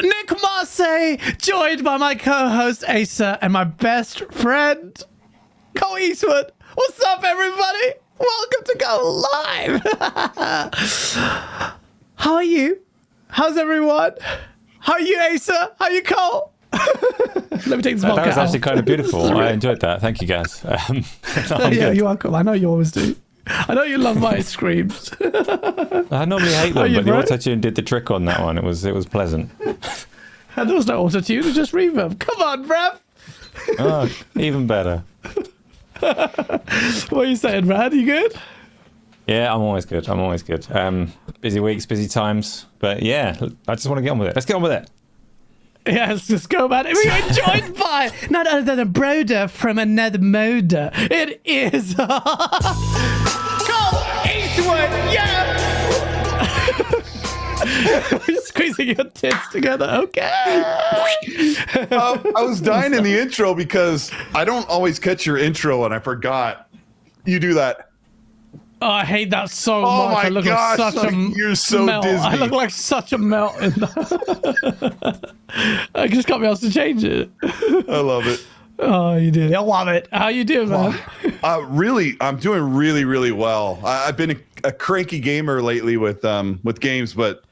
Nick Marseille, joined by my co-host Asa and my best friend Cole Eastwood. What's up, everybody? Welcome to Go Live. How are you? How's everyone? How are you, Asa? How are you, Cole? Let me take this That was out. actually kind of beautiful. I enjoyed that. Thank you, guys. Yeah, you're welcome. I know you always do. I know you love my screams. I normally hate them, but the auto-tune did the trick on that one. It was pleasant. And there was no auto-tune, it was just reverb. Come on, bruv. Oh, even better. What are you saying, Brad? You good? Yeah, I'm always good. Busy weeks, busy times. But yeah, I just want to get on with it. Let's get on with it. Yeah, let's just go, man. We are joined by none other than a broder from another moder. It is Cole Eastwood. Yeah. We're squeezing your tits together. Okay. I was dying in the intro because I don't always catch your intro, and I forgot you do that. Oh, I hate that so Oh much. my I look gosh, like such a you're so melt. Disney. I look like such a melt in that. I just got me else to change it. I love it. Oh, you did. I love it. How you doing, man? Really, I'm doing really, really well. I've been a cranky gamer lately with games, but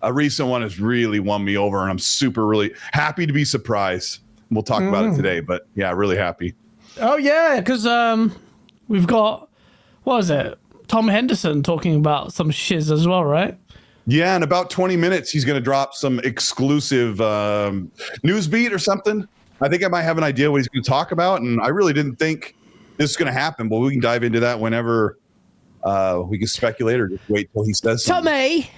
a recent one has really won me over, and I'm really happy to be surprised. We'll talk about it today, but yeah, really happy. Oh yeah, because we've got, what is it? Tom Henderson talking about some shiz as well, right? Yeah, in about 20 minutes, he's going to drop some exclusive news beat or something. I think I might have an idea what he's going to talk about, and I really didn't think this was going to happen, but we can dive into that whenever we can speculate or just wait till he says something. Tommy,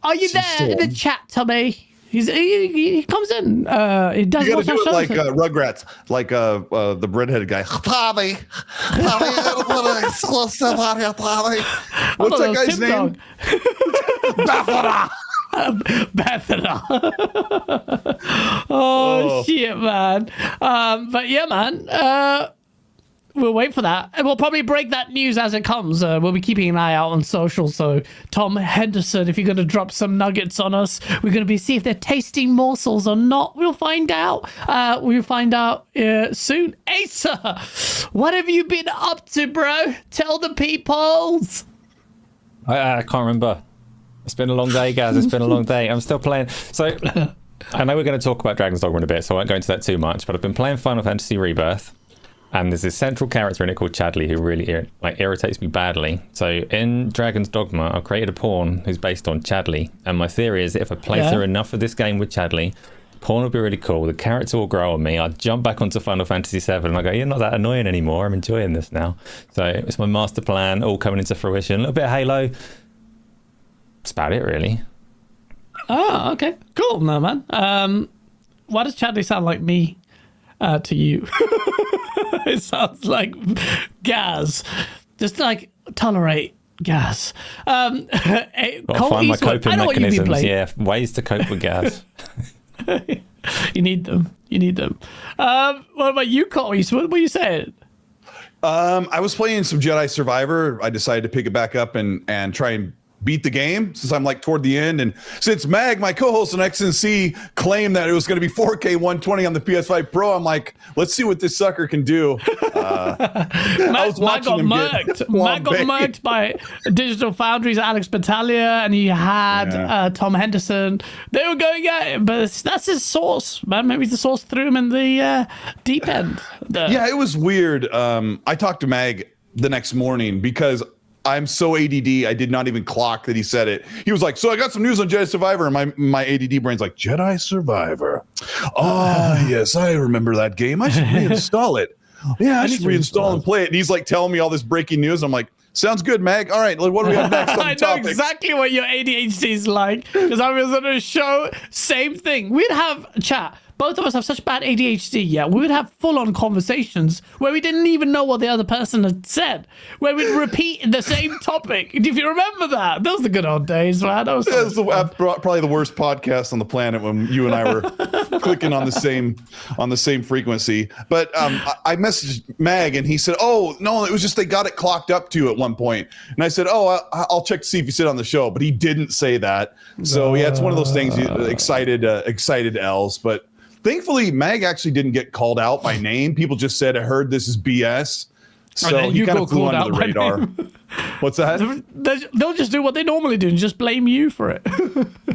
are you there in the chat, Tommy? He comes in. He does. You got to do it like Rugrats, like the redheaded guy. Tommy, exclusive on here, Tommy. What's that guy's name? Bethana. Oh shit, man. But yeah, man. We'll wait for that, and we'll probably break that news as it comes. We'll be keeping an eye out on social. So, Tom Henderson, if you're going to drop some nuggets on us, we're going to be see if they're tasting morsels or not. We'll find out. We'll find out soon. Asa, what have you been up to, bro? Tell the peoples. I can't remember. It's been a long day, guys. It's been a long day. I'm still playing. So, I know we're going to talk about Dragon's Dogma in a bit, so I won't go into that too much. But I've been playing Final Fantasy Rebirth. And there's this central character in it called Chadley who really irritates me badly. So in Dragon's Dogma, I've created a pawn who's based on Chadley. And my theory is that if I play through enough of this game with Chadley, pawn will be really cool. The character will grow on me. I'll jump back onto Final Fantasy 7 and I go, you're not that annoying anymore. I'm enjoying this now. So it's my master plan all coming into fruition. A little bit of Halo. That's about it, really. Oh, okay. Cool. No, man. Why does Chadley sound like me to you? It sounds like gas. Just like tolerate gas. Gotta find my coping mechanisms. Yeah, ways to cope with gas. You need them. What about you, Cole? What were you saying? I was playing some Jedi Survivor. I decided to pick it back up and try and beat the game since I'm like toward the end. And since Mag, my co-host on XNC, claimed that it was going to be 4K 120 on the PS5 Pro, I'm like, let's see what this sucker can do. I was watching him get Matt got murked by Digital Foundry's Alex Battaglia, and he had Tom Henderson. They were going at it, but that's his source, man. Maybe the source threw him in the deep end. Yeah, it was weird. I talked to Mag the next morning because I'm so ADD, I did not even clock that he said it. He was like, so I got some news on Jedi Survivor, and my ADD brain's like, Jedi Survivor. Oh, yes, I remember that game. I should reinstall it. Yeah, I should reinstall and play it. And he's like telling me all this breaking news. I'm like, sounds good, Mag. All right, what do we have next on the I know topics? exactly what your ADHD is like, because I was on a show, same thing. We'd have chat. both of us have such bad ADHD, yeah, we would have full-on conversations where we didn't even know what the other person had said, where we'd repeat the same topic. If you remember that, those were the good old days, man. That was probably the worst podcast on the planet when you and I were clicking on the same frequency. But I messaged Mag and he said, "Oh no, it was just they got it clocked up to at one point." And I said, "Oh, I'll check to see if you sit on the show," but he didn't say that. So yeah, it's one of those things. Excited L's, but thankfully Mag actually didn't get called out by name. People just said, "I heard this is BS." So he kind of flew under the radar. What's that? They'll just do what they normally do and just blame you for it.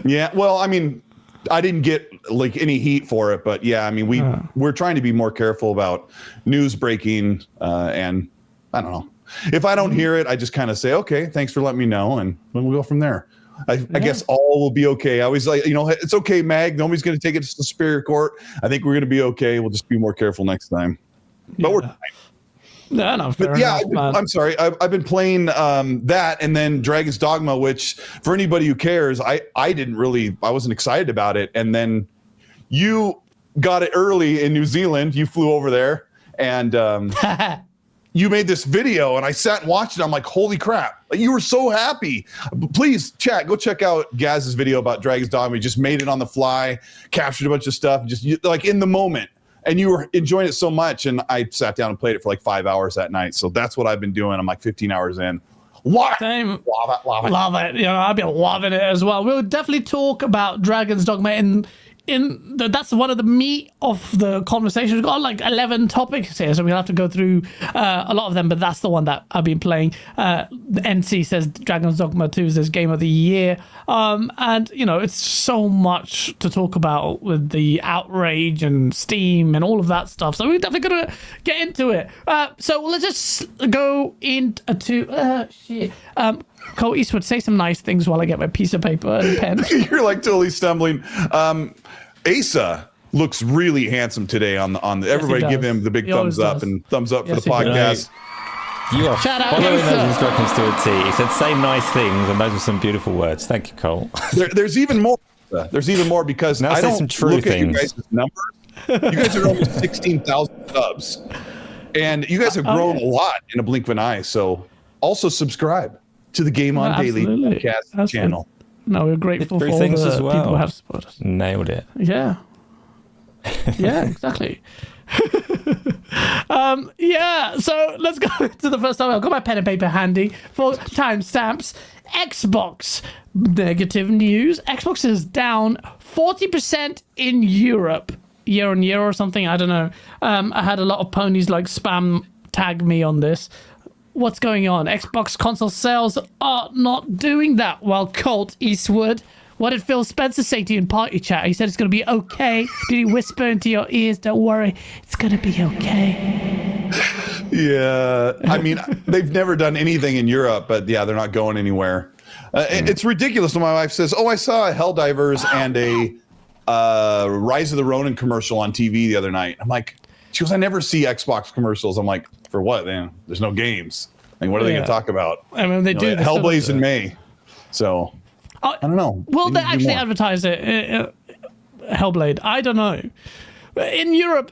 Yeah, well, I mean, I didn't get like any heat for it, but yeah, I mean, we're trying to be more careful about news breaking, and I don't know. If I don't hear it, I just kind of say, "Okay, thanks for letting me know," and then we'll go from there. I guess all will be okay. I always like, it's okay, Mag. Nobody's going to take it to the Superior Court. I think we're going to be okay. We'll just be more careful next time. But we're fine. No, fair enough, man. I'm sorry. I've been playing that and then Dragon's Dogma, which for anybody who cares, I wasn't excited about it. And then you got it early in New Zealand. You flew over there and you made this video and I sat and watched it. I'm like, holy crap. Like, you were so happy. Please, chat, go check out Gaz's video about Dragon's Dogma. He just made it on the fly, captured a bunch of stuff, just like in the moment. And you were enjoying it so much. And I sat down and played it for like 5 hours that night. So that's what I've been doing. I'm like 15 hours in. Same. Love it. I've been loving it as well. We'll definitely talk about Dragon's Dogma that's one of the meat of the conversation. We've got like 11 topics here, so we'll have to go through a lot of them, but that's the one that I've been playing. The NC says Dragon's Dogma 2 is his game of the year. And, it's so much to talk about with the Outrage and Steam and all of that stuff. So we're definitely going to get into it. So let's just go into... Cole Eastwood, say some nice things while I get my piece of paper and pen. You're like totally stumbling. Asa looks really handsome today on the everybody give him the big thumbs up and thumbs up for the podcast. You are following those instructions to a T. He said, "Say nice things," and those are some beautiful words. Thank you, Cole. There's even more. There's even more because now I don't some true look things. at you guys' numbers. You guys are almost 16,000 subs, and you guys have grown a lot in a blink of an eye. So also subscribe to the GameOnDaily podcast channel. No, we're grateful for all the people who have supported us. Nailed it. Yeah. Yeah, exactly. So let's go to the first time. I've got my pen and paper handy for timestamps. Xbox negative news. Xbox is down 40% in Europe year on year or something. I don't know. I had a lot of ponies like spam tag me on this. What's going on? Xbox console sales are not doing that well. Colt Eastwood, what did Phil Spencer say to you in party chat? He said it's going to be okay. Did he whisper into your ears, "Don't worry, it's going to be okay"? Yeah, I mean, they've never done anything in Europe, but yeah, they're not going anywhere. It's ridiculous when my wife says, "Oh, I saw a Helldivers and a Rise of the Ronin commercial on TV the other night." I'm like, she goes, "I never see Xbox commercials." I'm like, for what, man? There's no games. Like, what are they going to talk about? I mean, they do. Hellblaze in May. So, I don't know. Will they actually advertise it? Hellblade? I don't know. In Europe,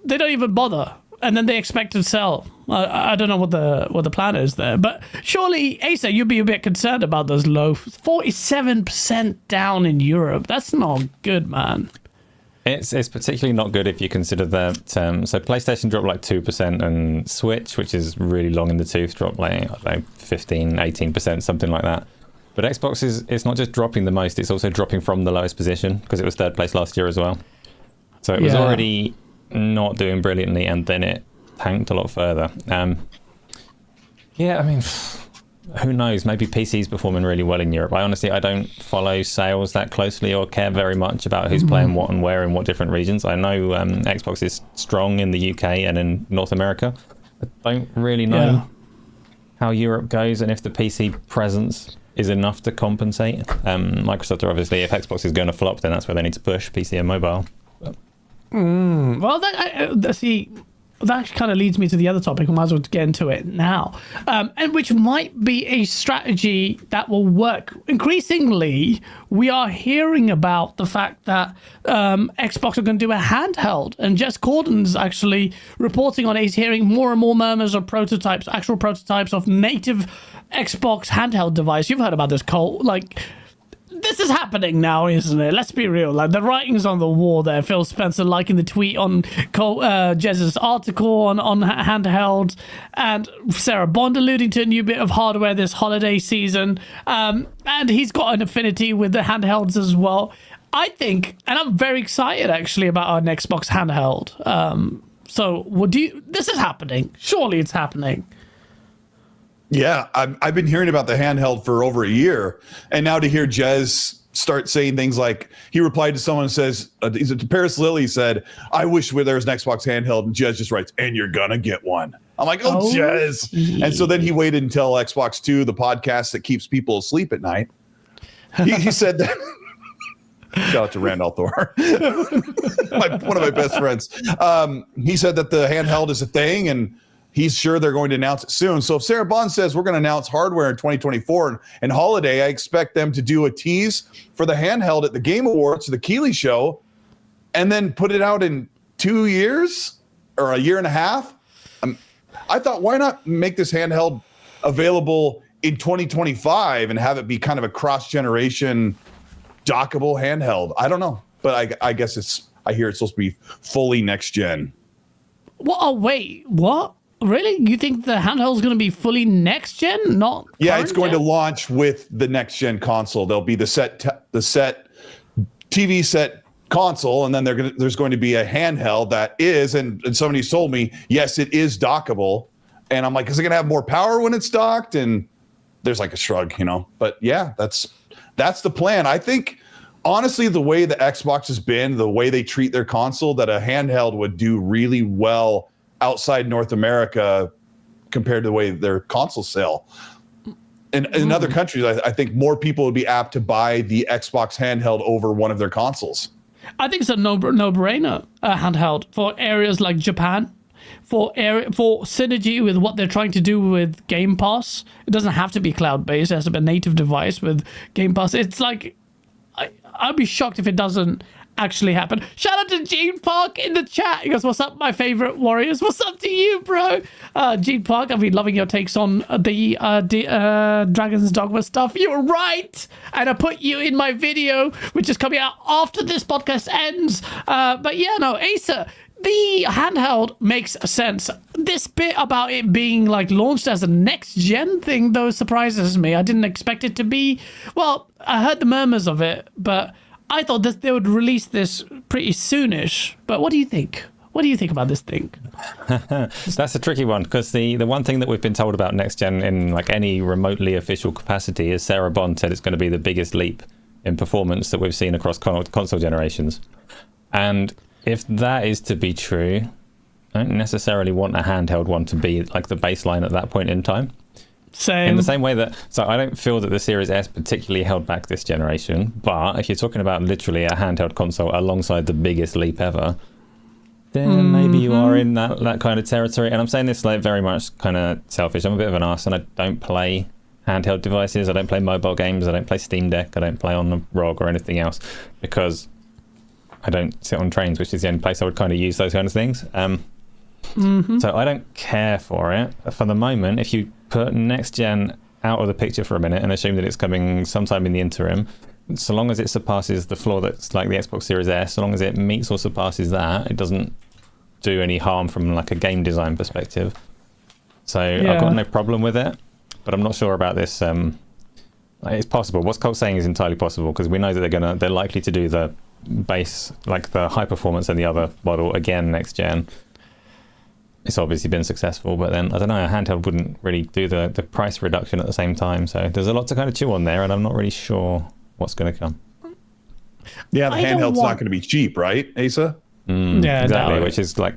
they don't even bother. And then they expect to sell. I don't know what the plan is there. But surely, Asa, you'd be a bit concerned about those low 47% down in Europe. That's not good, man. It's particularly not good if you consider that. So PlayStation dropped like 2%, and Switch, which is really long in the tooth, dropped like 15, 18%, something like that. But Xbox it's not just dropping the most; it's also dropping from the lowest position because it was third place last year as well. So it was already not doing brilliantly, and then it tanked a lot further. I mean, who knows? Maybe PC's performing really well in Europe. I don't follow sales that closely or care very much about who's playing what and where in what different regions. I know Xbox is strong in the UK and in North America. I don't really know how Europe goes and if the PC presence is enough to compensate. Microsoft are obviously, if Xbox is going to flop, then that's where they need to push PC and mobile. Well, see, that actually kind of leads me to the other topic. I might as well get into it now, and which might be a strategy that will work. Increasingly, we are hearing about the fact that Xbox are going to do a handheld, and Jess Corden's actually reporting on it. He's hearing more and more murmurs of prototypes, actual prototypes of native Xbox handheld device. You've heard about this, Cole. Like, this is happening now, isn't it? Let's be real. Like, the writing's on the wall there. Phil Spencer liking the tweet on Jez's article on handheld, and Sarah Bond alluding to a new bit of hardware this holiday season. And he's got an affinity with the handhelds as well. I think, and I'm very excited actually about our next Xbox handheld. So, this is happening. Surely it's happening. Yeah, I've been hearing about the handheld for over a year, and now to hear Jez start saying things like, he replied to someone and says, Paris Lily said, "I wish there was an Xbox handheld," and Jez just writes, "And you're gonna get one." I'm like, oh, Jez. And so then he waited until Xbox 2, the podcast that keeps people asleep at night. He said that. Shout out to Randall Thor, one of my best friends. He said that the handheld is a thing, and he's sure they're going to announce it soon. So if Sarah Bond says we're going to announce hardware in 2024 and holiday, I expect them to do a tease for the handheld at the Game Awards, the Keighley show, and then put it out in 2 years or a year and a half. I thought, why not make this handheld available in 2025 and have it be kind of a cross-generation dockable handheld? I don't know, but I guess I hear it's supposed to be fully next gen. What? Oh, wait, what? Really? You think the handheld is going to be fully next gen? Not yeah, it's going to launch with the next gen console. There'll be the TV set console, and then there's going to be a handheld that is, and somebody told me, yes, it is dockable. And I'm like, is it going to have more power when it's docked? And there's like a shrug, But yeah, that's the plan. I think, honestly, the way the Xbox has been, the way they treat their console, that a handheld would do really well outside North America compared to the way their consoles sell. In other countries, I think more people would be apt to buy the Xbox handheld over one of their consoles. I think it's a no-brainer handheld for areas like Japan, for synergy with what they're trying to do with Game Pass. It doesn't have to be cloud-based. It has to be a native device with Game Pass. It's like, I'd be shocked if it doesn't actually happen. Shout out to Gene Park in the chat. He goes, "What's up, my favorite Warriors? What's up to you, bro?" Gene Park, I've been loving your takes on the Dragon's Dogma stuff. You're right, and I put you in my video, which is coming out after this podcast ends. But yeah, no, Asa, the handheld makes sense. This bit about it being like launched as a next gen thing, though, surprises me. I didn't expect it to be. Well, I heard the murmurs of it, but I thought that they would release this pretty soonish. But what do you think? What do you think about this thing? That's a tricky one, because the one thing that we've been told about next gen in like any remotely official capacity is Sarah Bond said it's going to be the biggest leap in performance that we've seen across console generations. And if that is to be true, I don't necessarily want a handheld one to be like the baseline at that point in time. Same. In the same way that, so I don't feel that the Series S particularly held back this generation, but if you're talking about literally a handheld console alongside the biggest leap ever, then maybe you are in that kind of territory. And I'm saying this like very much kind of selfish. I'm a bit of an arse, and I don't play handheld devices. I don't play mobile games. I don't play Steam Deck. I don't play on the ROG or anything else, because I don't sit on trains, which is the only place I would kind of use those kind of things. So I don't care for it. For the moment, if you put next gen out of the picture for a minute and assume that it's coming sometime in the interim, so long as it surpasses the floor that's like the Xbox Series S, so long as it meets or surpasses that, it doesn't do any harm from like a game design perspective. So yeah. I've got no problem with it, but I'm not sure about this. It's possible. What's Colt saying is entirely possible, because we know that they're likely to do the base, like the high performance and the other model again next gen. It's obviously been successful, but then I don't know, a handheld wouldn't really do the price reduction at the same time. So there's a lot to kind of chew on there, and I'm not really sure what's going to come. Yeah, the handheld's not going to be cheap, right, Asa? Yeah, exactly, which is like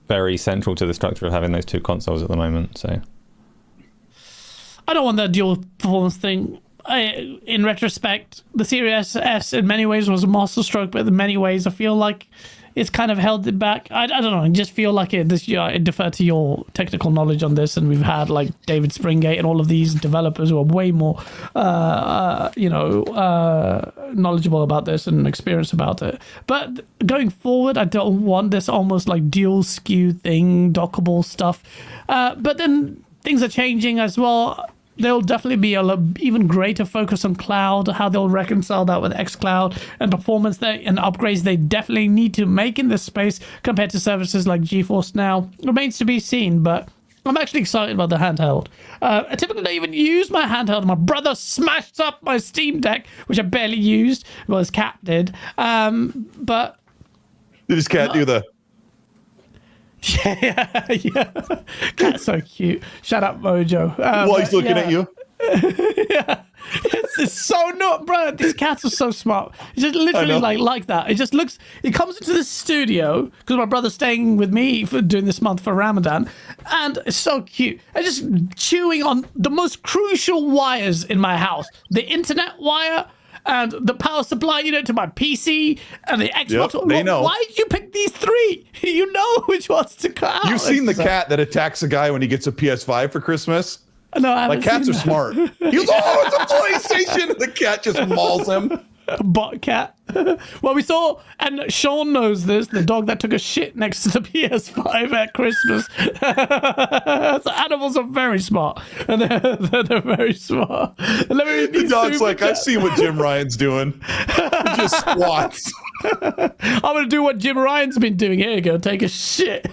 very central to the structure of having those two consoles at the moment. So I don't want that dual performance thing. In retrospect, the Series S in many ways was a masterstroke, but in many ways I feel like it's kind of held it back. I don't know. I just feel like it defer to your technical knowledge on this, and we've had like David Springate and all of these developers who are way more, knowledgeable about this and experienced about it. But going forward, I don't want this almost like dual SKU thing, dockable stuff. But then things are changing as well. There'll definitely be even greater focus on cloud, how they'll reconcile that with xCloud and performance and upgrades they definitely need to make in this space compared to services like GeForce Now. Remains to be seen, but I'm actually excited about the handheld. I typically don't even use my handheld. My brother smashed up my Steam Deck, which I barely used. Well, his cat did. But Did his cat do the... Yeah. Cat's so cute. Shut up, Mojo. While he's looking at you? Yeah. It's so not, bro. These cats are so smart. It's just literally like that. It just looks. It comes into the studio because my brother's staying with me for doing this month for Ramadan, and it's so cute. And just chewing on the most crucial wires in my house: the internet wire and the power supply, to my PC and the Xbox. Yep, they know. Why did you pick these three? You know which ones to cut out. You've seen the cat that attacks a guy when he gets a PS5 for Christmas? No, I haven't. Like, cats are smart. He goes, oh, it's a PlayStation! The cat just mauls him. Bot cat. Well, we saw, and Sean knows this, the dog that took a shit next to the PS5 at Christmas. So animals are very smart. And they're very smart. Let me read The these dog's super like, I've chats. seen what Jim Ryan's doing. He just squats. I'm going to do what Jim Ryan's been doing. Here you go. Take a shit.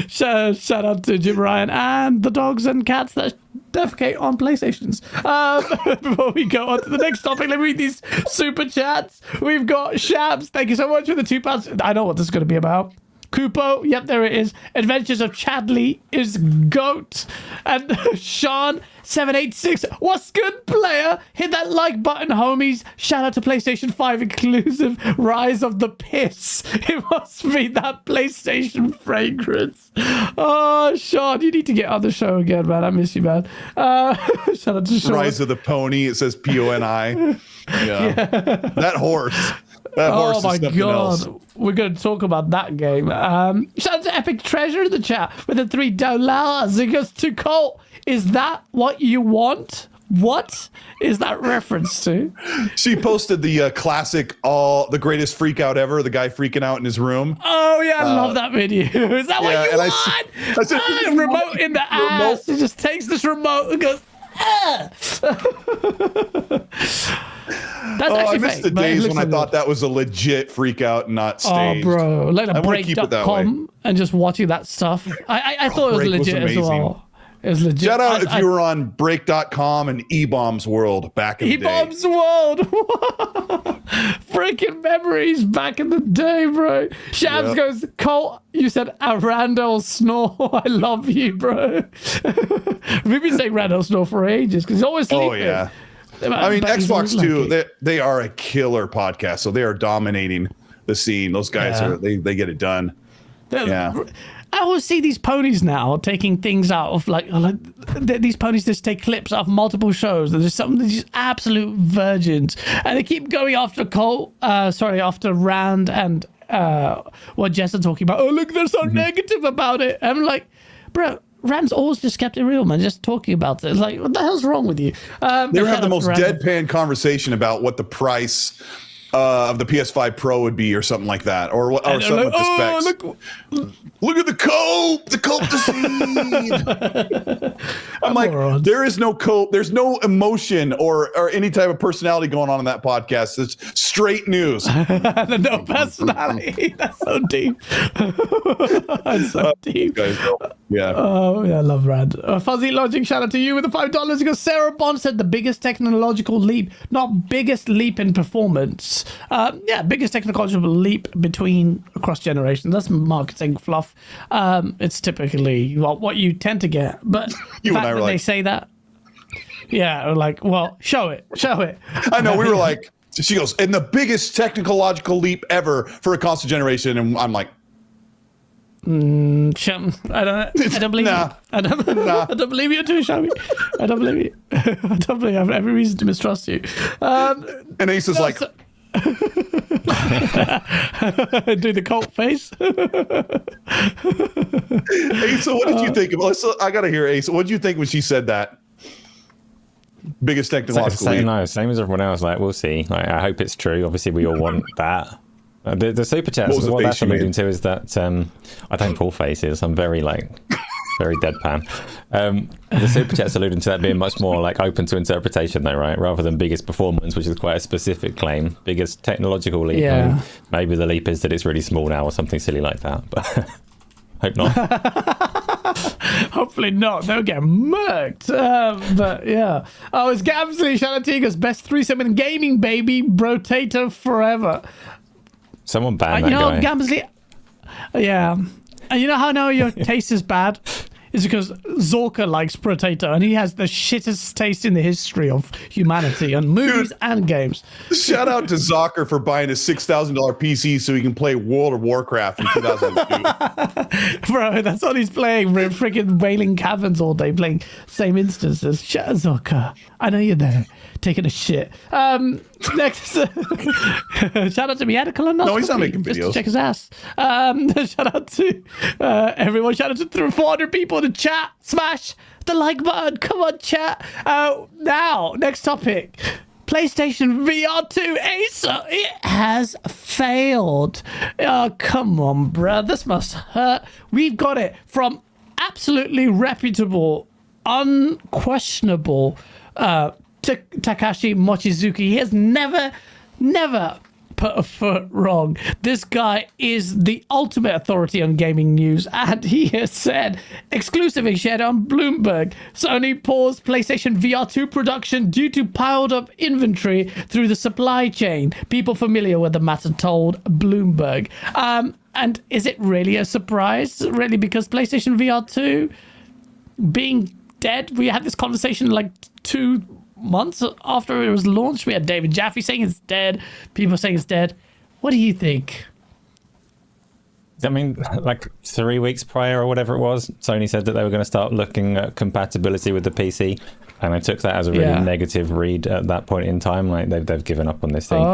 Shout out to Jim Ryan and the dogs and cats that defecate on PlayStations. Before we go on to the next topic, let me read these super chats. We've got Shabs. Thank you so much for the £2. I know what this is going to be about. Kupo, yep, there it is. Adventures of Chadley is GOAT. And Sean 786, what's good, player? Hit that like button, homies. Shout out to PlayStation 5 inclusive Rise of the Piss. It must be that PlayStation fragrance. Oh, Sean, you need to get on the show again, man. I miss you, man. Shout out to Sean. Rise of the Pony. It says PONI. Yeah. That horse. That horse Oh my is something god, else. we're going to talk about that game. Shout out to Epic Treasure in the chat with the $3. It goes to Colt. Is that what you want? What is that reference to? She posted the classic, the greatest freak out ever, the guy freaking out in his room. Oh yeah, I love that video. Is that what you and want? I said, Remote in the ass. He just takes this remote and goes, ah. That's I actually missed fake, the but it days looks when I like thought that was a legit freak out and not staged. Oh, bro, like a I wanna keep it that break.com and just watching that stuff. I thought it was Break was legit as amazing. well. It was legit. Shout out if you were on break.com and E-Bombs World back in the day. E-Bombs World. Freaking memories back in the day, bro. Shabs goes, Colt, you said a Randall Snore. I love you, bro. We've been saying Randall Snore for ages because he's always sleeping. Oh, yeah. I mean, But he's always Xbox too. lucky. They are a killer podcast, so they are dominating the scene. Those guys they get it done. Yeah. I always see these ponies now taking things out of these ponies just take clips out of multiple shows. There's some these absolute virgins, and they keep going after after Rand and what Jess are talking about. Oh look, they're so negative about it. I'm like, bro. Rand's always just kept it real, man. Just talking about it. It's like, what the hell's wrong with you? They have the most deadpan conversation about what the price of the PS5 Pro would be, or something like that, or something with the specs. Look at the cope, the deceive. I'm like, there is no cope. There's no emotion or any type of personality going on in that podcast. It's straight news. No personality. That's so deep. That's so deep. Guys, yeah. Oh, yeah, I love Rand. Fuzzy Logic, shout out to you with the $5 because Sarah Bond said the biggest technological leap, not biggest leap in performance. Biggest technological leap across generations. That's marketing fluff. It's typically what you tend to get. But the fact that they say that, yeah, like, well, show it. I know, we were like, she goes, and the biggest technological leap ever for a console generation, and I'm like, I don't believe you. I don't believe you too, Shabby. I don't believe you. I have every reason to mistrust you. and Ace is like, Do the cult face. Asa, what did you think of? I gotta hear Asa. What did you think when she said that? Biggest technological leap. No, same as everyone else. Like, we'll see. Like, I hope it's true. Obviously, we all want that. The super chats. What that's alluding to is that I don't pull faces. I'm very very deadpan. The super chats alluding to that being much more like open to interpretation, though, right? Rather than biggest performance, which is quite a specific claim. Biggest technological leap. Yeah. Maybe the leap is that it's really small now, or something silly like that. But hope not. Hopefully not. They'll get murked. But yeah. Oh, it's Gamsley. Shout out to you guys. Best threesome in gaming, baby. Brotator forever. Someone ban that you know, guy. Gamsley. Yeah. And you know how I know your taste is bad? It's because Zorka likes Brotator, and he has the shittest taste in the history of humanity on movies and games. Shout out to Zocker for buying a $6,000 PC so he can play World of Warcraft in 2002. Bro, that's all he's playing. Freaking Wailing Caverns all day, playing same instances. Shut up, Zorka. I know you're there, taking a shit. Next, shout out to me. Had a colonoscopy. No, he's not making videos. Just to check his ass. Shout out to everyone. Shout out to 400 people in the chat. Smash the like button. Come on, chat. Now, next topic. PlayStation VR 2 Asa. It has failed. Oh, come on, bruh. This must hurt. We've got it from absolutely reputable, unquestionable Takashi Mochizuki. He has never put a foot wrong. This guy is the ultimate authority on gaming news, and he has said, exclusively shared on Bloomberg, Sony paused PlayStation VR 2 production due to piled up inventory through the supply chain. People familiar with the matter told Bloomberg. And is it really a surprise? Really, because PlayStation VR 2 being dead, we had this conversation like 2 months after it was launched. We had David Jaffe saying it's dead, people saying it's dead. What do you think? I mean, like 3 weeks prior or whatever it was, Sony said that they were going to start looking at compatibility with the PC, and I took that as a really negative read at that point in time. Like they've given up on this thing.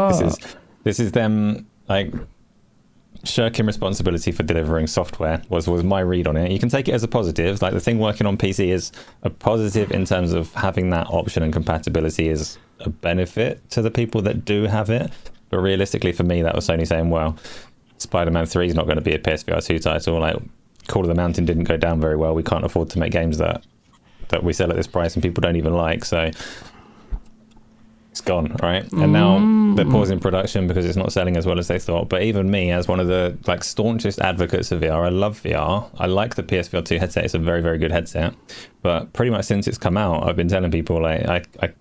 This is them like shirking responsibility for delivering software was my read on it. You can take it as a positive. Like the thing working on PC is a positive in terms of having that option, and compatibility is a benefit to the people that do have it. But realistically for me, that was Sony saying, well, Spider-Man 3 is not going to be a PSVR 2 title. Like Call of the Mountain didn't go down very well. We can't afford to make games that we sell at this price and people don't even like. So it's gone, right? And now they're pausing production because it's not selling as well as they thought. But even me, as one of the like staunchest advocates of VR, I love VR. I like the PSVR 2 headset. It's a very, very good headset. But pretty much since it's come out, I've been telling people like I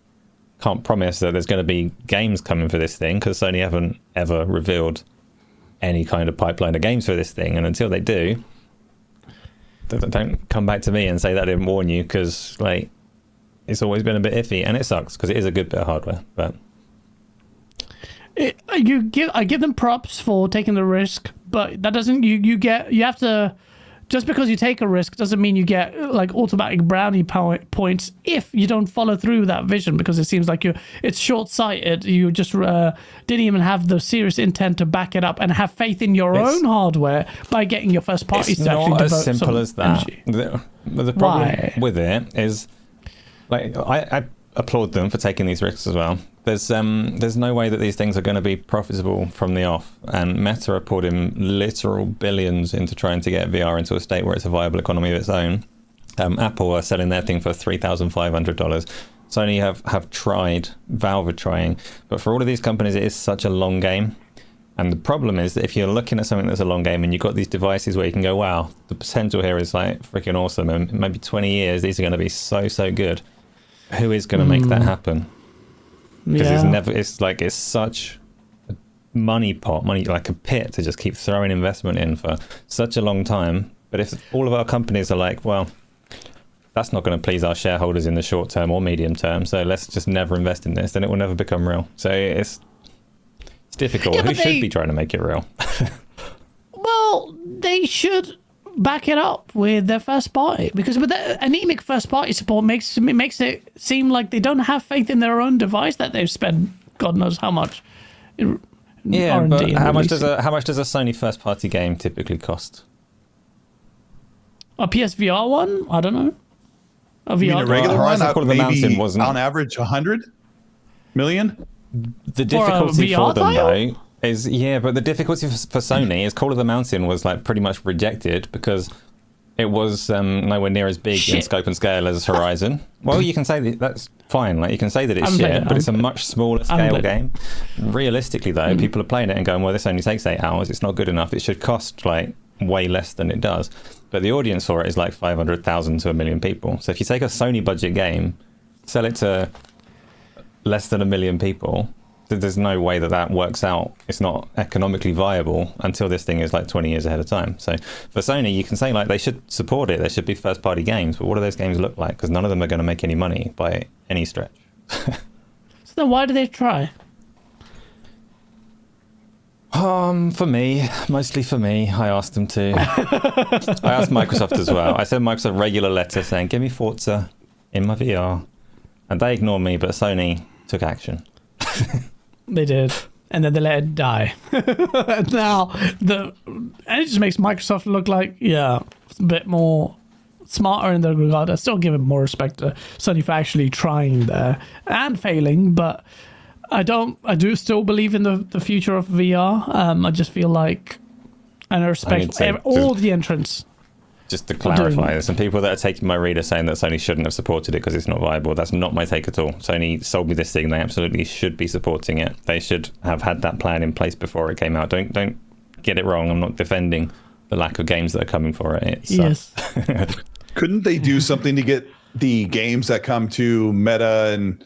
can't promise that there's going to be games coming for this thing, because Sony haven't ever revealed any kind of pipeline of games for this thing. And until they do, don't come back to me and say that I didn't warn you, because like it's always been a bit iffy, and it sucks because it is a good bit of hardware. But I give them props for taking the risk, but that doesn't you have to, just because you take a risk doesn't mean you get like automatic brownie points if you don't follow through with that vision, because it seems like it's short-sighted. You just didn't even have the serious intent to back it up and have faith in your own hardware by getting your first party to actually devote some energy. It's not as simple as that. The problem with it is, like, I applaud them for taking these risks as well. There's no way that these things are going to be profitable from the off, and Meta are poured in literal billions into trying to get VR into a state where it's a viable economy of its own. Apple are selling their thing for $3,500. Sony have tried, Valve are trying, but for all of these companies it is such a long game. And the problem is that if you're looking at something that's a long game and you've got these devices where you can go, wow, the potential here is like freaking awesome, and maybe 20 years these are going to be so good. Who is going to make that happen? Because it's such a money like a pit to just keep throwing investment in for such a long time. But if all of our companies are like, well, that's not going to please our shareholders in the short term or medium term, so let's just never invest in this, then it will never become real. So it's difficult. Who should be trying to make it real? Well, they should back it up with their first party, because with the anemic first party support makes it seem like they don't have faith in their own device that they've spent God knows how much Yeah, R&D but and how much releasing. does a Sony first party game typically cost? A PSVR one? I don't know. A I mean, VR a regular Horizon one, Call of the maybe Mountain wasn't- on average 100 million. The difficulty VR for them title? though is but the difficulty for Sony is Call of the Mountain was like pretty much rejected because it was nowhere near as big in Shit. scope and scale as Horizon. Well, you can say that's fine. Like you can say that it's haven't played shit, it. but it's a much smaller haven't scale played it. game. Realistically, though, people are playing it and going, "Well, this only takes 8 hours. It's not good enough. It should cost like way less than it does." But the audience for it is like 500,000 to 1 million people. So if you take a Sony budget game, sell it to less than 1 million people, there's no way that works out. It's not economically viable until this thing is like 20 years ahead of time. So for Sony, you can say like they should support it. There should be first party games, but what do those games look like? Because none of them are going to make any money by any stretch. So then why do they try? For me, mostly for me, I asked them to. I asked Microsoft as well. I sent Microsoft a regular letter saying, give me Forza in my VR. And they ignored me, but Sony took action. They did. And then they let it die. Now, and it just makes Microsoft look like, a bit more smarter in that regard. I still give it more respect to Sony for actually trying there and failing, but I do still believe in the future of VR. I just feel like, and I respect all the entrants. Just to clarify, there's some people that are taking my reader saying that Sony shouldn't have supported it because it's not viable. That's not my take at all. Sony sold me this thing. They absolutely should be supporting it. They should have had that plan in place before it came out. Don't get it wrong. I'm not defending the lack of games that are coming for it. Yes. Couldn't they do something to get the games that come to Meta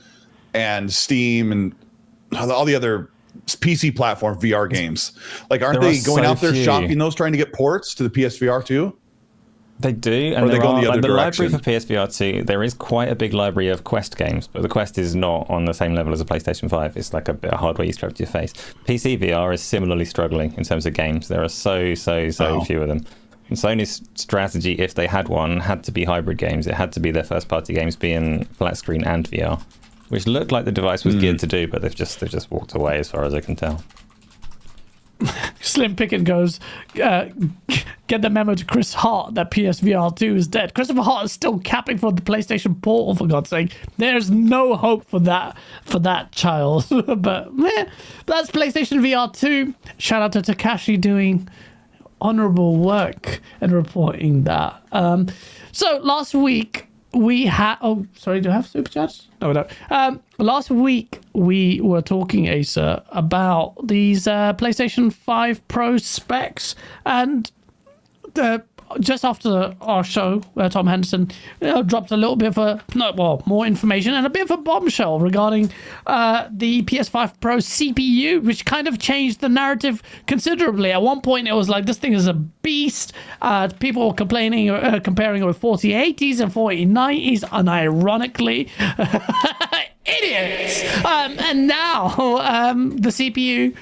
and Steam and all the other PC platform VR games? Like, aren't they going out there shopping those, trying to get ports to the PSVR too? They do, and they go in the other library direction? for PSVR 2, there is quite a big library of Quest games, but the Quest is not on the same level as a PlayStation 5. It's like a bit of hardware you strap to your face. PC VR is similarly struggling in terms of games. There are so few of them. And Sony's strategy, if they had one, had to be hybrid games. It had to be their first-party games being flat screen and VR, which looked like the device was geared to do, but they've just walked away as far as I can tell. Slim Pickett goes, get the memo to Chris Hart that PSVR 2 is dead. Christopher Hart is still capping for the PlayStation Portal, for God's sake. There's no hope for that child. But that's PlayStation VR 2. Shout out to Takashi doing honorable work and reporting that. So last week we had... Oh, sorry, do I have super chats? No, we don't. Last week we were talking, Asa, about these PlayStation 5 Pro specs, and just after our show, Tom Henderson dropped a little bit of more information and a bit of a bombshell regarding the PS5 Pro CPU, which kind of changed the narrative considerably. At one point, it was like, this thing is a beast. People were complaining, comparing it with 4080s and 4090s, unironically. Idiots! And now the CPU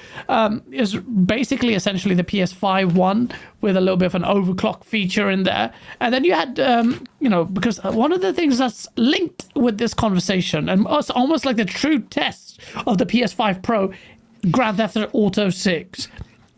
is basically essentially the PS5 one with a little bit of an overclock feature in there. And then you had, because one of the things that's linked with this conversation, and it's almost like the true test of the PS5 Pro, Grand Theft Auto 6.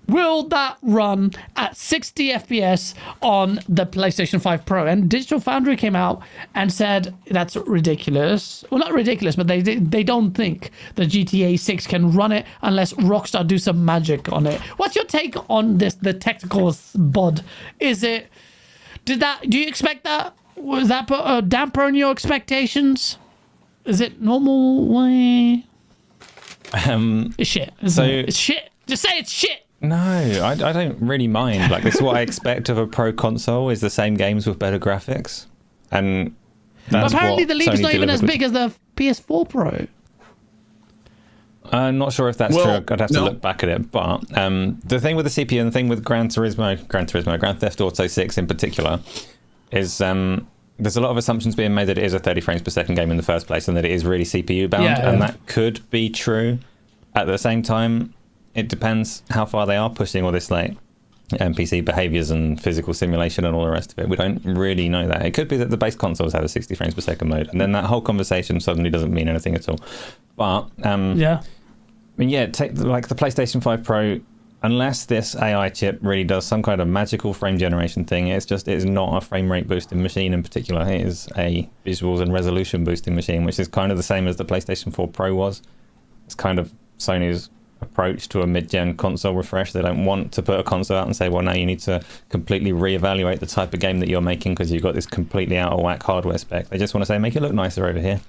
Will that run at 60 FPS on the PlayStation 5 Pro? And Digital Foundry came out and said that's ridiculous. Well, not ridiculous, but they don't think the GTA 6 can run it unless Rockstar do some magic on it. What's your take on this, the technical bod? Do you expect that? Was that put a damper on your expectations? Is it normal way? It's shit. It's shit. Just say it's shit. No, I don't really mind. Like, this is what I expect of a pro console, is the same games with better graphics. And that's but apparently the leak's Sony not even as delivered. big as the PS4 Pro. I'm not sure if that's true. I'd have to look back at it. But the thing with the CPU and the thing with Grand Theft Auto 6 in particular, is there's a lot of assumptions being made that it is a 30 frames per second game in the first place and that it is really CPU bound. And that could be true. At the same time, it depends how far they are pushing all this like NPC behaviors and physical simulation and all the rest of it. We don't really know that. It could be that the base consoles have a 60 frames per second mode, and then that whole conversation suddenly doesn't mean anything at all. But mean, yeah, take like the PlayStation 5 Pro. Unless this AI chip really does some kind of magical frame generation thing, it's not a frame rate boosting machine in particular. It is a visuals and resolution boosting machine, which is kind of the same as the PlayStation 4 Pro was. It's kind of Sony's approach to a mid-gen console refresh. They don't want to put a console out and say, well, now you need to completely reevaluate the type of game that you're making because you've got this completely out of whack hardware spec. They just want to say, make it look nicer over here.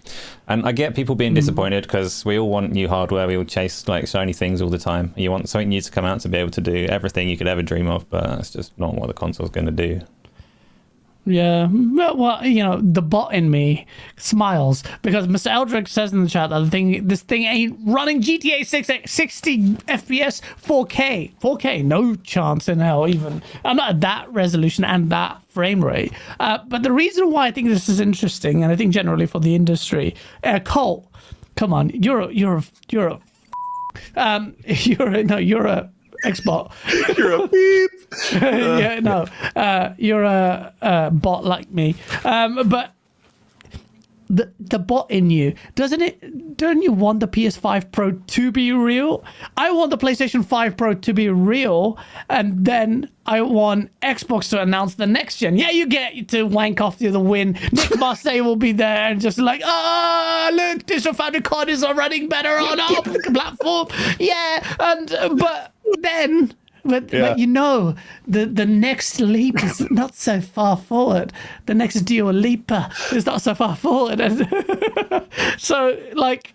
And I get people being disappointed because we all want new hardware. We all chase like shiny things all the time. You want something new to come out to be able to do everything you could ever dream of, but that's just not what the console's going to do. Yeah, well, you know, the bot in me smiles because Mr. Eldrick says in the chat that this thing ain't running GTA 6 at 60 FPS 4K. 4K, no chance in hell even. I'm not at that resolution and that frame rate. But the reason why I think this is interesting, and I think generally for the industry, Colt, come on, you're a Xbot. You're a beep. Yeah, no, you're a bot like me. But the bot in you, don't you want the PS5 Pro to be real? I want the PlayStation 5 Pro to be real, and then I want Xbox to announce the next gen. Yeah, you get to wank off the win. Nick Massey will be there and just like, look, Digital Foundry COD is running better on our platform. Yeah, but you know, the next leap is not so far forward. The next Dua Lipa is not so far forward. And so, like,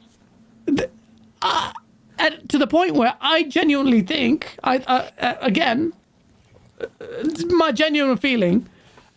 and to the point where I genuinely think, again, my genuine feeling,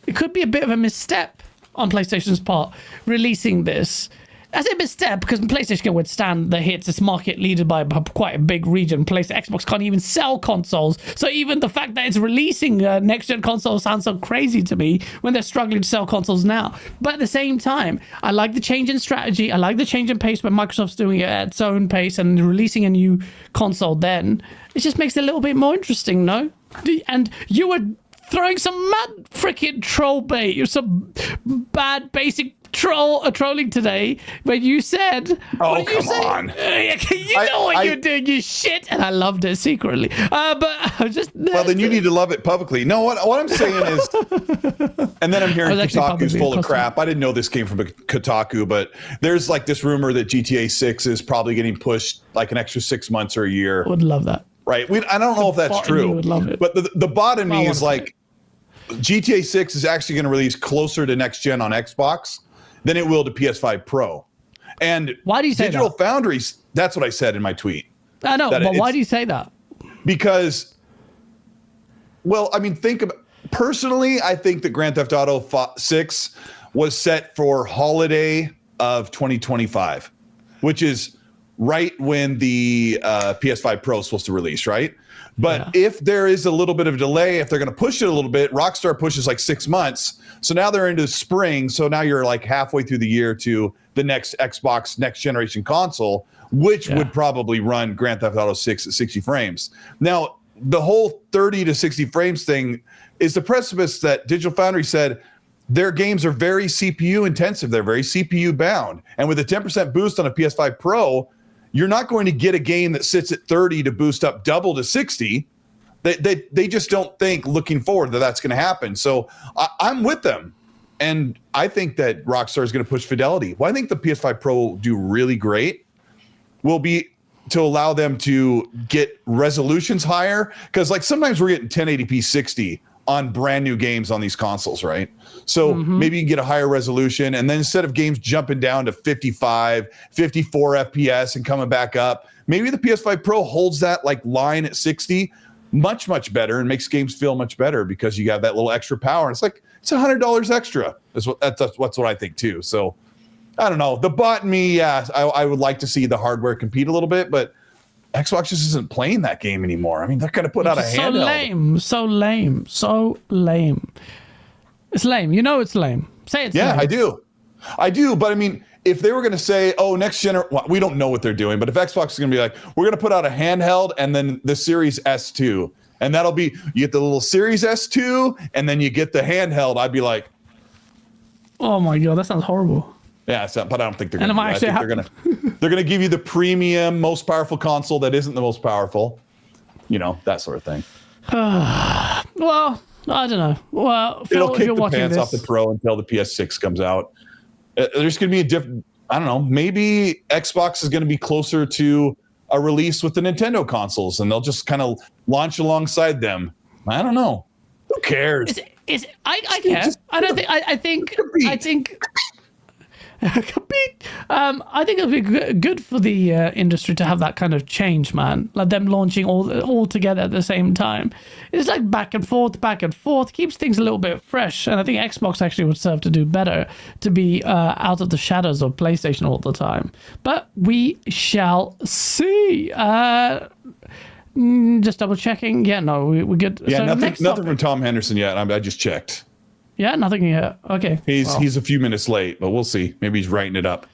it could be a bit of a misstep on PlayStation's part, releasing this. I say misstep because PlayStation can withstand the hits. It's market leader by quite a big region. Xbox can't even sell consoles. So even the fact that it's releasing next-gen consoles sounds so crazy to me when they're struggling to sell consoles now. But at the same time, I like the change in strategy. I like the change in pace when Microsoft's doing it at its own pace and releasing a new console then. It just makes it a little bit more interesting, no? And you were throwing some mad freaking troll bait. You're some bad basic trolling today when you said, "Oh, come on!" You know what you're doing, you shit, and I loved it secretly. But I just well, then you need to love it publicly. No, what I'm saying is, and then I'm hearing Kotaku's full of crap. I didn't know this came from Kotaku, but there's like this rumor that GTA 6 is probably getting pushed like an extra 6 months or a year. I would love that. Right? I don't know if that's true, would love it. But the bot in me is like, GTA 6 is actually going to release closer to next gen on Xbox than it will to PS5 Pro. And why do you say Digital that? Foundries, that's what I said in my tweet. I know, but why do you say that? Because, well, I mean, personally, I think that Grand Theft Auto 6 was set for holiday of 2025, which is right when the PS5 Pro is supposed to release, right? But if there is a little bit of a delay, if they're going to push it a little bit, Rockstar pushes like 6 months. So now they're into spring. So now you're like halfway through the year to the next Xbox next generation console, which would probably run Grand Theft Auto 6 at 60 frames. Now, the whole 30 to 60 frames thing is the precipice that Digital Foundry said their games are very CPU intensive. They're very CPU bound. And with a 10% boost on a PS5 Pro, you're not going to get a game that sits at 30 to boost up double to 60. They just don't think looking forward that that's going to happen. So I'm with them. And I think that Rockstar is going to push fidelity. Well, I think the PS5 Pro will do really great will be to allow them to get resolutions higher. Because like sometimes we're getting 1080p 60 on brand new games on these consoles, right? So maybe you can get a higher resolution, and then instead of games jumping down to 55, 54 FPS and coming back up, maybe the PS5 Pro holds that like line at 60 much, much better and makes games feel much better because you have that little extra power. It's like, it's $100 extra. That's what I think too. So I don't know. The bot in me, I would like to see the hardware compete a little bit, but Xbox just isn't playing that game anymore. I mean, they're going to put out a handheld. So lame. It's lame. You know it's lame. Say it's lame. Yeah, I do. But I mean, if they were going to say, oh, next generation, well, we don't know what they're doing. But if Xbox is going to be like, we're going to put out a handheld and then the Series S2. And that'll be, you get the little Series S2 and then you get the handheld. I'd be like, oh my God, that sounds horrible. Yeah, but I don't think they're And going to. I'm I think they're going to give you the premium, most powerful console that isn't the most powerful. You know, that sort of thing. Well, I don't know. Well, Phil, It'll if kick you're the watching pants this, off the Pro until the PS6 comes out. There's going to be a different. I don't know. Maybe Xbox is going to be closer to a release with the Nintendo consoles, and they'll just kind of launch alongside them. I don't know. Who cares? I care. I don't think. I think. I think it'll be good for the industry to have that kind of change, man. Like them launching all together at the same time. It's like back and forth, keeps things a little bit fresh. And I think Xbox actually would serve to do better to be out of the shadows of PlayStation all the time. But we shall see. Just double checking. Yeah, no, we're good. Yeah, so nothing from Tom Henderson yet. I just checked. Yeah, nothing yet. Okay. He's a few minutes late, but we'll see. Maybe he's writing it up.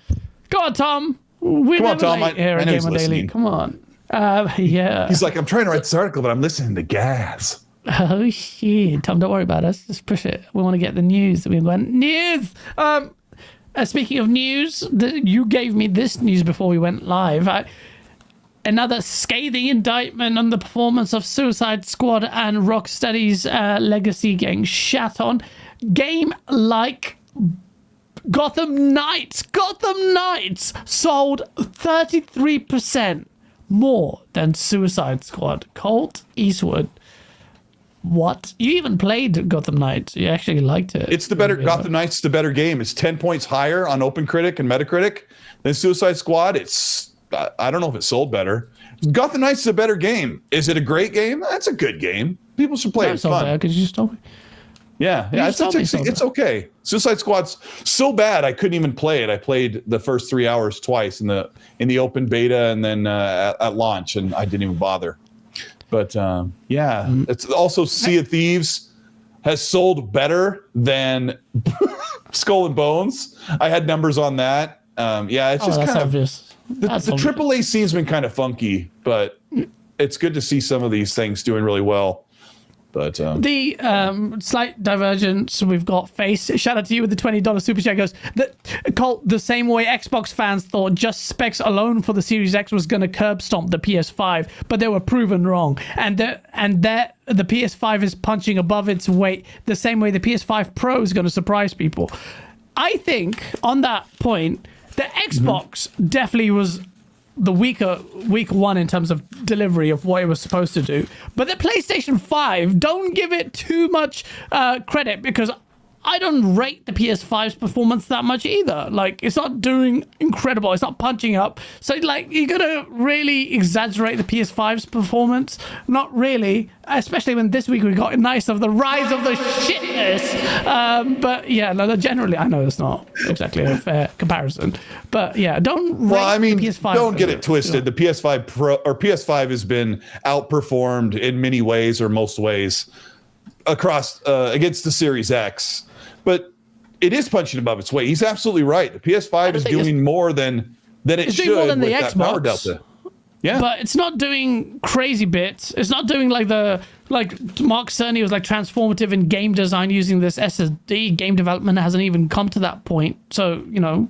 Go on, Tom. Come on, Tom. Here I know he's GameOnDaily. listening. Come on. Yeah. He's like, I'm trying to write this article, but I'm listening to Gas. Oh shit, Tom, don't worry about us. Just push it. We want to get the news. We went news. Speaking of news, you gave me this news before we went live. Another scathing indictment on the performance of Suicide Squad and Rocksteady's legacy getting shat on. Game like Gotham Knights sold 33% more than Suicide Squad. Colt Eastwood. What? You even played Gotham Knights. You actually liked it. It's the better Gotham Knights. The better game. It's 10 points higher on OpenCritic and Metacritic than Suicide Squad. I don't know if it sold better. Gotham Knights is a better game. Is it a great game? That's a good game. People should play it. It's fun. Because you just told me. Yeah, it's okay. Suicide Squad's so bad I couldn't even play it. I played the first 3 hours twice in the open beta and then at launch, and I didn't even bother. But it's also Sea of Thieves has sold better than Skull and Bones. I had numbers on that. It's just kind obvious. of the AAA scene's been kind of funky, but it's good to see some of these things doing really well. But the slight divergence, we've got Face. Shout out to you with the $20 super chat. Goes Colt, the same way Xbox fans thought just specs alone for the Series X was going to curb stomp the PS5, but they were proven wrong. And the PS5 is punching above its weight the same way the PS5 Pro is going to surprise people. I think on that point, the Xbox definitely was the weak one in terms of delivery of what it was supposed to do. But the PlayStation 5, don't give it too much credit, because I don't rate the PS5's performance that much either. Like, it's not doing incredible. It's not punching up. So, like, you're going to really exaggerate the PS5's performance? Not really. Especially when this week we got nice of the rise of the shitness. But, yeah, no, generally, I know it's not exactly a fair comparison. But, yeah, don't rate the PS5. Don't get it twisted. The PS5 Pro or PS5 has been outperformed in many ways or most ways across against the Series X. But it is punching above its weight. He's absolutely right. The PS5 is doing more than it should more than with the that Xbox. power delta. Yeah, but it's not doing crazy bits. It's not doing like Mark Cerny was like transformative in game design using this SSD. Game development hasn't even come to that point. So, you know,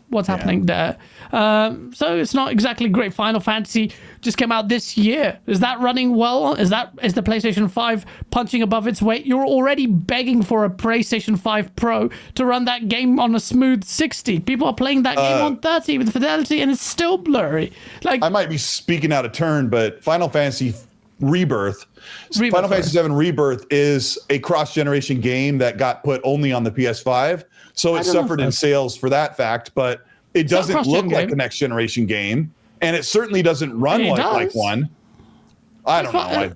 what's happening there? So it's not exactly great. Final Fantasy just came out this year. Is that running well? Is the PlayStation 5 punching above its weight? You're already begging for a PlayStation 5 Pro to run that game on a smooth 60. People are playing that game on 30 with fidelity, and it's still blurry. Like, I might be speaking out of turn, but Final Fantasy Rebirth, Final Fantasy VII Rebirth is a cross-generation game that got put only on the PS5. So it suffered in sales for that fact, but it doesn't look like a next generation game, and it certainly doesn't run like one. I don't know.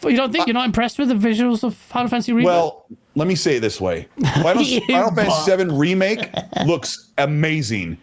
You don't think you're not impressed with the visuals of Final Fantasy Rebirth? Well, let me say it this way: Final Fantasy VII Remake looks amazing,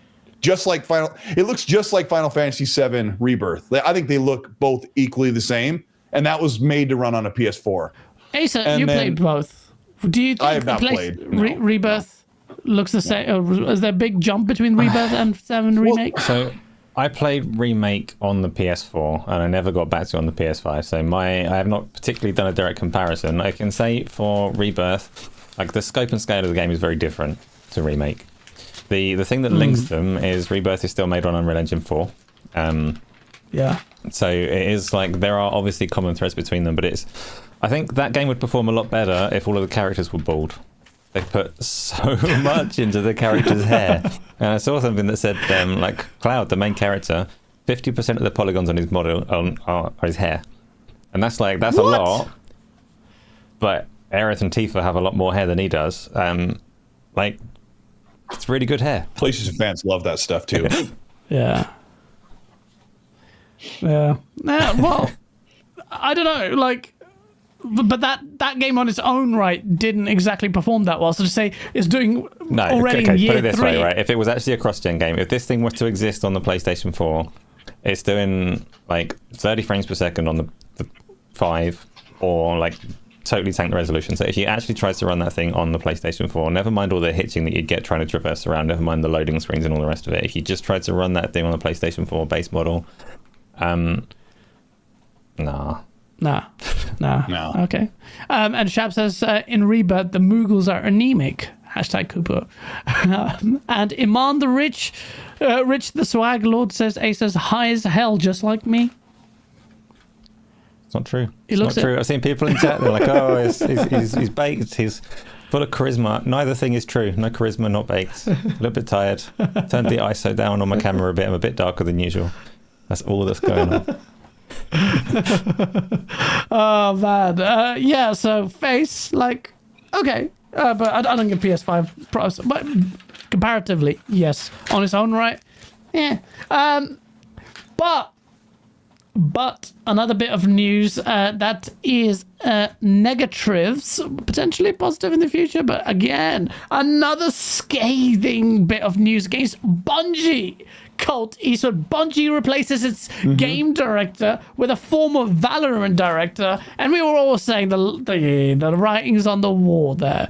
it looks just like Final Fantasy VII Rebirth. I think they look both equally the same, and that was made to run on a PS4. Asa, you played both. Do you think I have not played Rebirth looks the same? Is there a big jump between Rebirth and 7 Remake? So I played Remake on the PS4 and I never got back to it on the PS5. So I have not particularly done a direct comparison. I can say for Rebirth, like the scope and scale of the game is very different to Remake. The thing that links them is Rebirth is still made on Unreal Engine 4. Yeah. So it is like there are obviously common threads between them, but I think that game would perform a lot better if all of the characters were bald. They put so much into the character's hair. And I saw something that said like Cloud, the main character, 50% of the polygons on his model are his hair. And that's a lot. But Aerith and Tifa have a lot more hair than he does. Like, it's really good hair. PlayStation fans love that stuff too. Yeah. Yeah. Well, I don't know. Like, but that game on its own right didn't exactly perform that well. So to say it's doing already in year put it this 3. way, right? If it was actually a cross-gen game, if this thing was to exist on the PlayStation 4, it's doing like 30 frames per second on the 5, or like totally tank the resolution. So if you actually tried to run that thing on the PlayStation 4, never mind all the hitching that you'd get trying to traverse around, never mind the loading screens and all the rest of it. If you just tried to run that thing on the PlayStation 4 base model, nah. No. Okay. And Shab says, in Rebirth, the Moogles are anemic. Hashtag Cooper. And Iman the Rich the Swag Lord says, Ace high as hell, just like me. It's not true. He looks not true. I've seen people in chat, they're like, oh, he's baked. He's full of charisma. Neither thing is true. No charisma, not baked. A little bit tired. Turned the ISO down on my camera a bit. I'm a bit darker than usual. That's all that's going on. Oh man, yeah. So face, like, okay, but I don't get PS5 Pro, but comparatively, yes, on its own right, yeah. But another bit of news that is negatives, potentially positive in the future, but again, another scathing bit of news against Bungie. Cult Eastwood. Bungie replaces its game director with a former Valorant director, and we were all saying the writing's on the wall there.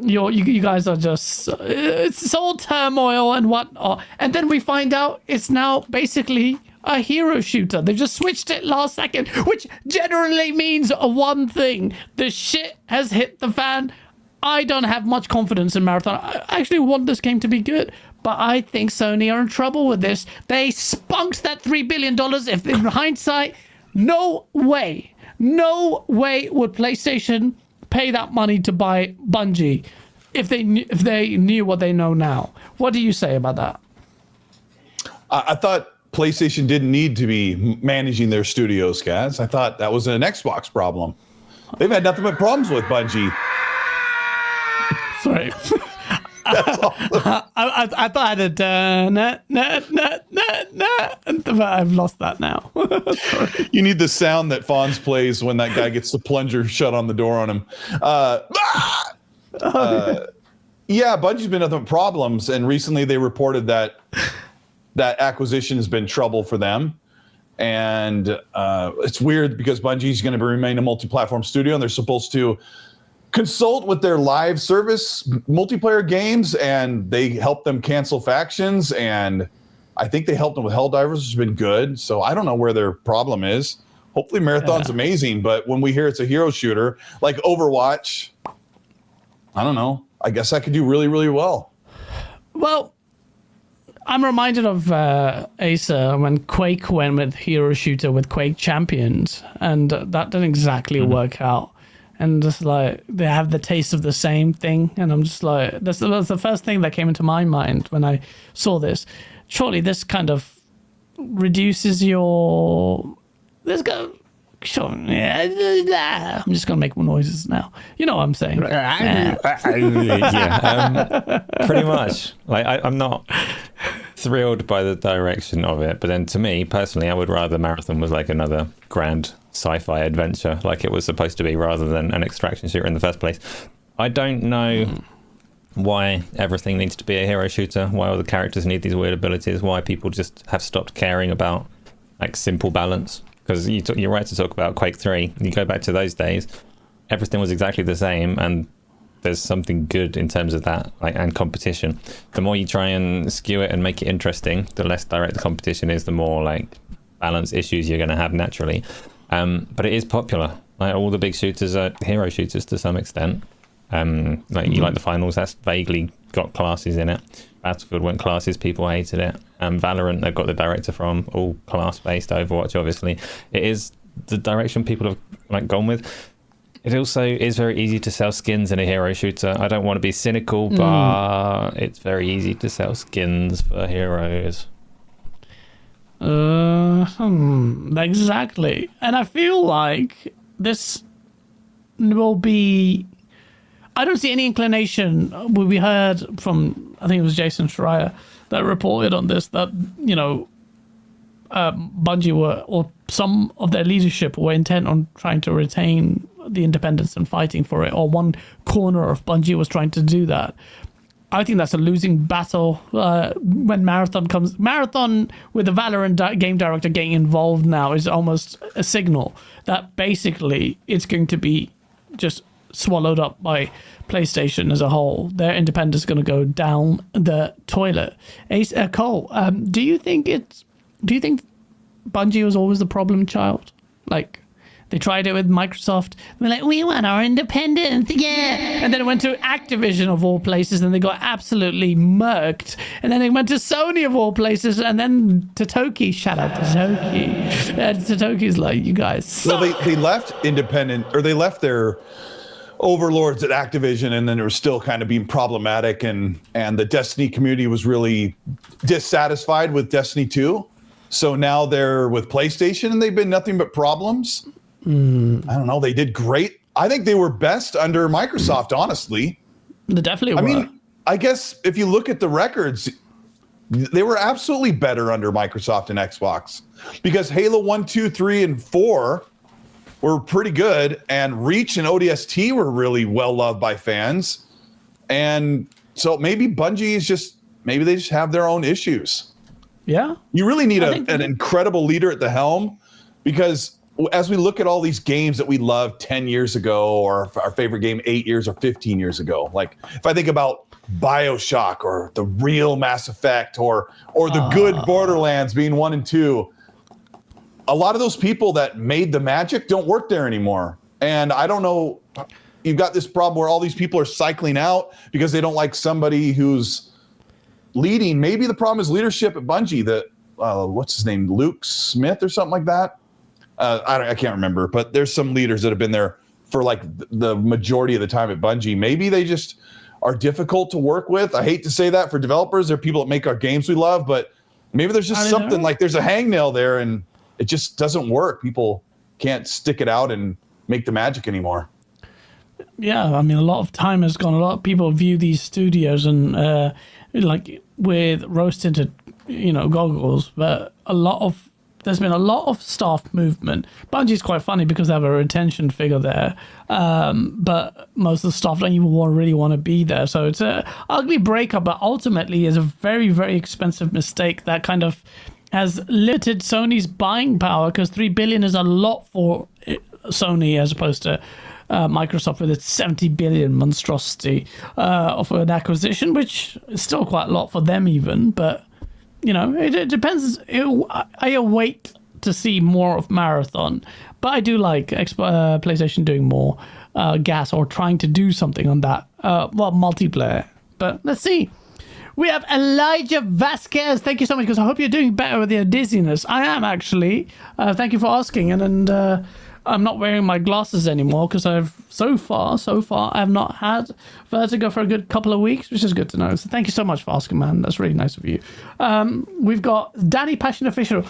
You guys are just it's all turmoil and whatnot, and then we find out it's now basically a hero shooter. They just switched it last second, which generally means one thing: the shit has hit the fan. I don't have much confidence in Marathon. I actually want this game to be good, but I think Sony are in trouble with this. They spunked that $3 billion. If in hindsight, no way would PlayStation pay that money to buy Bungie if they knew what they know now. What do you say about that? I thought PlayStation didn't need to be managing their studios, guys. I thought that was an Xbox problem. They've had nothing but problems with Bungie. Sorry. I thought I had but I've lost that now. You need the sound that Fonz plays when that guy gets the plunger shut on the door on him. Yeah, Bungie's been having problems, and recently they reported that acquisition has been trouble for them. And it's weird because Bungie's going to remain a multi-platform studio, and they're supposed to consult with their live service multiplayer games, and they help them cancel factions, and I think they helped them with Helldivers, which has been good. So I don't know where their problem is. Hopefully Marathon's amazing, but when we hear it's a hero shooter like Overwatch, I don't know. I guess I could do really, really well. Well, I'm reminded of Acer when Quake went with hero shooter with Quake Champions, and that didn't exactly work out. And just like they have the taste of the same thing, and I'm just like, that's the first thing that came into my mind when I saw this. Surely this kind of reduces your. This go. Sure. I'm just gonna make more noises now. You know what I'm saying? Yeah, pretty much. Like I'm not thrilled by the direction of it, but then to me personally, I would rather Marathon was like another grand sci-fi adventure like it was supposed to be, rather than an extraction shooter in the first place. I don't know why everything needs to be a hero shooter, why all the characters need these weird abilities, why people just have stopped caring about like simple balance. Because you're right to talk about Quake 3. You go back to those days, everything was exactly the same, and there's something good in terms of that, like, and competition. The more you try and skew it and make it interesting, the less direct the competition is, the more like balance issues you're going to have naturally. But it is popular. Like all the big shooters are hero shooters to some extent. Like you like the finals, that's vaguely got classes in it. Battlefield went classes, people hated it. Valorant, they've got the director from, all class based. Overwatch, obviously, it is the direction people have like gone with. It also is very easy to sell skins in a hero shooter. I don't want to be cynical, but it's very easy to sell skins for heroes. Exactly. And I feel like this will be... I don't see any inclination. We heard from, I think it was Jason Schreier that reported on this, that, you know, Bungie were, or some of their leadership were intent on trying to retain the independence and fighting for it, or one corner of Bungie was trying to do that. I think that's a losing battle when Marathon comes. Marathon with the Valorant game director getting involved now is almost a signal that basically it's going to be just swallowed up by PlayStation as a whole. Their independence is going to go down the toilet. Ace Cole, do you think Bungie was always the problem child? Like, they tried it with Microsoft. They're like, we want our independence, yeah. And then it went to Activision of all places, and they got absolutely murked. And then they went to Sony of all places, and then Totoki. Shout out to Totoki. Totoki's like, you guys suck. Well, they left independent, or they left their overlords at Activision, and then it was still kind of being problematic, and the Destiny community was really dissatisfied with Destiny 2. So now they're with PlayStation, and they've been nothing but problems. I don't know. They did great. I think they were best under Microsoft, honestly. They definitely were. I mean, I guess if you look at the records, they were absolutely better under Microsoft and Xbox, because Halo 1, 2, 3, and 4 were pretty good, and Reach and ODST were really well loved by fans. And so maybe Bungie is just, maybe they just have their own issues. Yeah. You really need an incredible leader at the helm, because as we look at all these games that we loved 10 years ago, or our favorite game 8 years or 15 years ago, like if I think about BioShock or the real Mass Effect or the good Borderlands being 1 and 2, a lot of those people that made the magic don't work there anymore. And I don't know, you've got this problem where all these people are cycling out because they don't like somebody who's leading. Maybe the problem is leadership at Bungie. That what's his name, Luke Smith or something like that. I can't remember, but there's some leaders that have been there for like the majority of the time at Bungie. Maybe they just are difficult to work with. I hate to say that for developers. They're people that make our games we love, but maybe there's just something like there's a hangnail there and it just doesn't work. People can't stick it out and make the magic anymore. Yeah, I mean, a lot of time has gone. A lot of people view these studios and like with rose-tinted, goggles, but there's been a lot of staff movement. Bungie's quite funny because they have a retention figure there, but most of the staff don't even really want to be there. So it's an ugly breakup, but ultimately is a very, very expensive mistake that kind of has limited Sony's buying power, because $3 billion is a lot for Sony as opposed to Microsoft with its $70 billion monstrosity of an acquisition, which is still quite a lot for them even, but it depends. I await to see more of Marathon, but I do like PlayStation doing more gas or trying to do something on that. Multiplayer. But let's see. We have Elijah Vasquez. Thank you so much, because I hope you're doing better with your dizziness. I am, actually. Thank you for asking. And I'm not wearing my glasses anymore because so far, I have not had vertigo for a good couple of weeks, which is good to know. So thank you so much for asking, man. That's really nice of you. We've got Danny Passion Official.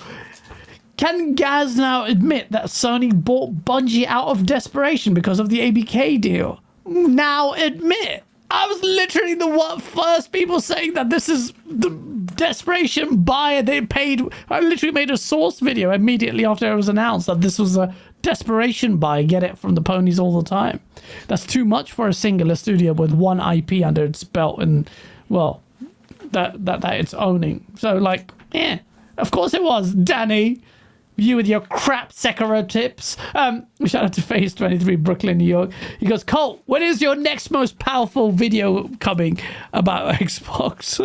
Can Gaz now admit that Sony bought Bungie out of desperation because of the ABK deal? Now admit. I was literally the first people saying that this is the desperation buy. I literally made a source video immediately after it was announced that this was a desperation buy. Get it from the ponies all the time. That's too much for a singular studio with one IP under its belt, and that it's owning. So of course it was, Danny. You with your crap Sekiro tips. Shout out to Phase 23, Brooklyn, New York. He goes, Colt, when is your next most powerful video coming about Xbox?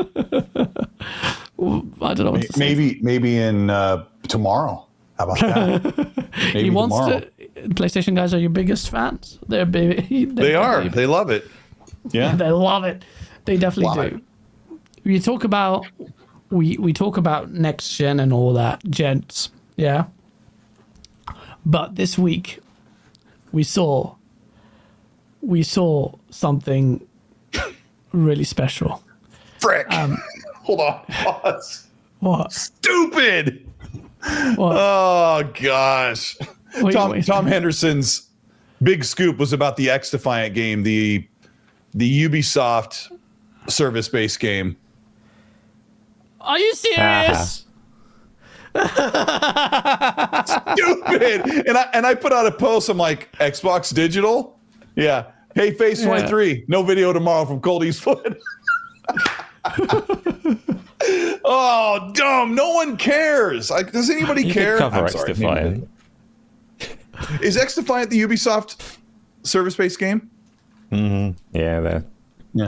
I don't know what to say. Maybe in tomorrow. How about that? He wants tomorrow. PlayStation guys are your biggest fans. They are. They love it. Yeah. They love it. They definitely do. We talk about we talk about next gen and all that, gents. Yeah. But this week we saw something really special. Frick. Hold on. Pause. What? Stupid. What? Oh gosh. Wait. Tom Henderson's big scoop was about the X Defiant game, the Ubisoft service-based game. Are you serious? Stupid. And I put out a post. I'm like, Xbox Digital? Yeah. Hey, Phase 23. No video tomorrow from Cold Eastwood. Oh, dumb. No one cares. Like, does anybody care? Cover I'm X sorry. Defiant. Is X Defiant the Ubisoft service-based game? Yeah, they're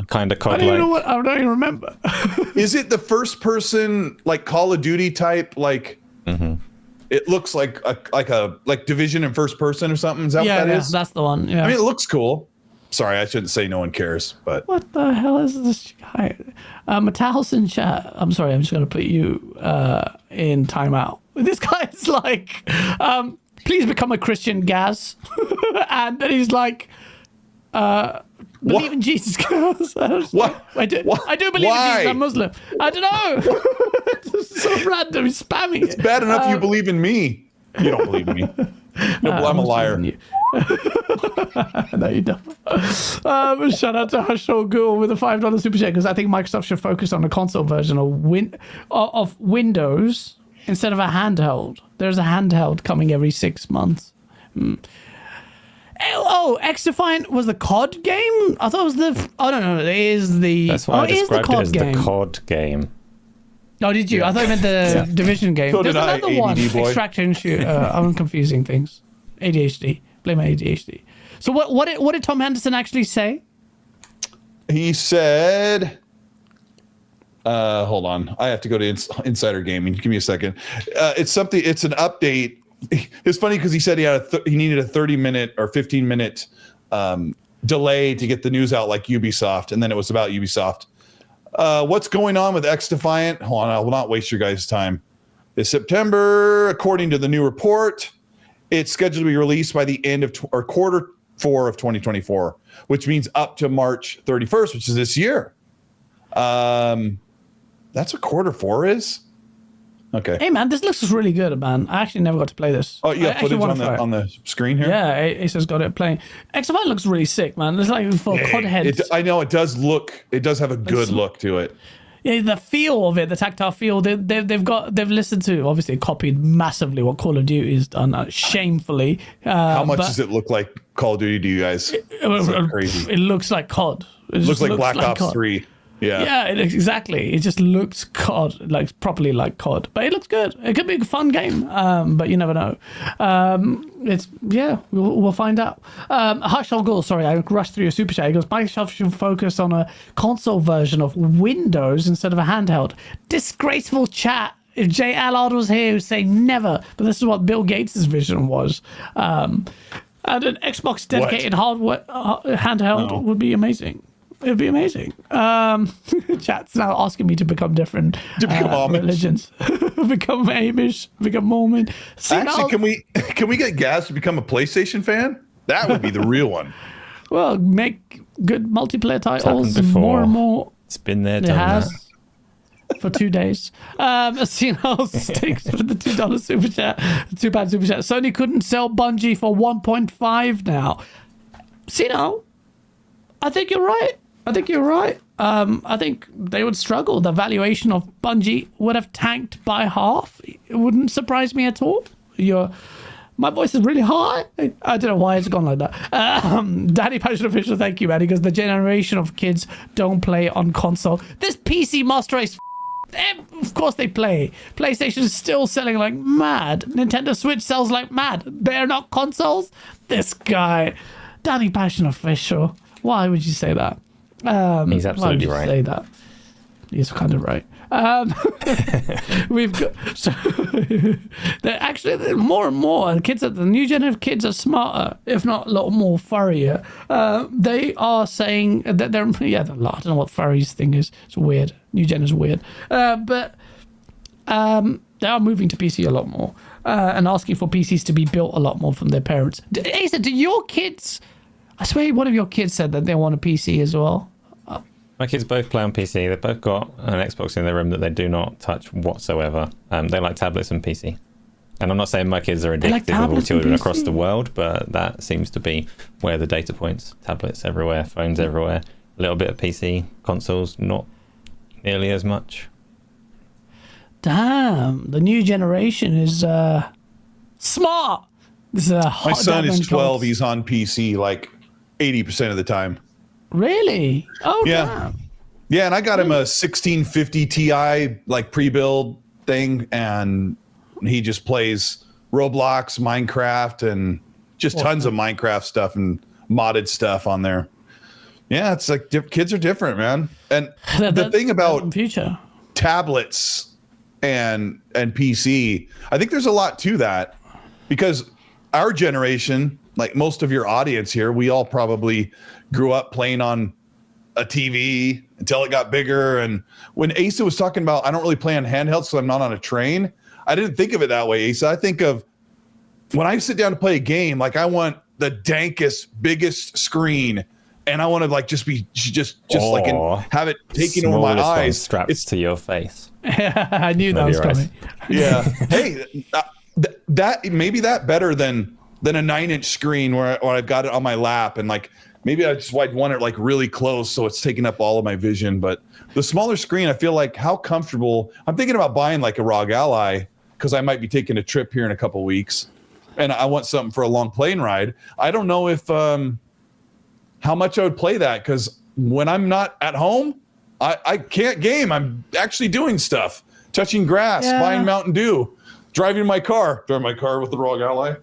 kind of I don't even know COD-like. what. I don't even remember. Is it the first-person like Call of Duty type? Like, it looks like Division in first person or something. Is that what that is? That's the one. Yeah. I mean, it looks cool. Sorry, I shouldn't say no one cares, but What the hell is this guy? Metalhouse in chat. I'm sorry, I'm just going to put you in timeout. This guy is like, please become a Christian, Gaz. And then he's like, believe in Jesus, Gaz. What? I do believe in Jesus. I'm Muslim. I don't know. It's so random. He's spamming it. bad enough you believe in me. You don't believe in me. No, I'm a liar. No, you don't. Shout out to Hushol Ghoul with a $5 super chat, because I think Microsoft should focus on a console version of Windows instead of a handheld. There's a handheld coming every 6 months. Oh, X Defiant was the COD game? I thought it was the. Oh no, it is the. That's why I described it as game. the COD game. Oh, did you? I thought you meant the Division game. So There's did I, another one. ADD boy. Extraction shoot. I'm confusing things. ADHD. Blame my ADHD. So what did Tom Henderson actually say? He said, hold on. I have to go to Insider Gaming. Give me a second. It's an update. It's funny because he said he needed a 30-minute or 15-minute delay to get the news out like Ubisoft, and then it was about Ubisoft. What's going on with X Defiant? Hold on, I will not waste your guys' time. It's September, according to the new report. It's scheduled to be released by the end of quarter 4 of 2024, which means up to March 31st, which is this year. That's what quarter 4 is. Okay. Hey man, this looks really good, man. I actually never got to play this. Oh, you I have footage actually on the screen here? Yeah, Acer's got it playing. X Defiant looks really sick, man. It's like for COD heads. I know it does look. It does have a good look to it. Yeah, the feel of it, the tactile feel. They've listened to, obviously copied massively what Call of Duty has done, shamefully. How much does it look like Call of Duty to you guys? It's crazy. It looks like COD. It looks like Black Ops COD. 3. Yeah. Yeah, exactly. It just looks COD, like properly like COD, but it looks good. It could be a fun game, but you never know. We'll find out. Hush All Goal, sorry, I rushed through your super chat. He goes, Microsoft should focus on a console version of Windows instead of a handheld. Disgraceful chat. If Jay Allard was here, he would say never. But this is what Bill Gates' vision was. And an Xbox dedicated hardware handheld would be amazing. It would be amazing. Chat's now asking me to become different religions, become Amish, become Mormon. See, Actually, can we get Gaz to become a PlayStation fan? That would be the real one. Well, make good multiplayer titles before. more and more. It's been there, It done has that. for 2 days. Sino sticks for the $2 super chat, £2 super chat. Sony couldn't sell Bungie for 1.5 now. Sino, I think you're right. I think they would struggle. The valuation of Bungie would have tanked by half. It wouldn't surprise me at all. My voice is really high. I don't know why it's gone like that. Daddy Passion Official, thank you, man. Because the generation of kids don't play on console. This PC master race, of course they play. PlayStation is still selling like mad. Nintendo Switch sells like mad. They're not consoles. This guy, Daddy Passion Official. Why would you say that? He's absolutely why would you right. say that? He's kind of right. We've got they're actually more and more the new gen of kids are smarter, if not a lot more furrier. They are saying that they're I don't know what furries thing is. It's weird. New gen is weird, but they are moving to PC a lot more and asking for PCs to be built a lot more from their parents. Asa, do your kids? I swear, one of your kids said that they want a PC as well. My kids both play on PC. They've both got an Xbox in their room that they do not touch whatsoever. They like tablets and PC. And I'm not saying my kids are addicted with all children across the world, but that seems to be where the data points. Tablets everywhere, phones everywhere, a little bit of PC, consoles, not nearly as much. Damn, the new generation is smart. This is my son is 12. He's on PC like 80% of the time. Really? Oh, yeah. damn. Yeah, and I got him a 1650 Ti like pre-build thing, and he just plays Roblox, Minecraft, and just tons of Minecraft stuff and modded stuff on there. Yeah, it's like kids are different, man. And the thing about future tablets and PC, I think there's a lot to that, because our generation, like most of your audience here, we all probably grew up playing on a TV until it got bigger. And when Asa was talking about, I don't really play on handhelds so I'm not on a train, I didn't think of it that way, Asa. I think of when I sit down to play a game, like I want the dankest, biggest screen, and I want to like just like have it taking over my eyes. Strapped to your face. I knew that was coming. Yeah. Hey, that maybe that better than a 9-inch screen where I've got it on my lap, and like maybe I'd want it like really close so it's taking up all of my vision. But the smaller screen, I feel like how comfortable. I'm thinking about buying like a ROG Ally because I might be taking a trip here in a couple weeks, and I want something for a long plane ride. I don't know if how much I would play that, because when I'm not at home, I can't game. I'm actually doing stuff, touching grass, buying Mountain Dew, driving my car with the ROG Ally.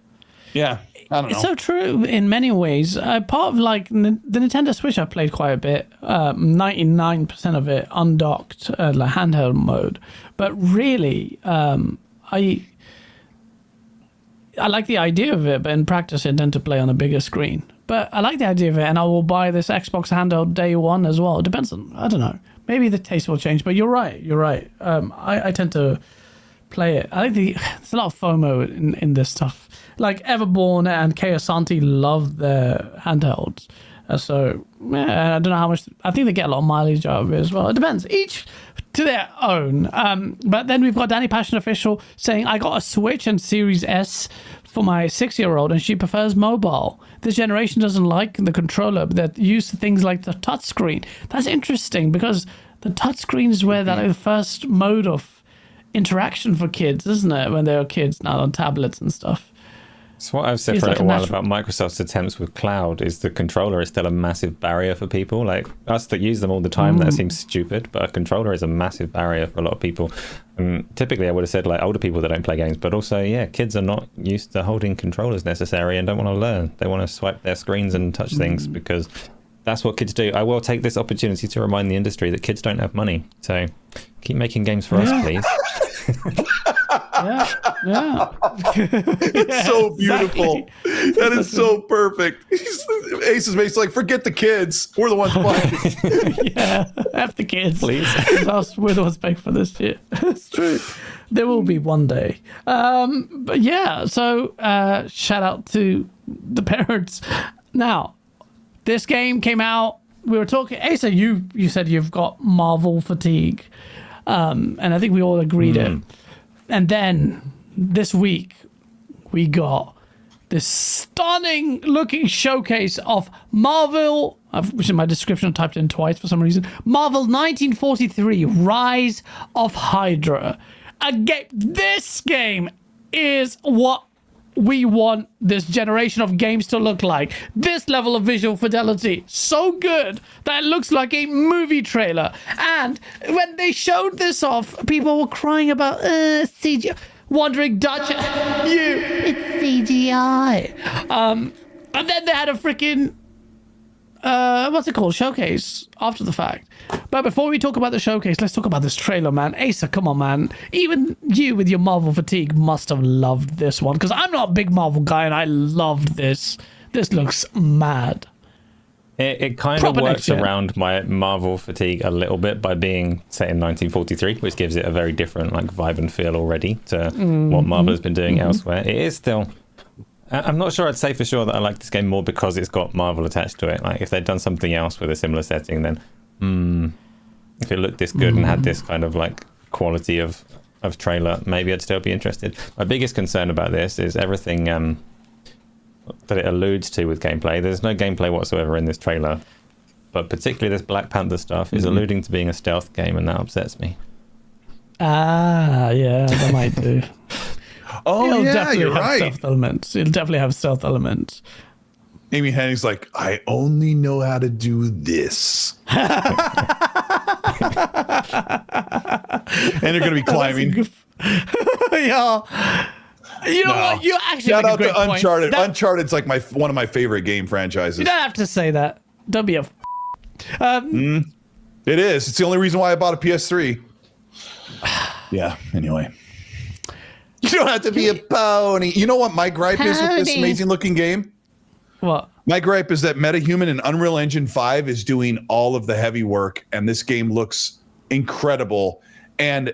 Yeah, I don't know. It's so true in many ways. Part of like the Nintendo Switch, I played quite a bit. 99% of it undocked, like handheld mode. But really, I like the idea of it, but in practice, I tend to play on a bigger screen. But I like the idea of it, and I will buy this Xbox handheld day one as well. It depends on, I don't know. Maybe the taste will change, but you're right. I tend to play it. I think there's a lot of FOMO in this stuff. Like Everborn and Chaosanti love their handhelds. So I don't know how much. I think they get a lot of mileage out of it as well. It depends. Each to their own. But then we've got Danny Passion Official saying, I got a Switch and Series S for my 6-year-old, and she prefers mobile. This generation doesn't like the controller, but they're used to things like the touchscreen. That's interesting, because the touchscreen is where that first mode of interaction for kids, isn't it? When they're kids now on tablets and stuff. So what I've said for a while about Microsoft's attempts with cloud is the controller is still a massive barrier for people. Like us that use them all the time, that seems stupid, but a controller is a massive barrier for a lot of people. And typically I would have said like older people that don't play games, but also, kids are not used to holding controllers necessarily and don't want to learn. They want to swipe their screens and touch things because that's what kids do. I will take this opportunity to remind the industry that kids don't have money. So keep making games for us, please. It's so beautiful. Exactly. That is so perfect. Ace is basically like, forget the kids. We're the ones playing. F the kids, please. We're the ones paying for this shit. It's true. There will be one day. But so shout out to the parents. Now, this game came out. We were talking. Asa, you said you've got Marvel fatigue. And I think we all agreed it. And then this week, we got this stunning looking showcase of Marvel, which in my description I typed in twice for some reason, Marvel 1943, Rise of Hydra. This game is what we want this generation of games to look like. This level of visual fidelity, so good that it looks like a movie trailer. And when they showed this off, people were crying about CGI. Wandering Dutch, it's CGI. And then they had a freaking what's it called? Showcase after the fact. But before we talk about the showcase, let's talk about this trailer, man. Asa, come on, man. Even you with your Marvel fatigue must have loved this one, because I'm not a big Marvel guy and I loved this. This looks mad. It kind of Proper works next gen. around my Marvel fatigue a little bit by being set in 1943, which gives it a very different like vibe and feel already to what Marvel has been doing elsewhere. It is still... I'm not sure I'd say for sure that I like this game more because it's got Marvel attached to it. Like, if they'd done something else with a similar setting, then if it looked this good and had this kind of like quality of trailer, maybe I'd still be interested. My biggest concern about this is everything that it alludes to with gameplay. There's no gameplay whatsoever in this trailer, but particularly this Black Panther stuff is alluding to being a stealth game, and that upsets me. Ah, yeah, that might do. Oh, yeah, you're have right. Stealth elements. It'll definitely have stealth elements. Amy Hennig's like, I only know how to do this. And they're going to be climbing. Yeah. You know what? You actually Shout make a out great to point. Uncharted. Uncharted's like one of my favorite game franchises. You don't have to say that. Don't be a. It is. It's the only reason why I bought a PS3. Yeah, anyway. You don't have to be a pony. You know what my gripe is with this amazing looking game? What? My gripe is that MetaHuman and Unreal Engine 5 is doing all of the heavy work, and this game looks incredible. And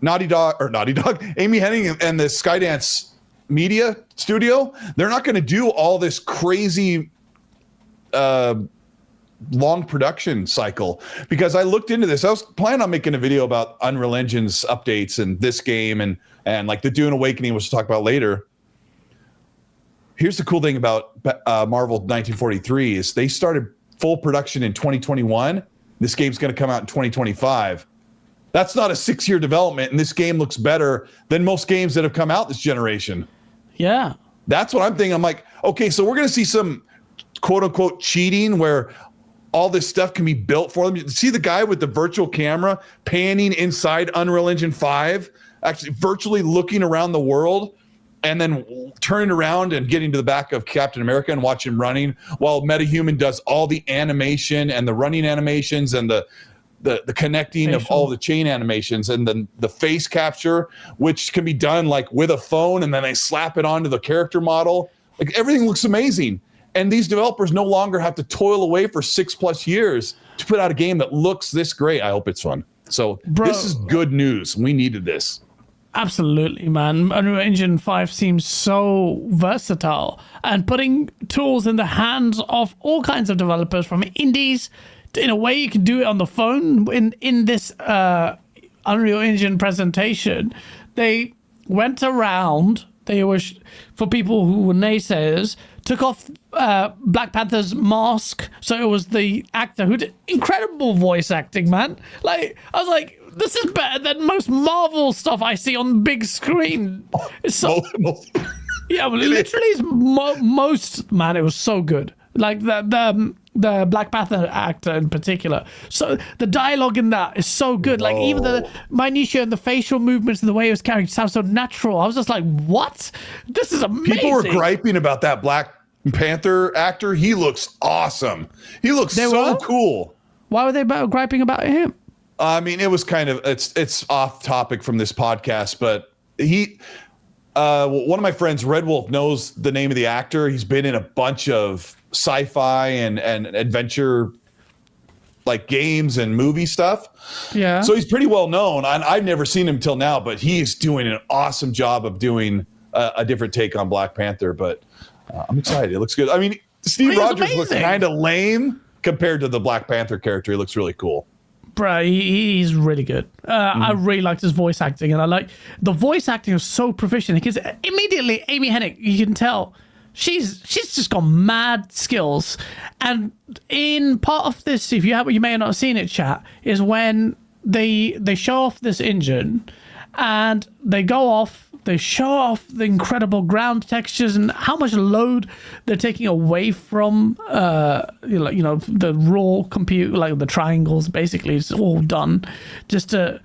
Amy Hennig and the Skydance Media Studio, they're not going to do all this crazy long production cycle, because I looked into this. I was planning on making a video about Unreal Engine's updates and this game and like the Dune Awakening, which we'll talk about later. Here's the cool thing about Marvel 1943 is they started full production in 2021. This game's going to come out in 2025. That's not a 6-year development, and this game looks better than most games that have come out this generation. Yeah. That's what I'm thinking. I'm like, okay, so we're going to see some quote unquote cheating where all this stuff can be built for them. You see the guy with the virtual camera panning inside Unreal Engine 5, actually virtually looking around the world and then turning around and getting to the back of Captain America and watch him running while MetaHuman does all the animation and the running animations and the connecting of all the chain animations, and then the face capture, which can be done like with a phone and then they slap it onto the character model. Like, everything looks amazing. And these developers no longer have to toil away for 6+ years to put out a game that looks this great. I hope it's fun. So this is good news. We needed this. Absolutely, man. Unreal Engine 5 seems so versatile, and putting tools in the hands of all kinds of developers, from indies to, in a way you can do it on the phone. In this Unreal Engine presentation, they went around, for people who were naysayers, took off Black Panther's mask, so it was the actor who did incredible voice acting, man. Like, I was like, this is better than most Marvel stuff I see on the big screen. It's so, yeah, well, literally, it's most, man. It was so good. Like the Black Panther actor in particular. So the dialogue in that is so good. Like, even the minutiae and the facial movements and the way it was carried sounds so natural. I was just like, what? This is amazing. People were griping about that Black Panther actor. He looks awesome. He looks cool. Why were they griping about him? I mean, it was kind of, it's off topic from this podcast, but one of my friends, Red Wolf, knows the name of the actor. He's been in a bunch of sci-fi and adventure like games and movie stuff. Yeah. So he's pretty well known. I've never seen him till now, but he's doing an awesome job of doing a different take on Black Panther. But I'm excited. It looks good. I mean, Steve Rogers looks kind of lame compared to the Black Panther character. He looks really cool. Bro, he's really good. I really liked his voice acting, and I like the voice acting is so proficient because immediately Amy Hennig, you can tell she's just got mad skills. And in part of this, if you may have not seen it, chat, is when they show off this engine and they go off. They show off the incredible ground textures and how much load they're taking away from, the raw compute, like the triangles. Basically, it's all done. Just the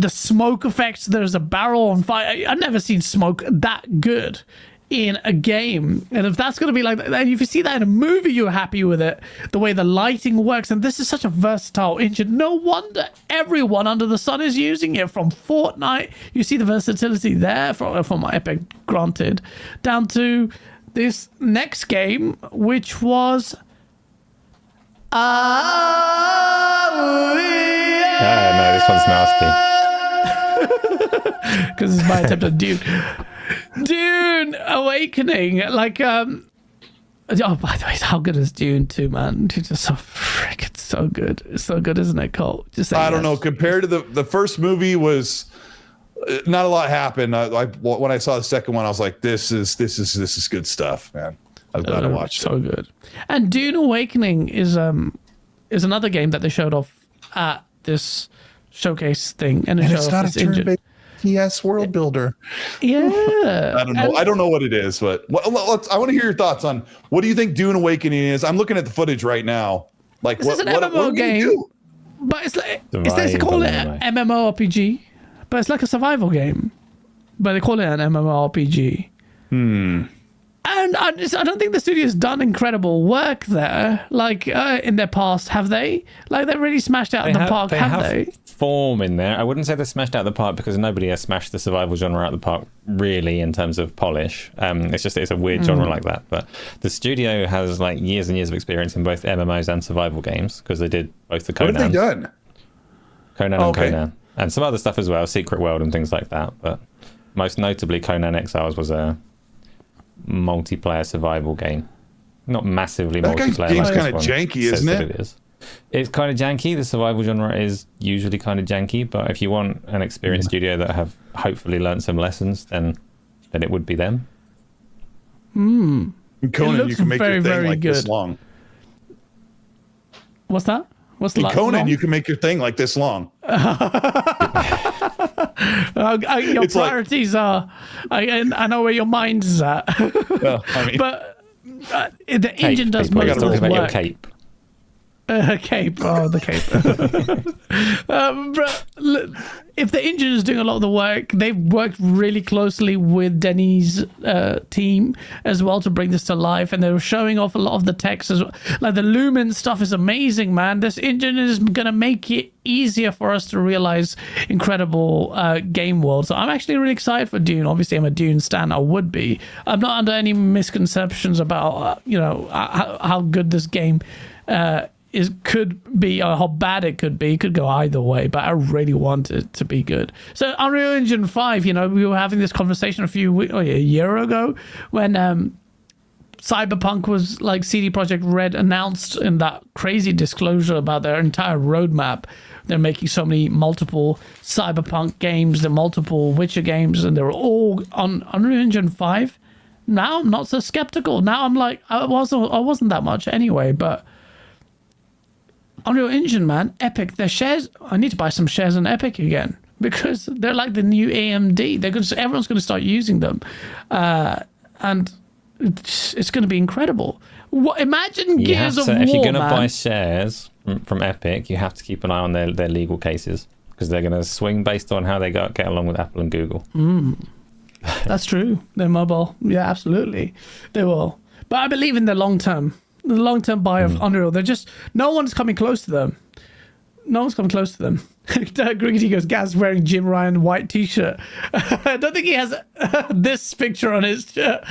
smoke effects. There's a barrel on fire. I've never seen smoke that good in a game. And if that's going to be like that, and if you see that in a movie, you're happy with it, the way the lighting works. And this is such a versatile engine. No wonder everyone under the sun is using it, from Fortnite. You see the versatility there from Epic, granted, down to this next game, which was no, this one's nasty. Because it's my attempt at Dune Awakening. Like, oh, by the way, how good is Dune 2, man? It's just so freaking so good. It's so good, isn't it, Cole? Just I don't know. Compared to the first movie, was not a lot happened. When I saw the second one, I was like, this is good stuff, man. I'm glad to watch. So good. And Dune Awakening is another game that they showed off at this showcase thing, and it's not a turn-based PS world builder. Yeah. I don't know. I don't know what it is, but I want to hear your thoughts on what do you think Dune Awakening is. I'm looking at the footage right now. Like, this is an MMO game, but it's like they call it an MMORPG, but it's like a survival game, but they call it an MMORPG. And I don't think the studio's done incredible work there. Like, in their past, have they? Like, they've really smashed out the park, have they? Form in there. I wouldn't say they smashed out the park, because nobody has smashed the survival genre out the park, really, in terms of polish. It's a weird genre like that. But the studio has, like, years and years of experience in both MMOs and survival games, because they did both the Conan. What have they done? Conan and Conan. And some other stuff as well, Secret World and things like that. But most notably, Conan Exiles was a multiplayer survival game. Not massively multiplayer. That game's kind of janky, isn't it? It is. It's kind of janky. The survival genre is usually kind of janky, but if you want an experienced studio that have hopefully learned some lessons, then it would be them. In Conan, you can make your thing like good. this long. What's that? What's the In Conan, you can make your thing like this long. Your priorities are. I know where your mind is at. Well, I mean, but the engine does most of the work. Your cape. Cape. Oh, the cape. But if the engine is doing a lot of the work, they've worked really closely with Denny's team as well to bring this to life, and they were showing off a lot of the text as well. Like, the Lumen stuff is amazing, man. This engine is going to make it easier for us to realize incredible game worlds. So I'm actually really excited for Dune. Obviously, I'm a Dune stan. I would be. I'm not under any misconceptions about how good this game could be, or how bad it could be. It could go either way, but I really want it to be good. So Unreal Engine 5, we were having this conversation a year ago when Cyberpunk was, like, CD Projekt Red announced in that crazy disclosure about their entire roadmap. They're making so many multiple Cyberpunk games, the multiple Witcher games, and they're all on Unreal Engine 5. Now I'm not so skeptical. Now I'm like, I wasn't that much anyway, but Unreal Engine, man, Epic, their shares, I need to buy some shares in Epic again, because they're like the new AMD. Everyone's going to start using them. And it's going to be incredible. Imagine Gears of War, if you're going to man. buy shares from Epic, you have to keep an eye on their legal cases, because they're going to swing based on how they get along with Apple and Google. That's true. They're mobile. Yeah, absolutely. They will. But I believe in the long-term buy of Unreal. They're just, no one's coming close to them. No one's coming close to them. Griggity goes, Gaz wearing Jim Ryan white t-shirt. I don't think he has this picture on his shirt.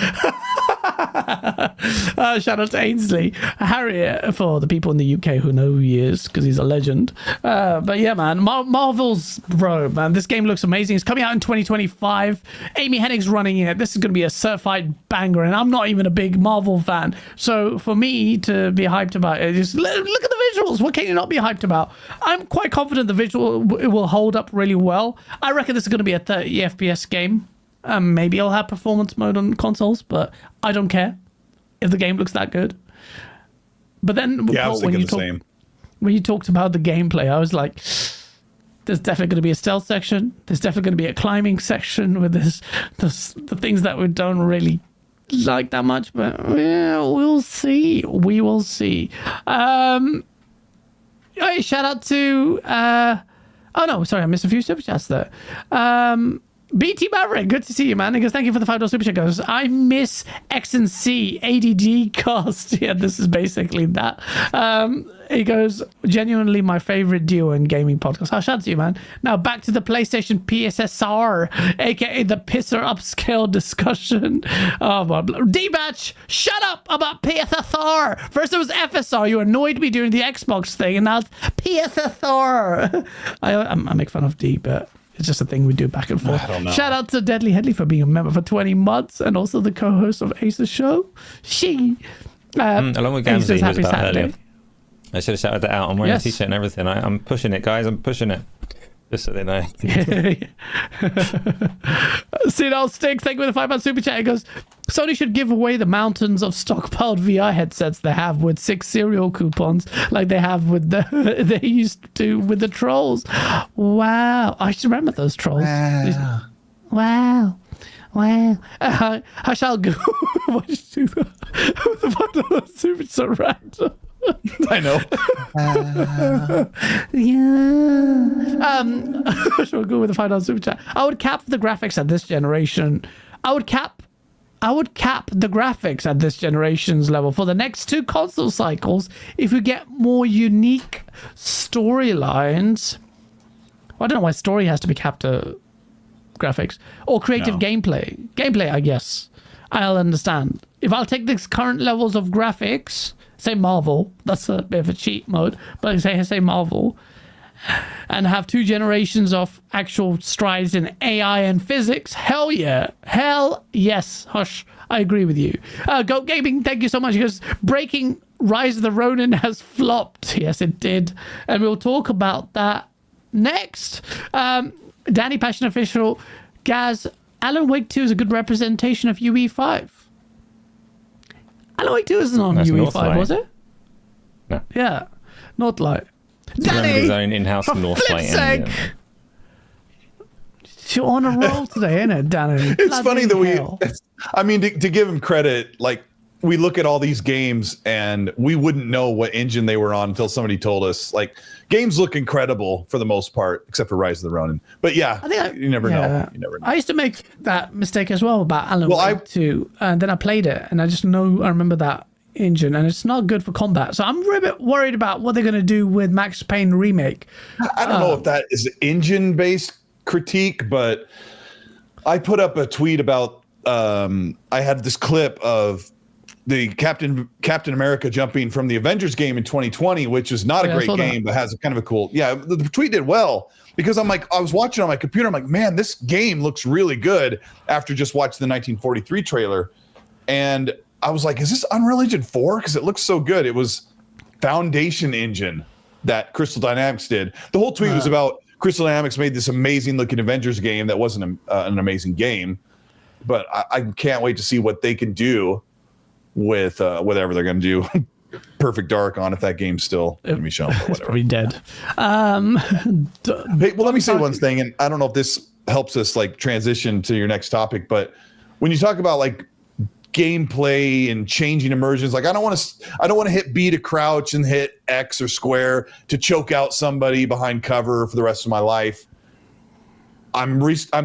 Shout out to Ainsley. Harriet, for the people in the UK who know who he is, because he's a legend. But yeah, man, Marvel's, bro, man, this game looks amazing. It's coming out in 2025. Amy Hennig's running it. This is going to be a certified banger, and I'm not even a big Marvel fan. So for me to be hyped about it, just look at the visuals. What can you not be hyped about? I'm quite confident the visual it will hold up really well. I reckon this is going to be a 30 FPS game. Maybe it'll have performance mode on consoles, but I don't care if the game looks that good. But then, I was thinking the same. When you talked about the gameplay, I was like, there's definitely going to be a stealth section. There's definitely going to be a climbing section with the things that we don't really like that much. But yeah, we'll see. We will see. Shout out to... oh no, sorry, I missed a few super chats there. BT Maverick, good to see you, man. He goes, thank you for the $5 super chat. Goes, I miss X and C ADD cast. Yeah, this is basically that. He goes, genuinely my favorite duo in gaming podcast. Shout out to you, man. Now back to the PlayStation PSSR, aka the pisser upscale discussion. Oh my D-Batch, shut up about PSSR. First it was FSR. You annoyed me during the Xbox thing, and now it's PSSR. I make fun of D, but it's just a thing we do back and forth. I don't know. Shout out to Deadly Headley for being a member for 20 months and also the co-host of Ace's show. Along with Ace says Gamzy happy was about Saturday. earlier. I should have shouted that out. I'm wearing Yes. a t-shirt and everything. I'm pushing it, guys. I'm pushing it. Just so they know. Cedal Sticks, thank you for the £5 super chat. It goes, Sony should give away the mountains of stockpiled VR headsets they have with 6 cereal coupons, like they have with they used to with the trolls. Wow, I should remember those trolls. Wow. I shall go. What did you do? The $5 super chat random. I know. Yeah. Sure, go with the $5 super chat. I would cap the graphics at this generation. I would cap the graphics at this generation's level for the next 2 console cycles if we get more unique storylines. Well, I don't know why story has to be capped to graphics or creative gameplay. Gameplay, I guess. I'll understand. If I'll take these current levels of graphics, say Marvel, that's a bit of a cheat mode, but say Marvel, and have 2 generations of actual strides in AI and physics, hell yeah. Hell yes. Hush. I agree with you. Goat Gaming, thank you so much. Because breaking Rise of the Ronin has flopped. Yes, it did. And we'll talk about that next. Danny Passion Official, Gaz, Alan Wake 2 is a good representation of UE5. Alan Wake 2 isn't on That's UE5, Northlight. was it? No. Yeah. Northlight. Remember his Danny! own in-house For Northlight flip's sake! engine. You're on a roll today, isn't it, Danny? It's funny that hell. I mean, to give him credit, like we look at all these games and we wouldn't know what engine they were on until somebody told us. Like games look incredible for the most part, except for Rise of the Ronin. But yeah, you never know. You never know. I used to make that mistake as well about Alan Well, Wake 2, and then I played it, and I remember that engine, and it's not good for combat. So I'm a bit worried about what they're going to do with Max Payne remake. I don't know if that is engine-based critique, but I put up a tweet about I had this clip of the Captain America jumping from the Avengers game in 2020, which is not a great game, but has a kind of a cool. Yeah, the tweet did well because I'm like, I was watching on my computer. I'm like, man, this game looks really good after just watching the 1943 trailer, and I was like, is this Unreal Engine 4? Because it looks so good. It was Foundation Engine that Crystal Dynamics did. The whole tweet was about Crystal Dynamics made this amazing looking Avengers game that wasn't an amazing game, but I can't wait to see what they can do with whatever they're going to do. Perfect Dark on if that game's still going to be shown. It's probably dead. Hey, well, let me say one thing, and I don't know if this helps us like transition to your next topic, but when you talk about like gameplay and changing immersions, like I don't want to hit B to crouch and hit X or square to choke out somebody behind cover for the rest of my life. I'm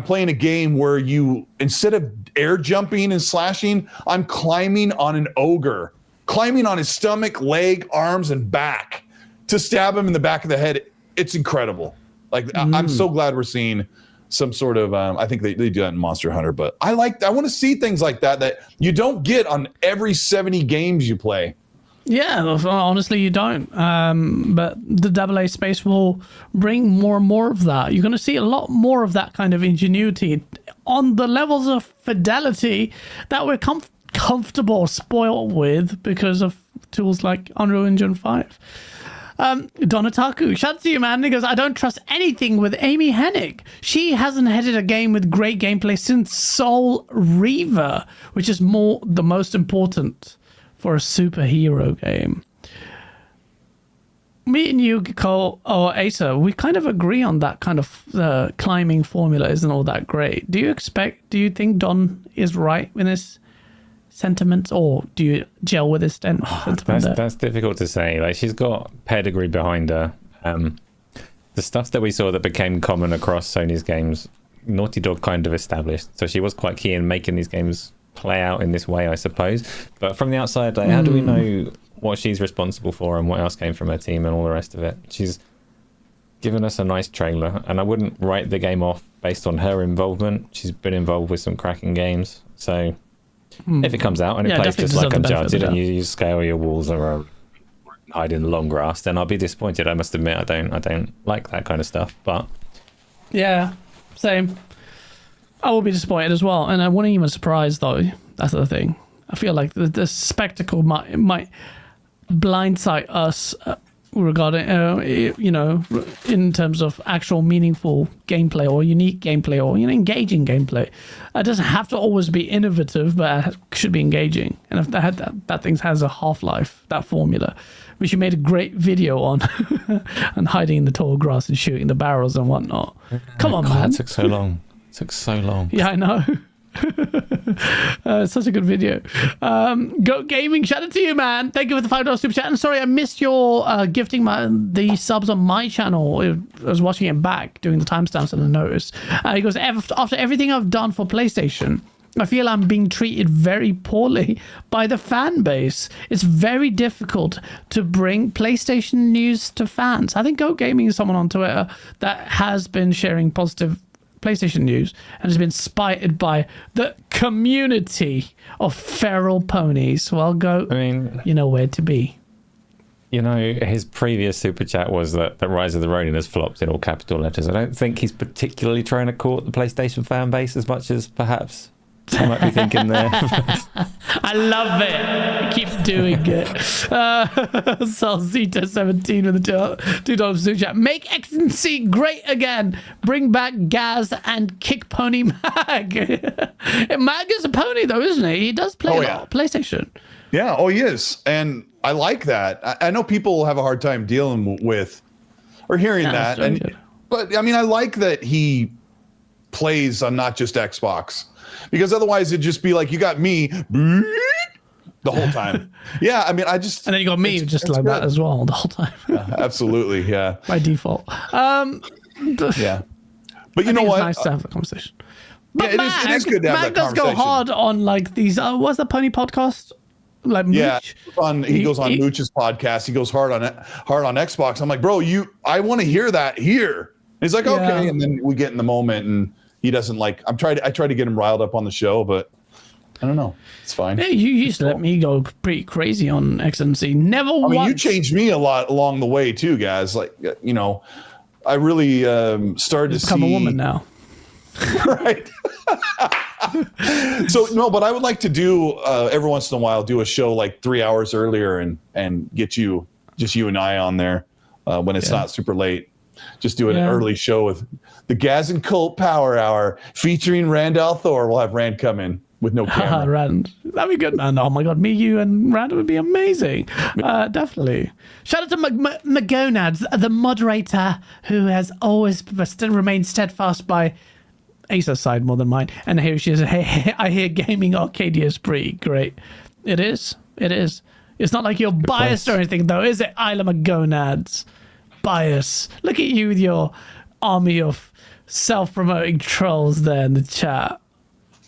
playing a game where you, instead of air jumping and slashing, I'm climbing on an ogre, climbing on his stomach, leg, arms, and back to stab him in the back of the head. It's incredible. Like I'm so glad we're seeing some sort of I think they do that in Monster Hunter, but I want to see things like that you don't get on every 70 games you play. Yeah, honestly, you don't. But the AA space will bring more and more of that. You're going to see a lot more of that kind of ingenuity on the levels of fidelity that we're comfortable, spoiled with because of tools like Unreal Engine 5. Donataku, shout out to you, man. He goes, I don't trust anything with Amy Hennig. She hasn't headed a game with great gameplay since Soul Reaver, which is the most important for a superhero game. Me and you, Cole, or Asa, we kind of agree on that kind of climbing formula isn't all that great. Do you think Don is right in his sentiments, or do you gel with his sentiment? That's difficult to say. Like, she's got pedigree behind her. The stuff that we saw that became common across Sony's games Naughty Dog kind of established. So she was quite key in making these games play out in this way, I suppose. But from the outside, like, how do we know what she's responsible for and what else came from her team and all the rest of it? She's given us a nice trailer, and I wouldn't write the game off based on her involvement. She's been involved with some cracking games. So if it comes out and it plays just like Uncharted and you scale your walls or hide in the long grass, then I'll be disappointed. I must admit, I don't like that kind of stuff. But yeah, same. I will be disappointed as well, and I wasn't even surprised though. That's the thing. I feel like the spectacle might blindside us regarding, in terms of actual meaningful gameplay or unique gameplay or engaging gameplay. It doesn't have to always be innovative, but it should be engaging. And if that thing has a half-life, that formula, which you made a great video on, and hiding in the tall grass and shooting the barrels and whatnot. Come on, man! That took so long. It took so long. Yeah, I know. Such a good video. Go Gaming, shout out to you, man. Thank you for the $5 super chat. And sorry, I missed your gifting the subs on my channel. I was watching it back, doing the timestamps, and I noticed. He goes, after everything I've done for PlayStation, I feel I'm being treated very poorly by the fan base. It's very difficult to bring PlayStation news to fans. I think Go Gaming is someone on Twitter that has been sharing positive PlayStation news and has been spited by the community of feral ponies. Well, Go, I mean, you know where to be. You know, his previous super chat was that Rise of the Ronin has flopped in all capital letters. I don't think he's particularly trying to court the PlayStation fan base as much as perhaps I might be thinking there. I love it. Keep doing it. Salzita17 with the $2 super chat. Make XNC great again. Bring back Gaz and kick Pony Mag. Mag is a pony though, isn't he? He does play a lot. PlayStation. Yeah. Oh, he is. And I like that. I know people have a hard time dealing with or hearing that. But I mean, I like that he plays on not just Xbox. Because otherwise it'd just be like, you got me the whole time. Yeah, I mean, and then you got me just like that as well the whole time. Absolutely, yeah. By default. Yeah. But you know what? It's nice to have a conversation. But yeah, it is good to have that conversation. Mag does go hard on like these, what's the Pony podcast? Like Mooch? Yeah, he goes on Mooch's podcast. He goes hard on Xbox. I'm like, bro, I want to hear that here. And he's like, okay. And then we get in the moment and he doesn't like. I try to get him riled up on the show, but I don't know. It's fine. Yeah, you used to let me go pretty crazy on XMC. I mean, you changed me a lot along the way too, guys. Like, I really started to become a woman now. Right. So no, but I would like to do every once in a while do a show like 3 hours earlier and get just you and I on there when it's not super late. Just do an early show with the Gaz and Colt Power Hour featuring Randall Thor. We'll have Rand come in with no camera. Rand. That'd be good, man. Oh my God. Me, you, and Rand would be amazing. Definitely. Shout out to McGonads, the moderator who has always still remained steadfast by Asa's side more than mine. And here she is. Hey, I hear Gaming Arcadia is pretty great. It is. It's not like you're biased or anything, though, is it, Isla McGonads? Bias. Look at you with your army of self-promoting trolls there in the chat.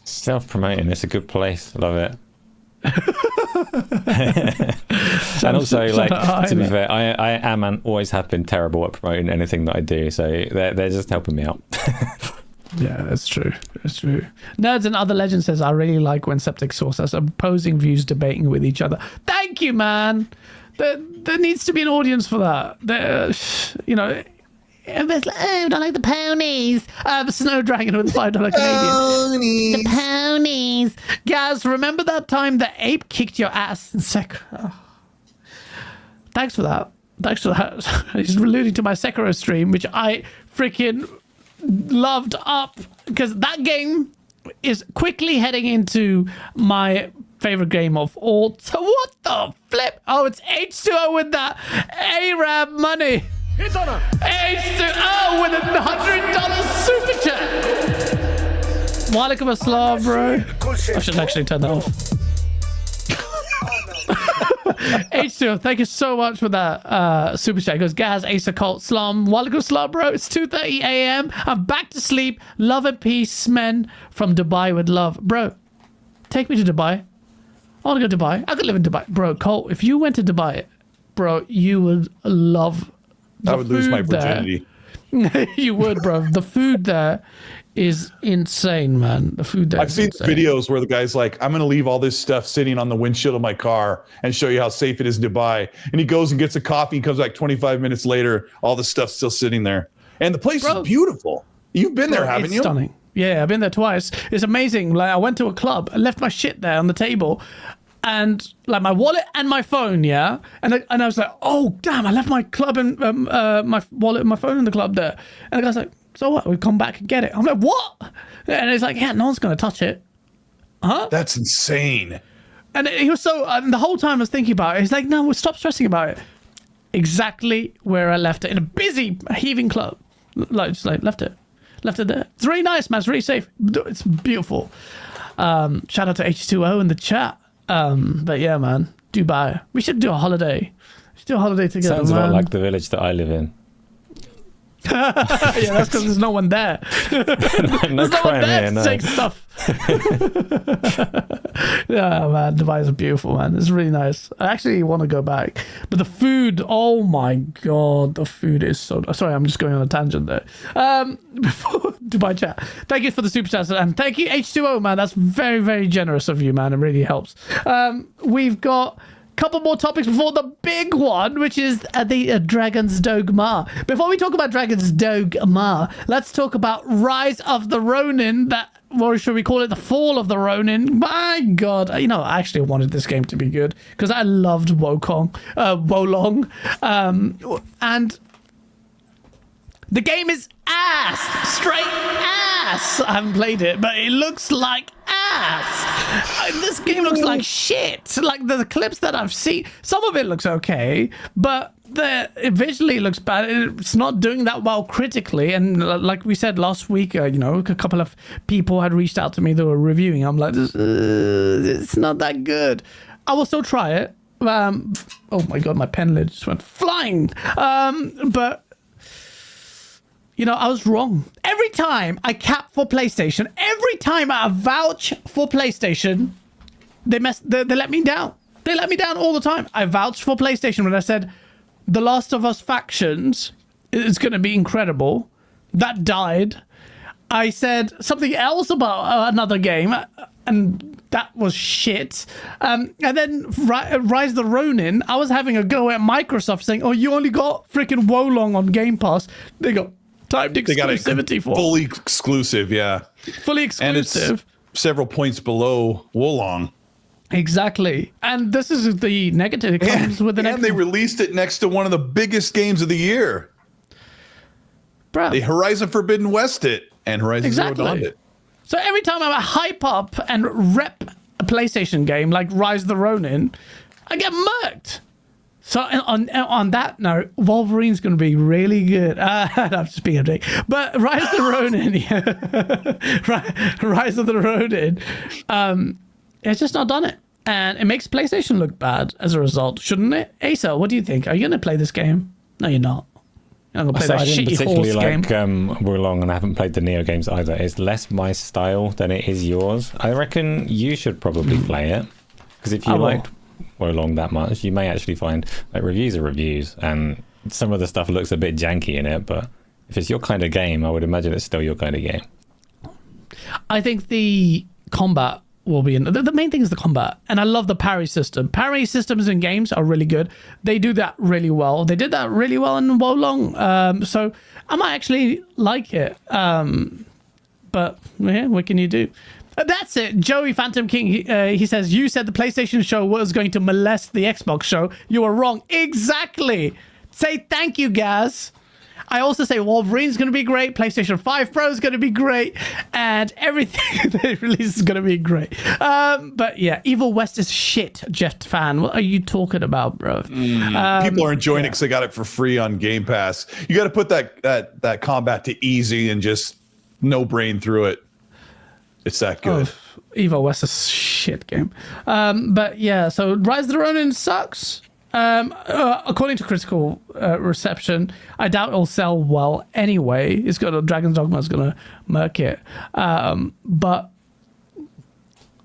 Self-promoting, it's a good place. Love it. And also, to be fair, I am and always have been terrible at promoting anything that I do, so they're just helping me out. Yeah, that's true. Nerds and Other Legends says, I really like when Septic Source has opposing views debating with each other. Thank you, man. There needs to be an audience for that. Everybody's like, oh, I don't like the ponies. The Snow Dragon with $5 Canadian. The ponies. Guys, remember that time the ape kicked your ass in Sekiro? Thanks for that. He's alluding to my Sekiro stream, which I freaking loved up, because that game is quickly heading into my favorite game of all. So what the flip? Oh, it's H2O with that Arab money. H2O with $100 super chat. Walaikum assalam, bro. I should actually turn that off. H2, thank you so much for that super chat. It goes, Gaz, Ace Occult, Slum. Walaikum Salam, bro. It's 2:30 a.m. I'm back to sleep. Love and peace, men from Dubai with love. Bro, take me to Dubai. I want to go to Dubai. I could live in Dubai. Bro, Colt, if you went to Dubai, bro, you would love I would lose my virginity. You would, bro. The food there is insane, man. The food there I've seen videos where the guy's like, I'm going to leave all this stuff sitting on the windshield of my car and show you how safe it is in Dubai. And he goes and gets a coffee and comes back 25 minutes later. All the stuff's still sitting there. And the place is beautiful. You've been there, haven't you? Stunning. Yeah, I've been there twice. It's amazing. Like, I went to a club, I left my shit there on the table, and like my wallet and my phone, yeah. And I was like, oh damn, I left my club and my wallet and my phone in the club there. And the guy's like, so what? We come back and get it. I'm like, what? And he's like, yeah, no one's gonna touch it. Huh? That's insane. And he was so. And the whole time I was thinking about it. He's like, no, stop stressing about it. Exactly where I left it, in a busy, heaving club. Just left it there. It's really nice, man. It's really safe. It's beautiful. Shout out to H2O in the chat. But yeah, man, Dubai. We should do a holiday. We should do a holiday together. Sounds a lot like the village that I live in. Yeah, that's because there's no one there. No crime here, no. Take stuff. Yeah, man, Dubai is beautiful, man. It's really nice. I actually want to go back, but the food, oh my god, the food is so. Sorry, I'm just going on a tangent there. Before Dubai chat, thank you for the super chats, and thank you H2O, man. That's very, very generous of you, man. It really helps. We've got couple more topics before the big one, which is the Dragon's Dogma. Before we talk about Dragon's Dogma, let's talk about Rise of the Ronin, or should we call it the Fall of the Ronin? My god, I actually wanted this game to be good because I loved Wolong, and the game is ass, straight ass. I haven't played it, but it looks like ass. This game looks like shit. Like the clips that I've seen, some of it looks okay, but it visually looks bad. It's not doing that well critically. And like we said last week, a couple of people had reached out to me that were reviewing. I'm like, it's not that good. I will still try it. Oh my god, my pen lid just went flying. But I was wrong. Every time I cap for PlayStation, every time I vouch for PlayStation, they let me down. They let me down all the time. I vouched for PlayStation when I said The Last of Us Factions is going to be incredible. That died. I said something else about another game, and that was shit. And then Rise of the Ronin, I was having a go at Microsoft saying, oh, you only got freaking Wolong on Game Pass. They got timed exclusivity for fully exclusive, yeah. Fully exclusive. And it's several points below Wolong. Exactly. And this is the negative. It comes with the negative. And they released it next to one of the biggest games of the year. Bro. The Horizon Forbidden West it and Horizon Zero Dawn it. So every time I hype up and rep a PlayStation game like Rise of the Ronin, I get murked. So on that note, Wolverine's going to be really good. I'm just being a dick. But Rise of the Ronin, Rise of the Ronin, it's just not done it. And it makes PlayStation look bad as a result, shouldn't it? Asa, what do you think? Are you going to play this game? No, you're not. You're not going to play that shitty horse game. Wolong, and I haven't played the Neo games either. It's less my style than it is yours. I reckon you should probably play it. Because if you liked Wolong that much, you may actually find reviews are reviews, and some of the stuff looks a bit janky in it, but if it's your kind of game, I would imagine it's still your kind of game. I think the combat will be in the main thing is the combat, and I love the parry system. Parry systems in games are really good. They do that really well. They did that really well in Wolong, so I might actually like it, but yeah, what can you do? That's it. Joey Phantom King, he says, you said the PlayStation show was going to molest the Xbox show. You were wrong. Exactly. Say thank you, Gaz. I also say Wolverine's going to be great. PlayStation 5 Pro is going to be great. And everything they release is going to be great. But yeah, Evil West is shit, Jeff Fan. What are you talking about, bro? People are enjoying it because they got it for free on Game Pass. You got to put that combat to easy and just no brain through it. It's that good. Evo West is a shit game. But yeah, so Rise of the Ronin sucks. According to critical reception, I doubt it'll sell well anyway. It's got Dragon's Dogma is gonna murk it, but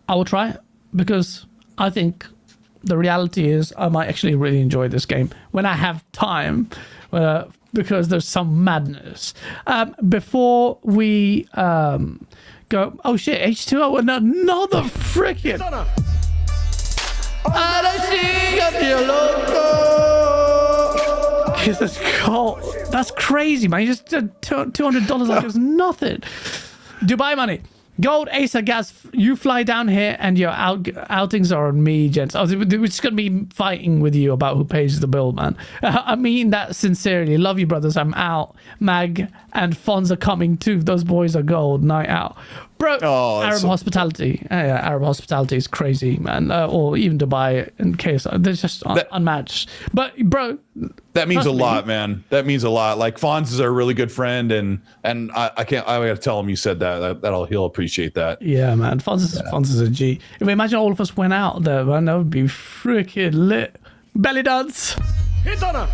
I will try it because I think the reality is I might actually really enjoy this game when I have time, because there's some madness. Before we go, oh shit, H2O, another freaking. Jesus God, that's crazy, man. You just did $200 like it was nothing. Dubai money. Gold, Acer, Gas, you fly down here and your outings are on me, gents. We're just going to be fighting with you about who pays the bill, man. I mean that sincerely. Love you, brothers. I'm out. Mag and Fonz are coming too. Those boys are gold. Night out. Bro, Arab hospitality. Yeah, Arab hospitality is crazy, man. Or even Dubai and KSI. They're just unmatched. But, bro. That means a lot, man. That means a lot. Like, Fonz is our really good friend, and I gotta tell him you said that. He'll appreciate that. Yeah, man. Fonz is a G. If we imagine all of us went out there, man, that would be freaking lit. Belly dance. Hit on her.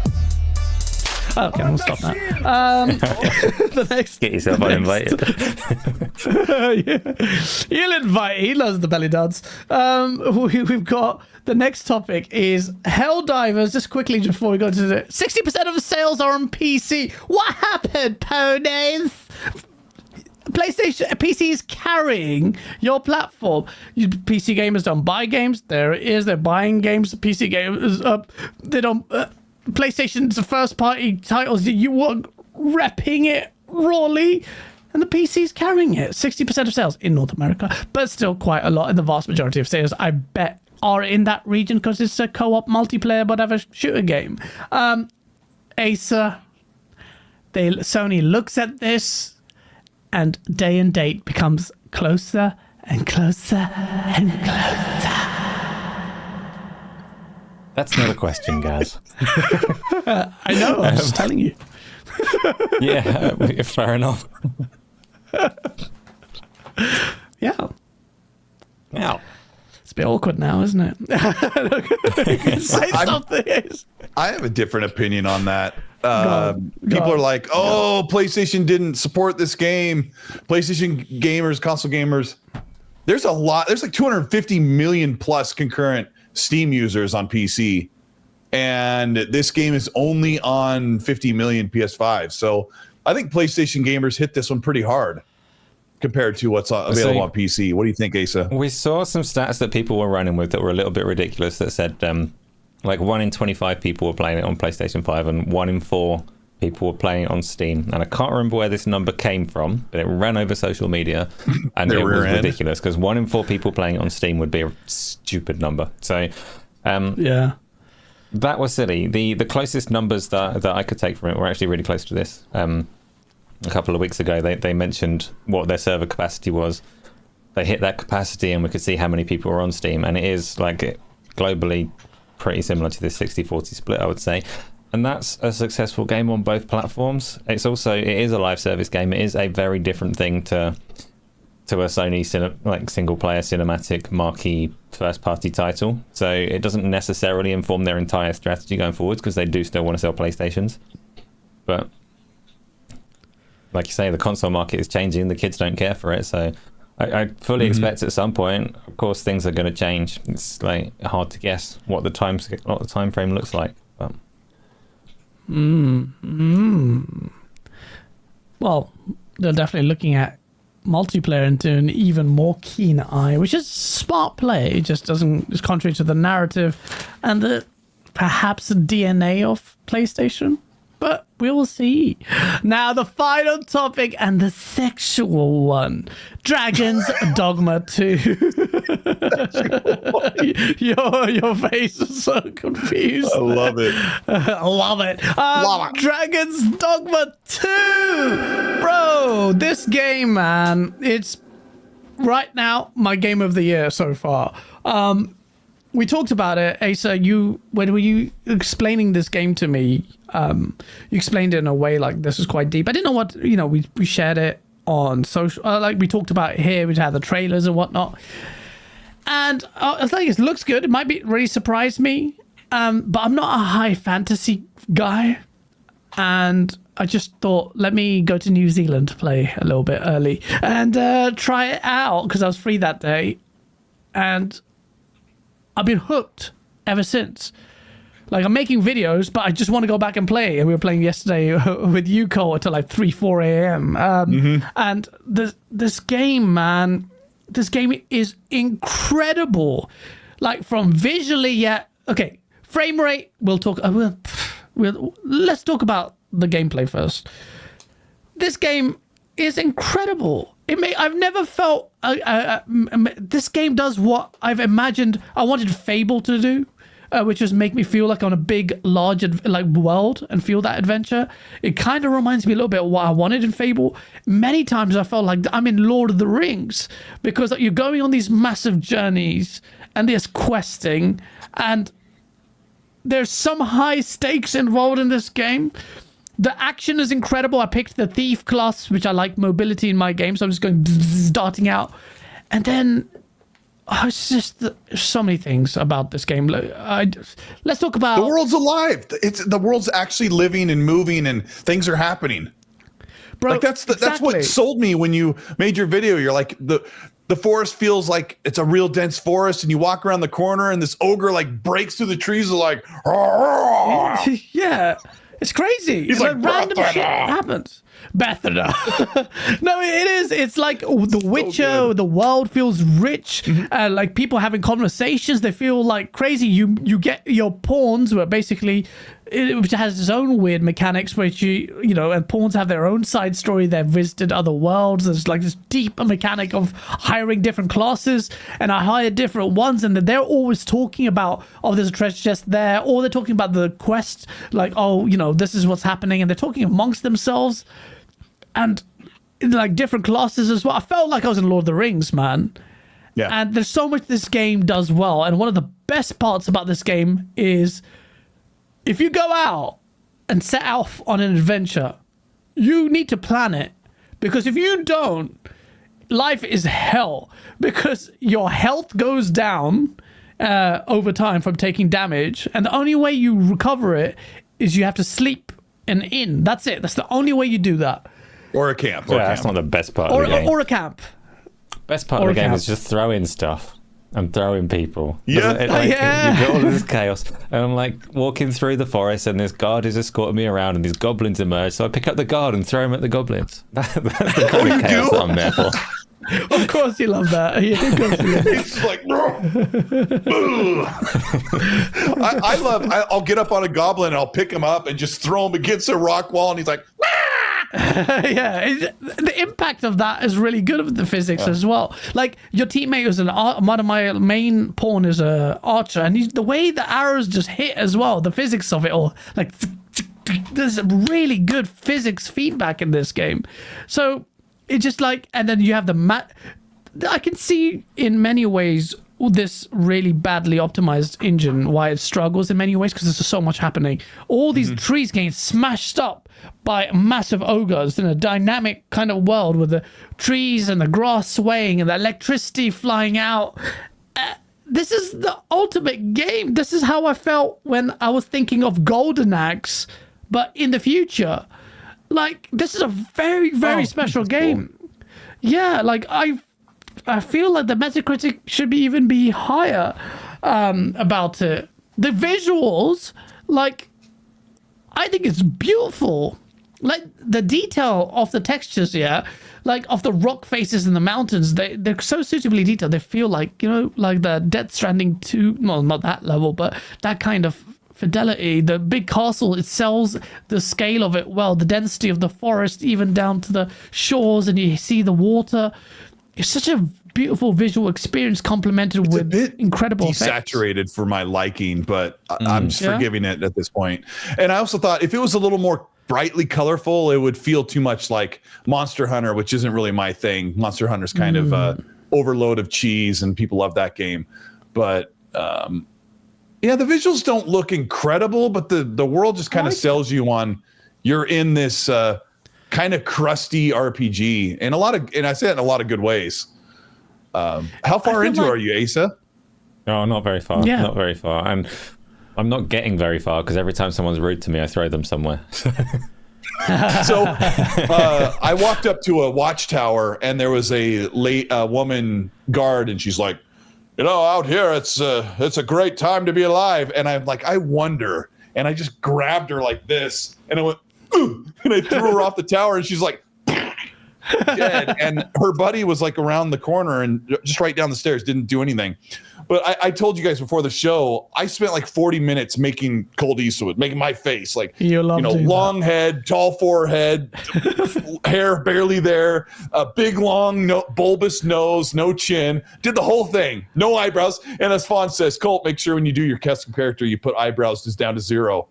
Okay, we'll stop that. The next. Get yourself uninvited. Yeah. He'll invite. He loves the belly dance. We've got the next topic is Helldivers. Just quickly before we go to the 60% of the sales are on PC. What happened, ponies? PlayStation PC is carrying your platform. PC gamers don't buy games. There it is. They're buying games. The PC gamers they don't. PlayStation's the first party titles. You were repping it rawly, and the PC's carrying it. 60% of sales in North America, but still quite a lot. And the vast majority of sales, I bet, are in that region because it's a co-op multiplayer, whatever shooter game. Acer, Sony looks at this, and day and date becomes closer and closer and closer. That's not a question, guys. I know, I'm just telling you. Yeah, fair enough. Yeah. Wow. It's a bit awkward now, isn't it? Say something. I have a different opinion on that. People are like, PlayStation didn't support this game. PlayStation gamers, console gamers. There's a lot. There's like 250 million plus concurrent Steam users on PC, and this game is only on 50 million PS5. So I think PlayStation gamers hit this one pretty hard compared to what's available on PC. What do you think, Asa? We saw some stats that people were running with that were a little bit ridiculous that said like 1 in 25 people were playing it on PlayStation 5 and 1 in 4 people were playing it on Steam. And I can't remember where this number came from, but it ran over social media and it was ridiculous because 1 in 4 people playing it on Steam would be a stupid number. So yeah, that was silly. The closest numbers that I could take from it were actually really close to this. A couple of weeks ago, they mentioned what their server capacity was. They hit that capacity and we could see how many people were on Steam. And it is like globally pretty similar to this 60-40 split, I would say. And that's a successful game on both platforms. It is a live service game. It is a very different thing to a Sony single player cinematic marquee first party title. So it doesn't necessarily inform their entire strategy going forwards because they do still want to sell PlayStations. But like you say, the console market is changing. The kids don't care for it. So I fully expect at some point, of course, things are going to change. It's like hard to guess what the time frame looks like. But well, they're definitely looking at multiplayer into an even more keen eye, which is smart play. It just is contrary to the narrative and the perhaps DNA of PlayStation. But we will see. Now, the final topic and the sexual one. Dragon's Dogma 2. Your face is so confused. I love it. I love it. Dragon's Dogma 2. Bro, this game, man, it's right now my game of the year so far. We talked about it, Asa. When were you explaining this game to me? You explained it in a way like this is quite deep. I didn't know what we shared it on social, like we talked about here, we had the trailers and whatnot. And I was like, it looks good. It might be really surprise me. But I'm not a high fantasy guy. And I just thought, let me go to New Zealand to play a little bit early and try it out because I was free that day. And I've been hooked ever since. Like, I'm making videos, but I just want to go back and play. And we were playing yesterday with you, Cole, until like 3, 4 a.m. And this game, man, this game is incredible. Like, from visually, yeah. Okay, frame rate, we'll talk. Let's talk about the gameplay first. This game is incredible. I've never felt this game does what I've imagined I wanted Fable to do, which is make me feel like on a big, large world and feel that adventure. It kind of reminds me a little bit of what I wanted in Fable. Many times I felt like I'm in Lord of the Rings because you're going on these massive journeys and there's questing and there's some high stakes involved in this game. The action is incredible. I picked the thief class, which I like mobility in my game, so I'm just going darting out. And then it's just so many things about this game. Let's talk about the world's alive. The world's actually living and moving, and things are happening. Bro, like that's what sold me when you made your video. You're like the forest feels like it's a real dense forest, and you walk around the corner, and this ogre like breaks through the trees, like yeah. It's crazy. He's like random shit happens. Bethesda. No, it is. It's like The Witcher. The world feels rich. Like people having conversations. They feel like crazy. You get your pawns, where basically which has its own weird mechanics, which and pawns have their own side story. They've visited other worlds. There's like this deep mechanic of hiring different classes, and I hire different ones, and they're always talking about, oh, there's a treasure chest there, or they're talking about the quest, like, oh, this is what's happening, and they're talking amongst themselves, and like different classes as well. I felt like I was in Lord of the Rings, man. Yeah. And there's so much this game does well, and one of the best parts about this game is, if you go out and set off on an adventure, you need to plan it. Because if you don't, life is hell. Because your health goes down over time from taking damage. And the only way you recover it is you have to sleep in an inn. That's it. That's the only way you do that. Or a camp. That's not the best part of the game. Or a camp. Best part of the game is just throwing stuff. And throwing people. Yeah. You've got all of this chaos. And I'm like walking through the forest, and this guard is escorting me around, and these goblins emerge. So I pick up the guard and throw him at the goblins. That's the kind of chaos that I'm there for. Of course you love that. Yeah, of course you love It's like, I'll get up on a goblin and I'll pick him up and just throw him against a rock wall, and he's like, yeah, the impact of that is really good with the physics as well. Like, your teammate is one of my main pawn is a archer, and the way the arrows just hit as well, the physics of it all, like there's really good physics feedback in this game. So it's just like, and then you have I can see in many ways this really badly optimized engine, why it struggles in many ways, because there's so much happening. All these trees getting smashed up by massive ogres in a dynamic kind of world with the trees and the grass swaying and the electricity flying out. This is the ultimate game. This is how I felt when I was thinking of Golden Axe, but in the future. Like, this is a very, very special game. Cool. Yeah, like I feel like the Metacritic should even be higher about it. The visuals, like, I think it's beautiful. Like, the detail of the textures, yeah, like of the rock faces and the mountains, they're so suitably detailed. They feel like, like the Death Stranding 2, well, not that level, but that kind of fidelity. The big castle, it sells the scale of it well, the density of the forest, even down to the shores, and you see the water. It's such a beautiful visual experience, complemented with incredible desaturated for my liking, but I'm just forgiving it at this point. And I also thought if it was a little more brightly colorful, it would feel too much like Monster Hunter, which isn't really my thing. Monster Hunter's kind of overload of cheese, and people love that game. But yeah, the visuals don't look incredible, but the world just kind of sells you on, you're in this kind of crusty RPG and I say it in a lot of good ways. How far into are you, Asa? No, not very far. Yeah. Not very far. And I'm not getting very far because every time someone's rude to me, I throw them somewhere. So I walked up to a watchtower and there was a woman guard and she's like, out here it's a great time to be alive. And I'm like, I wonder. And I just grabbed her like this and I went, ooh, and I threw her off the tower and she's like dead. And her buddy was like around the corner and just right down the stairs, didn't do anything. But I told you guys before the show, I spent like 40 minutes making Cold Eastwood, making my face like, long head, tall forehead, hair barely there, a big, long, bulbous nose, no chin, did the whole thing, no eyebrows. And as Fawn says, Colt, make sure when you do your custom character, you put eyebrows just down to 0.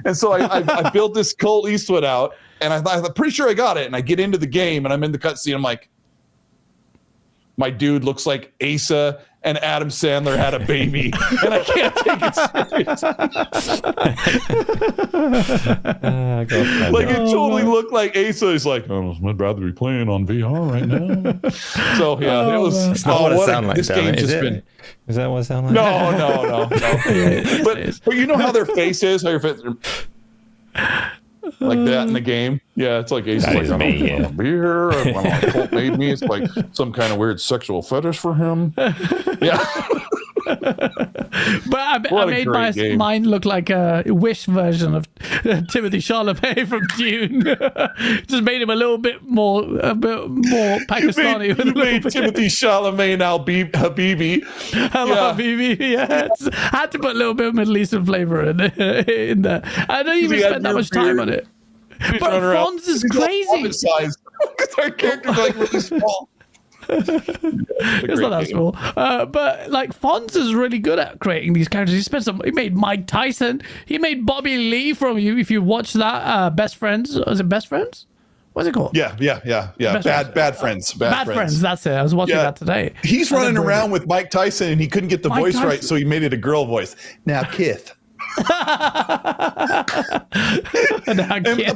And so I built this Colt Eastwood out and I'm pretty sure I got it. And I get into the game and I'm in the cutscene. I'm like, my dude looks like Asa and Adam Sandler had a baby, and I can't take it serious. Like it totally looked like Asa is like, I'd rather be playing on VR right now. So yeah, it was. It's not what it sounds like. This game just been. Is that what it sounds like? No. But you know how their face is, how your face. Like that in the game, yeah, it's like Ace like, I don't be here. When Colt made me, it's like some kind of weird sexual fetish for him. Yeah, but I made mine look like a Wish version of Timothy Chalamet from Dune. Just made him a bit more Pakistani. You made Timothy Chalamet now Habibi. Habibi, yeah. I had to put a little bit of Middle Eastern flavor in there. I don't even spend that much time on it. But Fonz is crazy. Because our characters are like really small. It's not that small. But like Fonz is really good at creating these characters. He made Mike Tyson. He made Bobby Lee from you. If you watch that, Best Friends. Was it Best Friends? What's it called? Yeah. Bad Friends. Bad Friends. That's it. I was watching that today. He's running around with Mike Tyson and he couldn't get the voice right, so he made it a girl voice. Now, Kith. And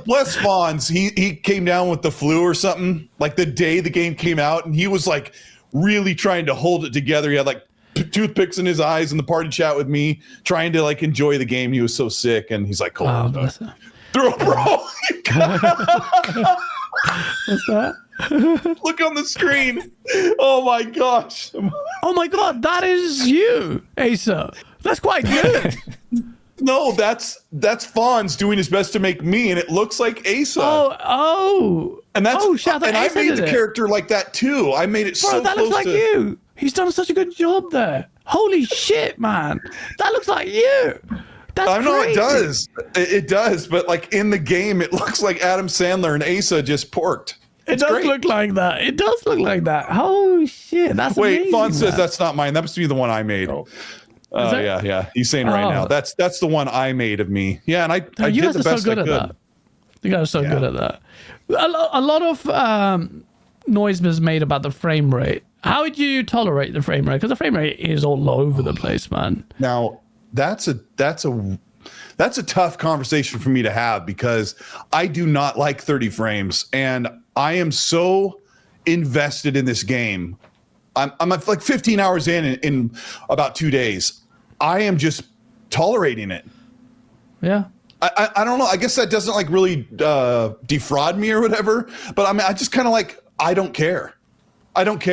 bless Fonz, he came down with the flu or something like the day the game came out, and he was like really trying to hold it together. He had like toothpicks in his eyes in the party chat with me, trying to like enjoy the game. He was so sick, and he's like, "Cool, throw bro." What's that? Look on the screen. Oh my gosh. Oh my god, that is you, Asa. That's quite good. No, that's Fonz doing his best to make me, and it looks like Asa. And that's shout out and I Asa made the character like that too. I made it so that close looks like you. He's done such a good job there. Holy shit, man. That looks like you. That's I know crazy. it does. It does, but like in the game, it looks like Adam Sandler and Asa just porked. It does look like that. It does look like that. Oh shit, that's amazing. Fonz says that's not mine. That must be the one I made. Yeah. He's saying it right now. That's the one I made of me. Yeah, and I did the best I could. That. You guys are so good at that. A lot of noise was made about the frame rate. How would you tolerate the frame rate? Because the frame rate is all over the place, man. Now, that's a tough conversation for me to have because I do not like 30 frames, and I am so invested in this game. I'm like 15 hours in about 2 days. I am just tolerating it. Yeah. I don't know. I guess that doesn't like really defraud me or whatever. But I mean, I just kind of like, I don't care. I don't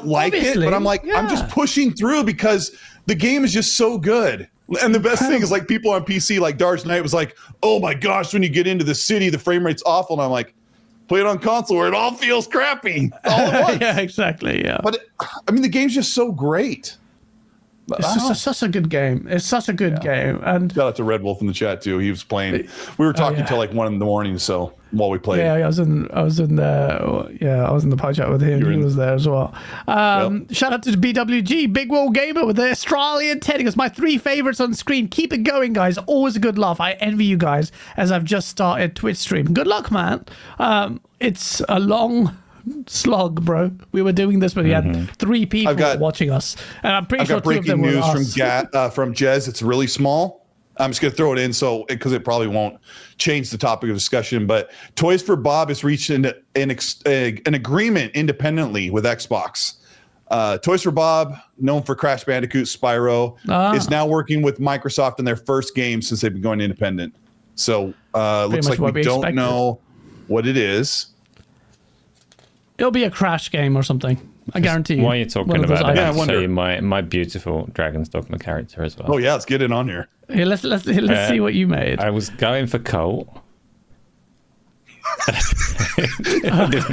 like Obviously, it, but I'm like, I'm just pushing through because the game is just so good. And the best thing is like people on PC, like Darge Knight was like, oh my gosh, when you get into the city, the frame rate's awful. And I'm like, play it on console where it all feels crappy all at once. Yeah, exactly. Yeah. But I mean, the game's just so great. It's such a good game. It's such a good game. And shout out to Red Wolf in the chat too. He was playing. We were talking till like 1 a.m. So while we played. Yeah, I was in the pod chat with him. He was there as well. Shout out to the BWG, Big World Gamer with the Australian Teddy. It's my 3 favorites on screen. Keep it going, guys. Always a good laugh. I envy you guys as I've just started Twitch stream. Good luck, man. It's a long slog, bro. We were doing this when we had 3 people watching us, and I'm pretty sure 2 of them were us. Breaking news from Jez. It's really small. I'm just going to throw it in because it probably won't change the topic of discussion. But Toys for Bob has reached an agreement independently with Xbox. Toys for Bob, known for Crash Bandicoot, Spyro, is now working with Microsoft in their first game since they've been going independent. So looks like we don't know what it is. It'll be a Crash game or something. I guarantee you. Why are you talking about it? I I'll wonder. show you my beautiful Dragon's Dogma character as well. Oh yeah, let's get it on here. Here, let's see what you made. I was going for Colt.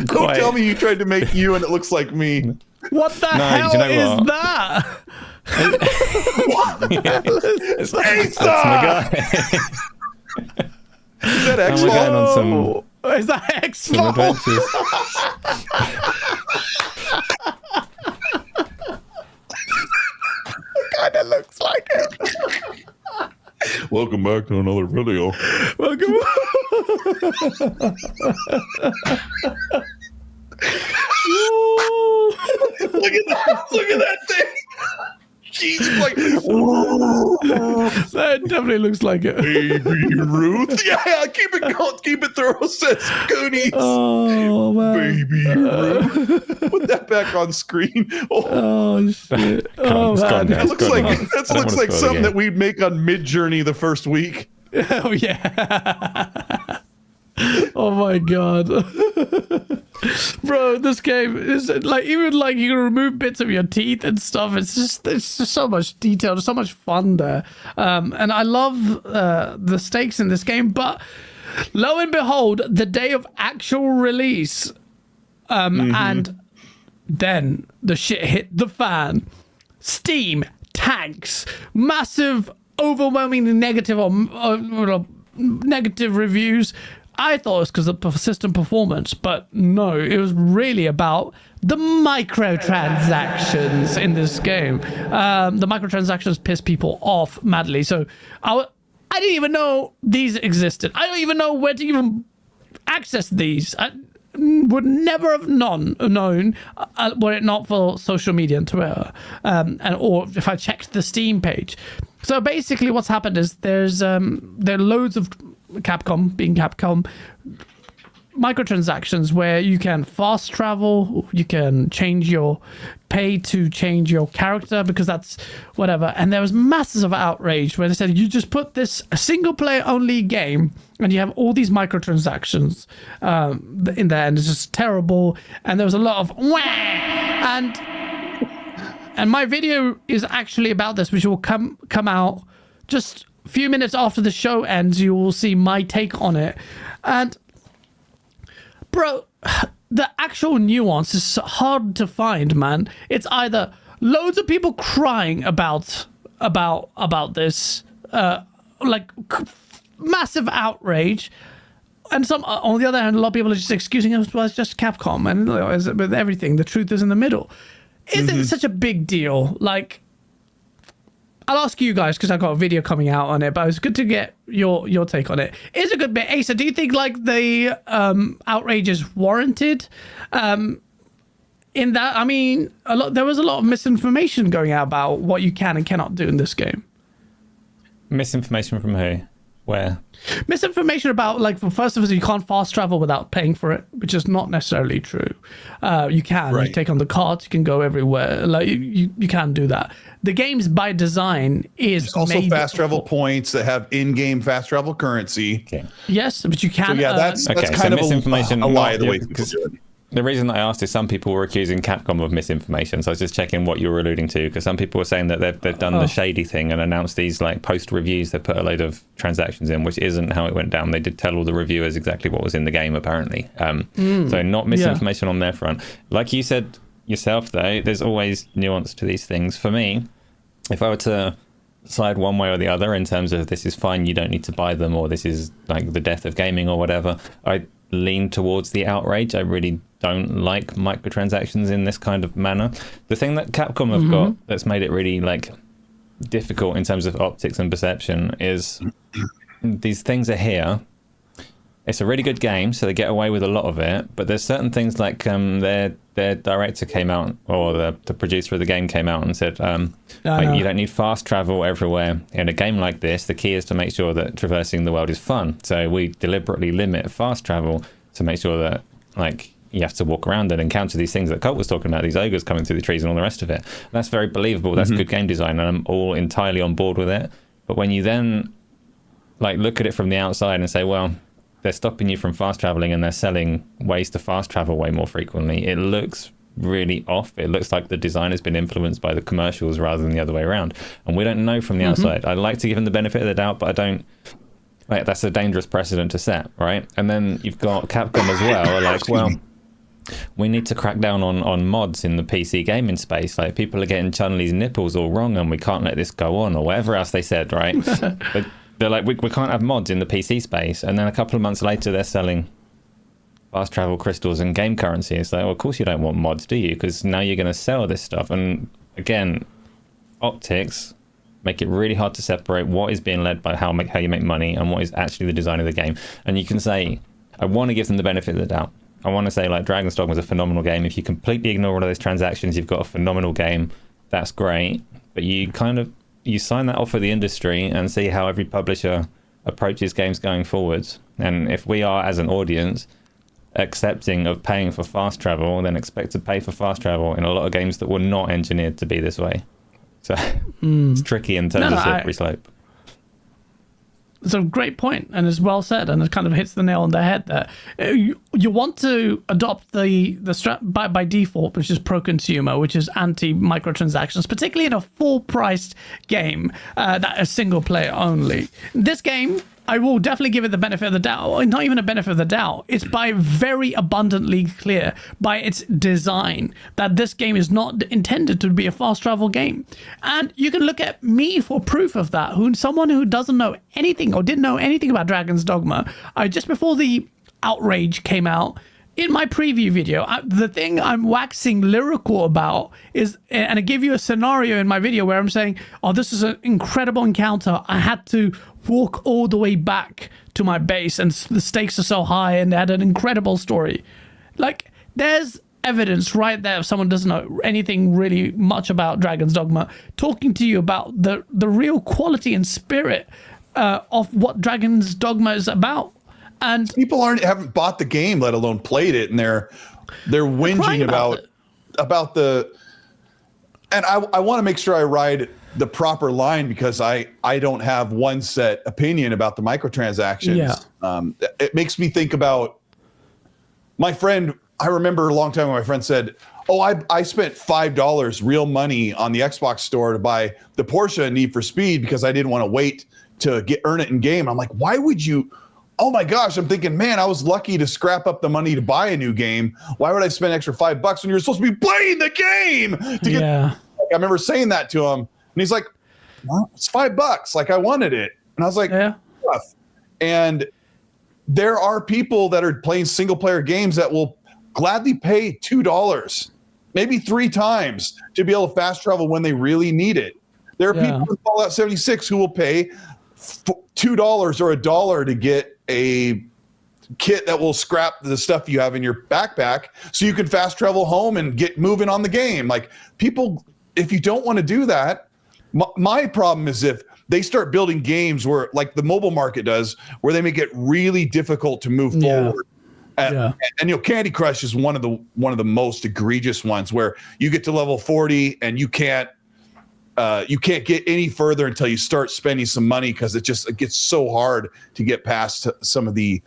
Don't tell me you tried to make you and it looks like me. What the hell is that? It's That's my guy. Is that And we're going on some Is that X? adventures. Kind of looks like it. Welcome back to another video. Welcome. Look at that thing. She's like, That definitely looks like it. Baby Ruth. Yeah, keep it going. Keep it thorough, says Goonies. Oh man. Baby Ruth. Put that back on screen. Oh shit. Oh It's gone man. now. That looks like something that we'd make on Mid-Journey the first week. Oh yeah. Oh my god. Bro, this game is like even like you can remove bits of your teeth and stuff. It's just so much detail, there's so much fun there. And I love the stakes in this game, but lo and behold, the day of actual release, and then the shit hit the fan. Steam tanks, massive, overwhelmingly negative or negative reviews. I thought it was because of system performance, but no, it was really about the microtransactions in this game. The microtransactions piss people off madly. So I didn't even know these existed. I don't even know where to even access these. I would never have known were it not for social media and Twitter, or if I checked the Steam page. So basically what's happened is there are loads of Capcom, being Capcom, microtransactions where you can fast travel, you can pay to change your character because that's whatever. And there was masses of outrage where they said you just put this a single player only game and you have all these microtransactions in there, and it's just terrible. And there was a lot of wah! And my video is actually about this, which will come out just a few minutes after the show ends. You will see my take on it. And bro, the actual nuance is hard to find, man. It's either loads of people crying about this, like massive outrage, and some on the other hand, a lot of people are just excusing it. Well, it's just Capcom, and with everything, the truth is in the middle. Is it such a big deal? Like, I'll ask you guys because I've got a video coming out on it, but it's good to get your take on it. Is it a good bit? Asa, do you think like the outrage is warranted? In that, I mean, there was a lot of misinformation going out about what you can and cannot do in this game. Misinformation from who? Where? Misinformation about, like, first of all, you can't fast travel without paying for it, which is not necessarily true. You can. Right. You take on the carts, you can go everywhere. Like you can do that. The game's by design is There's also made fast travel points that have in-game fast travel currency. Okay. Yes, but you can. So yeah, that's Okay, kind of misinformation. a lie the not- way people do it. The reason I asked is some people were accusing Capcom of misinformation, so I was just checking what you were alluding to, because some people were saying that they've done the shady thing and announced these like post reviews. They put a load of transactions in, which isn't how it went down. They did tell all the reviewers exactly what was in the game, apparently. So not misinformation on their front. Like you said yourself, though, there's always nuance to these things. For me, if I were to side one way or the other in terms of this is fine, you don't need to buy them, or this is like the death of gaming or whatever, I lean towards the outrage. I really don't like microtransactions in this kind of manner. The thing that Capcom have got that's made it really like difficult in terms of optics and perception is these things are here, it's a really good game, so they get away with a lot of it. But there's certain things like their director came out, or the producer of the game came out and said, you don't need fast travel everywhere. In a game like this, the key is to make sure that traversing the world is fun. So we deliberately limit fast travel to make sure that you have to walk around and encounter these things that Colt was talking about, these ogres coming through the trees and all the rest of it. And that's very believable. That's good game design, and I'm all entirely on board with it. But when you then look at it from the outside and say, well, they're stopping you from fast traveling and they're selling ways to fast travel way more frequently, it looks really off. It looks like the design has been influenced by the commercials rather than the other way around. And we don't know from the outside. I like to give them the benefit of the doubt, but I don't. That's a dangerous precedent to set, right? And then you've got Capcom as well. We need to crack down on mods in the PC gaming space. People are getting Chun-Li's nipples all wrong and we can't let this go on, or whatever else they said, right? But they're like, we can't have mods in the PC space. And then a couple of months later, they're selling fast travel crystals and game currency. It's like, well, of course you don't want mods, do you? Because now you're going to sell this stuff. And again, optics make it really hard to separate what is being led by how you make money and what is actually the design of the game. And you can say, I want to give them the benefit of the doubt. I want to say Dragon's Dogma was a phenomenal game. If you completely ignore all of those transactions, you've got a phenomenal game. That's great. But you sign that off for the industry and see how every publisher approaches games going forwards. And if we are, as an audience, accepting of paying for fast travel, then expect to pay for fast travel in a lot of games that were not engineered to be this way. So it's tricky in terms of slippery slope. It's a great point, and it's well said, and it kind of hits the nail on the head there. You want to adopt the by default, which is pro-consumer, which is anti-microtransactions, particularly in a full-priced game that is single player only. This game, I will definitely give it the benefit of the doubt. Not even a benefit of the doubt. It's by very abundantly clear by its design that this game is not intended to be a fast travel game. And you can look at me for proof of that. Someone who doesn't know anything or didn't know anything about Dragon's Dogma. Just before the Outrage came out, in my preview video, the thing I'm waxing lyrical about is, and I give you a scenario in my video where I'm saying, oh, this is an incredible encounter. I had to walk all the way back to my base and the stakes are so high and they had an incredible story. There's evidence right there if someone doesn't know anything really much about Dragon's Dogma, talking to you about the real quality and spirit of what Dragon's Dogma is about. And people haven't bought the game, let alone played it, and they're whinging about the. And I want to make sure I ride the proper line because I don't have one set opinion about the microtransactions. Yeah. It makes me think about my friend. I remember a long time when my friend said, "Oh, I spent $5 real money on the Xbox store to buy the Porsche Need for Speed because I didn't want to wait to earn it in game." I'm like, why would you? Oh my gosh, I'm thinking, man, I was lucky to scrap up the money to buy a new game. Why would I spend extra $5 when you're supposed to be playing the game? I remember saying that to him, and he's like, well, it's $5. I wanted it. And I was like, yeah. And there are people that are playing single player games that will gladly pay $2, maybe 3 times to be able to fast travel when they really need it. There are people in Fallout 76 who will pay $2 or $1 to get a kit that will scrap the stuff you have in your backpack so you can fast travel home and get moving on the game. People, if you don't want to do that, my problem is if they start building games where the mobile market does, where they make it really difficult to move forward. And Candy Crush is one of the most egregious ones where you get to level 40 and you can't get any further until you start spending some money because it gets so hard to get past some of the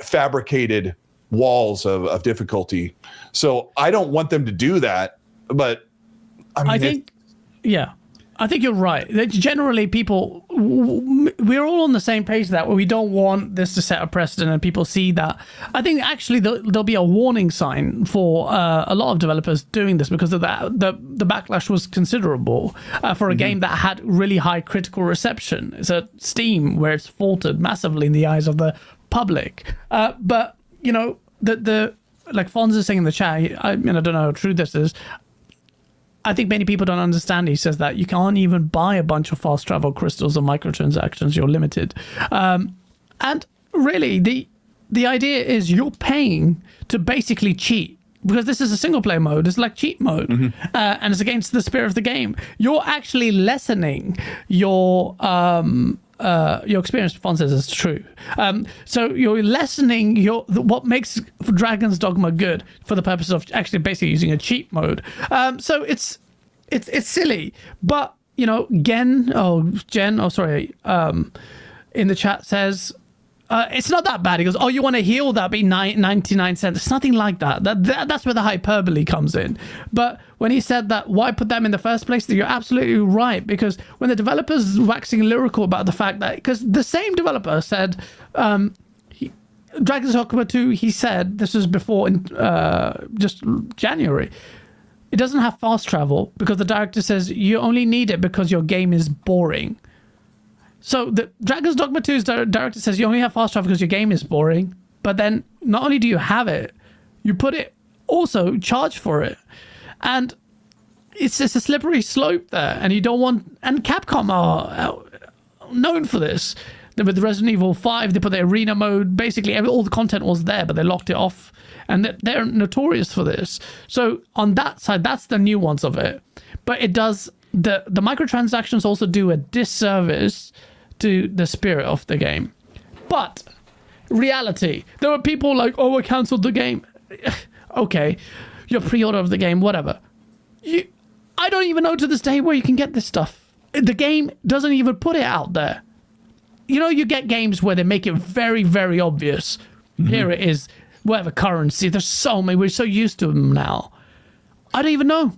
fabricated walls of difficulty. So I don't want them to do that, but I think you're right. Generally, people, we're all on the same page that we don't want this to set a precedent and people see that. I think actually there'll be a warning sign for a lot of developers doing this because of that. The backlash was considerable for a game that had really high critical reception. It's a Steam where it's faltered massively in the eyes of the public. But, like Fonz is saying in the chat, I don't know how true this is. I think many people don't understand. He says that you can't even buy a bunch of fast travel crystals or microtransactions. You're limited. And really, the idea is you're paying to basically cheat, because this is a single player mode. It's like cheat mode, and it's against the spirit of the game. You're actually lessening your experience. Font says it's true. So you're lessening what makes Dragon's Dogma good for the purpose of actually basically using a cheat mode. So it's silly, but Jen, in the chat says, it's not that bad. He goes, oh, you want to heal that, be 99 cents. It's nothing like that. That's where the hyperbole comes in. But when he said that, why put them in the first place? You're absolutely right, because when the developers waxing lyrical about the fact that, because the same developer said, Dragon's Dogma 2, he said, this was before in just January, it doesn't have fast travel because the director says you only need it because your game is boring. So the Dragon's Dogma 2's director says you only have fast travel because your game is boring. But then not only do you have it, you put it also charge for it. And it's just a slippery slope there. And you don't want, and Capcom are known for this. With Resident Evil 5, they put the arena mode. Basically, all the content was there, but they locked it off. And they're notorious for this. So on that side, that's the nuance of it. But it does, the microtransactions also do a disservice to the spirit of the game. But reality, there were people like, oh, I cancelled the game. Okay, your pre-order of the game, whatever. I don't even know to this day where you can get this stuff. The game doesn't even put it out there. You get games where they make it very, very obvious. Here it is, whatever currency. There's so many. We're so used to them now. I don't even know.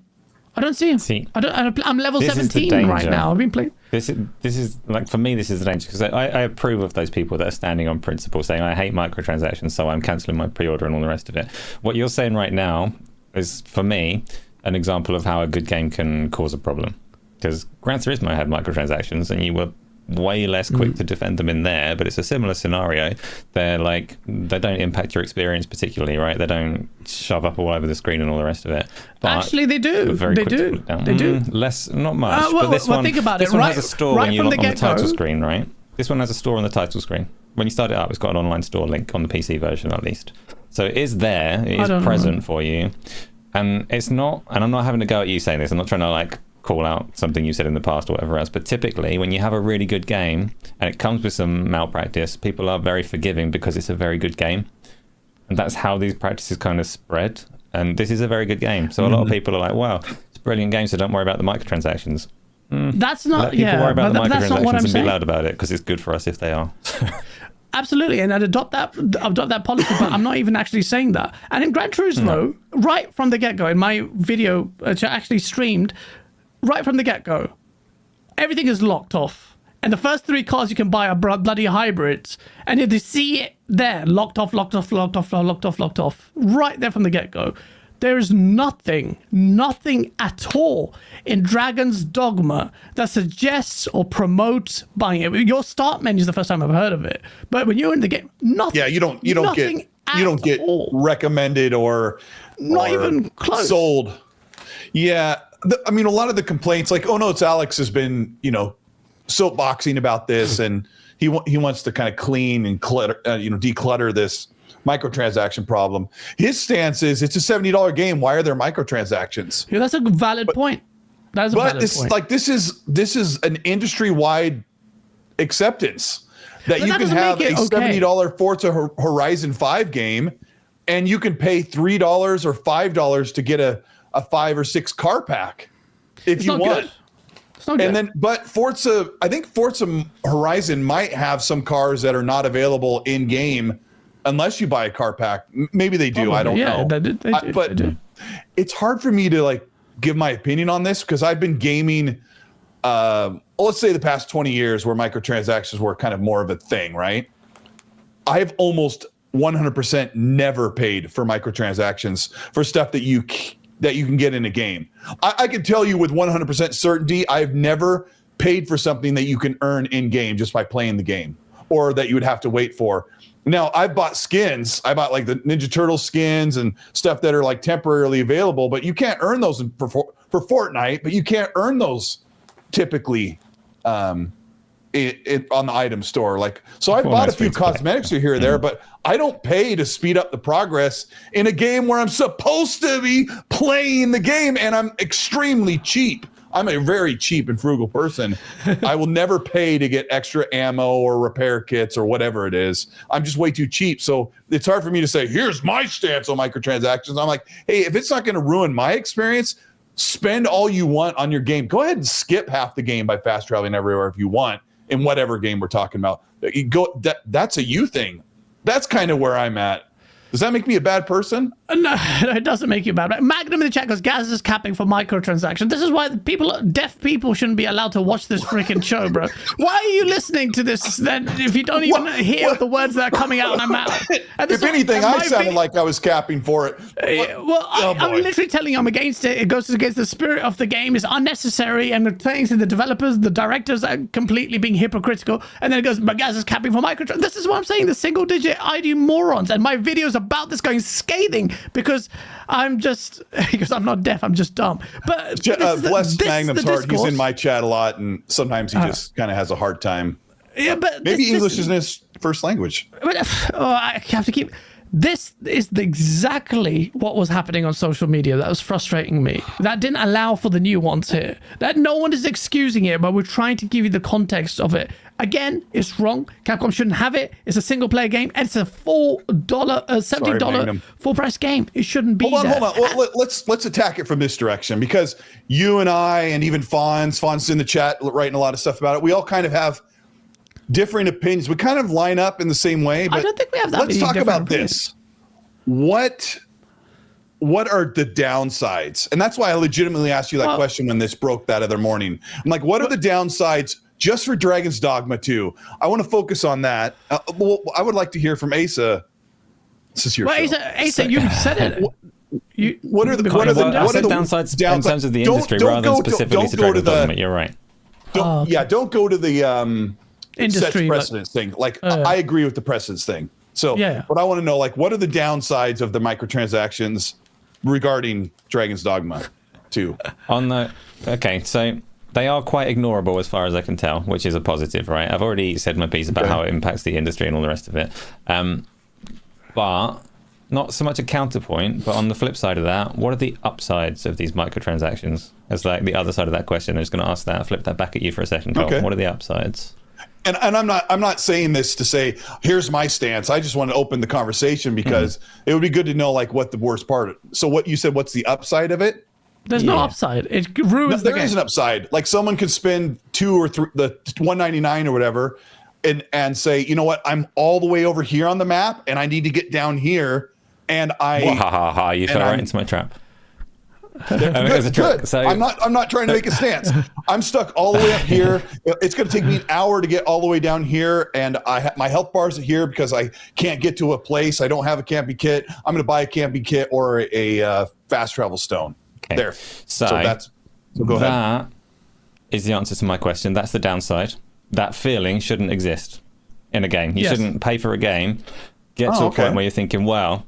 I don't see him. I'm level 17 right now. I've been playing. This is like, for me, this is the danger, because I approve of those people that are standing on principle, saying I hate microtransactions, so I'm cancelling my pre-order and all the rest of it. What you're saying right now is, for me, an example of how a good game can cause a problem. Because Gran Turismo had microtransactions, and you were way less quick to defend them in there, but it's a similar scenario. They don't impact your experience particularly, right? They don't shove up all over the screen and all the rest of it. But actually, they do. They do. Less, not much. But this one, think about this it. one Right, has a store right when you from look the on the title get-go. screen, right? This one has a store on the title screen. When you start it up, it's got an online store link on the PC version at least. So it is there. It is present for you. And it's not, and I'm not having to go at you saying this. I'm not trying to call out something you said in the past or whatever else, but typically when you have a really good game and it comes with some malpractice, people are very forgiving because it's a very good game, and that's how these practices kind of spread. And this is a very good game, so a lot of people are like, wow, it's a brilliant game, so don't worry about the microtransactions. That's not, Let people worry about the that's not what I'm microtransactions and saying. be loud about it, because it's good for us if they are. Absolutely, and I'd adopt that policy, but I'm not even actually saying that. And in Gran Turismo, right from the get-go, in my video, which I actually streamed, right from the get-go, everything is locked off. And the first 3 cars you can buy are bloody hybrids. And if you see it there, locked off, right there from the get-go. There is nothing at all in Dragon's Dogma that suggests or promotes buying it. Your start menu is the first time I've heard of it. But when you're in the game, nothing. Yeah, you don't get all. recommended or Not even close. Sold. Yeah. A lot of the complaints, like, oh no, it's Alex has been, soapboxing about this, and he wants to kind of clean and declutter this microtransaction problem. His stance is it's a $70 game. Why are there microtransactions? Yeah, that's a valid point. That's a valid point. This is an industry-wide acceptance that you can have a $70 Forza Horizon 5 game, and you can pay $3 or $5 to get a 5 or 6 car pack if you want. Good. It's not good. But I think Forza Horizon might have some cars that are not available in game unless you buy a car pack. Maybe they do. I don't know. They do. It's hard for me to give my opinion on this, because I've been gaming, let's say the past 20 years, where microtransactions were kind of more of a thing, right? I have almost 100% never paid for microtransactions for stuff that you can get in a game. I can tell you with 100% certainty, I've never paid for something that you can earn in game just by playing the game, or that you would have to wait for. Now, I've bought skins. I bought the Ninja Turtle skins and stuff that are temporarily available, but you can't earn those for Fortnite, but you can't earn those typically on the item store. Like, so I Well, bought a nice few way to play. cosmetics here or there, but I don't pay to speed up the progress in a game where I'm supposed to be playing the game, and I'm extremely cheap. I'm a very cheap and frugal person. I will never pay to get extra ammo or repair kits or whatever it is. I'm just way too cheap. So it's hard for me to say, here's my stance on microtransactions. I'm like, hey, if it's not going to ruin my experience, spend all you want on your game. Go ahead and skip half the game by fast traveling everywhere if you want in whatever game we're talking about. That's a you thing. That's kind of where I'm at. Does that make me a bad person? No, it doesn't make you bad. Magnum in the chat goes, Gaz is capping for microtransactions. This is why deaf people shouldn't be allowed to watch this freaking show, bro. Why are you listening to this then if you don't even hear the words that are coming out of my mouth? If anything, I sounded like I was capping for it. I'm literally telling you I'm against it. It goes against the spirit of the game. It's unnecessary and returning to the developers, the directors are completely being hypocritical. And then it goes, but Gaz is capping for microtransactions. This is what I'm saying, the single digit ID morons. And my videos about this going scathing because I'm not deaf, I'm just dumb. But bless Magnum's heart, he's in my chat a lot, and sometimes he just kind of has a hard time. Yeah, but maybe English isn't his first language. I have to keep. This is exactly what was happening on social media that was frustrating me. That didn't allow for the nuance here. That no one is excusing it, but we're trying to give you the context of it. Again, it's wrong. Capcom shouldn't have it. It's a single-player game, and it's a $70 full-price game. It shouldn't be there. Hold on. Well, let's attack it from this direction, because you and I, and even Fonz's in the chat writing a lot of stuff about it. We all kind of have different opinions. We kind of line up in the same way, but I don't think we have that. Let's talk about this. What are the downsides? And that's why I legitimately asked you that question when this broke that other morning. I'm like, what are the downsides just for Dragon's Dogma 2? I want to focus on that. Well, I would like to hear from Asa. This is your show. Asa, you said it. What are the downsides in terms of the industry rather than specifically to Dragon's Dogma? You're right. Don't go to the industry precedence thing. Like, I agree with the precedence thing. So, but I want to know, like, what are the downsides of the microtransactions regarding Dragon's Dogma 2? Okay, so they are quite ignorable as far as I can tell, which is a positive, right? I've already said my piece about how it impacts the industry and all the rest of it. But not so much a counterpoint, but on the flip side of that, what are the upsides of these microtransactions? As like the other side of that question, I'm just going to ask that, flip that back at you for a second, Cole. What are the upsides? And I'm not saying this to say here's my stance. I just want to open the conversation because it would be good to know like what the worst part. So what you said, what's the upside of it? There's no upside. It ruins the game. There is an upside. Like someone could spend $2 or $3, the $1.99 or whatever, and say, you know what, I'm all the way over here on the map, and I need to get down here, and you fell right into my trap. Good. So, I'm not trying to make a stance. I'm stuck all the way up here. It's going to take me an hour to get all the way down here, and my health bars are here because I can't get to a place. I don't have a camping kit. I'm going to buy a camping kit or a fast travel stone. Okay. There. So go ahead. That is the answer to my question. That's the downside. That feeling shouldn't exist in a game. You shouldn't pay for a game, get to a point where you're thinking, well,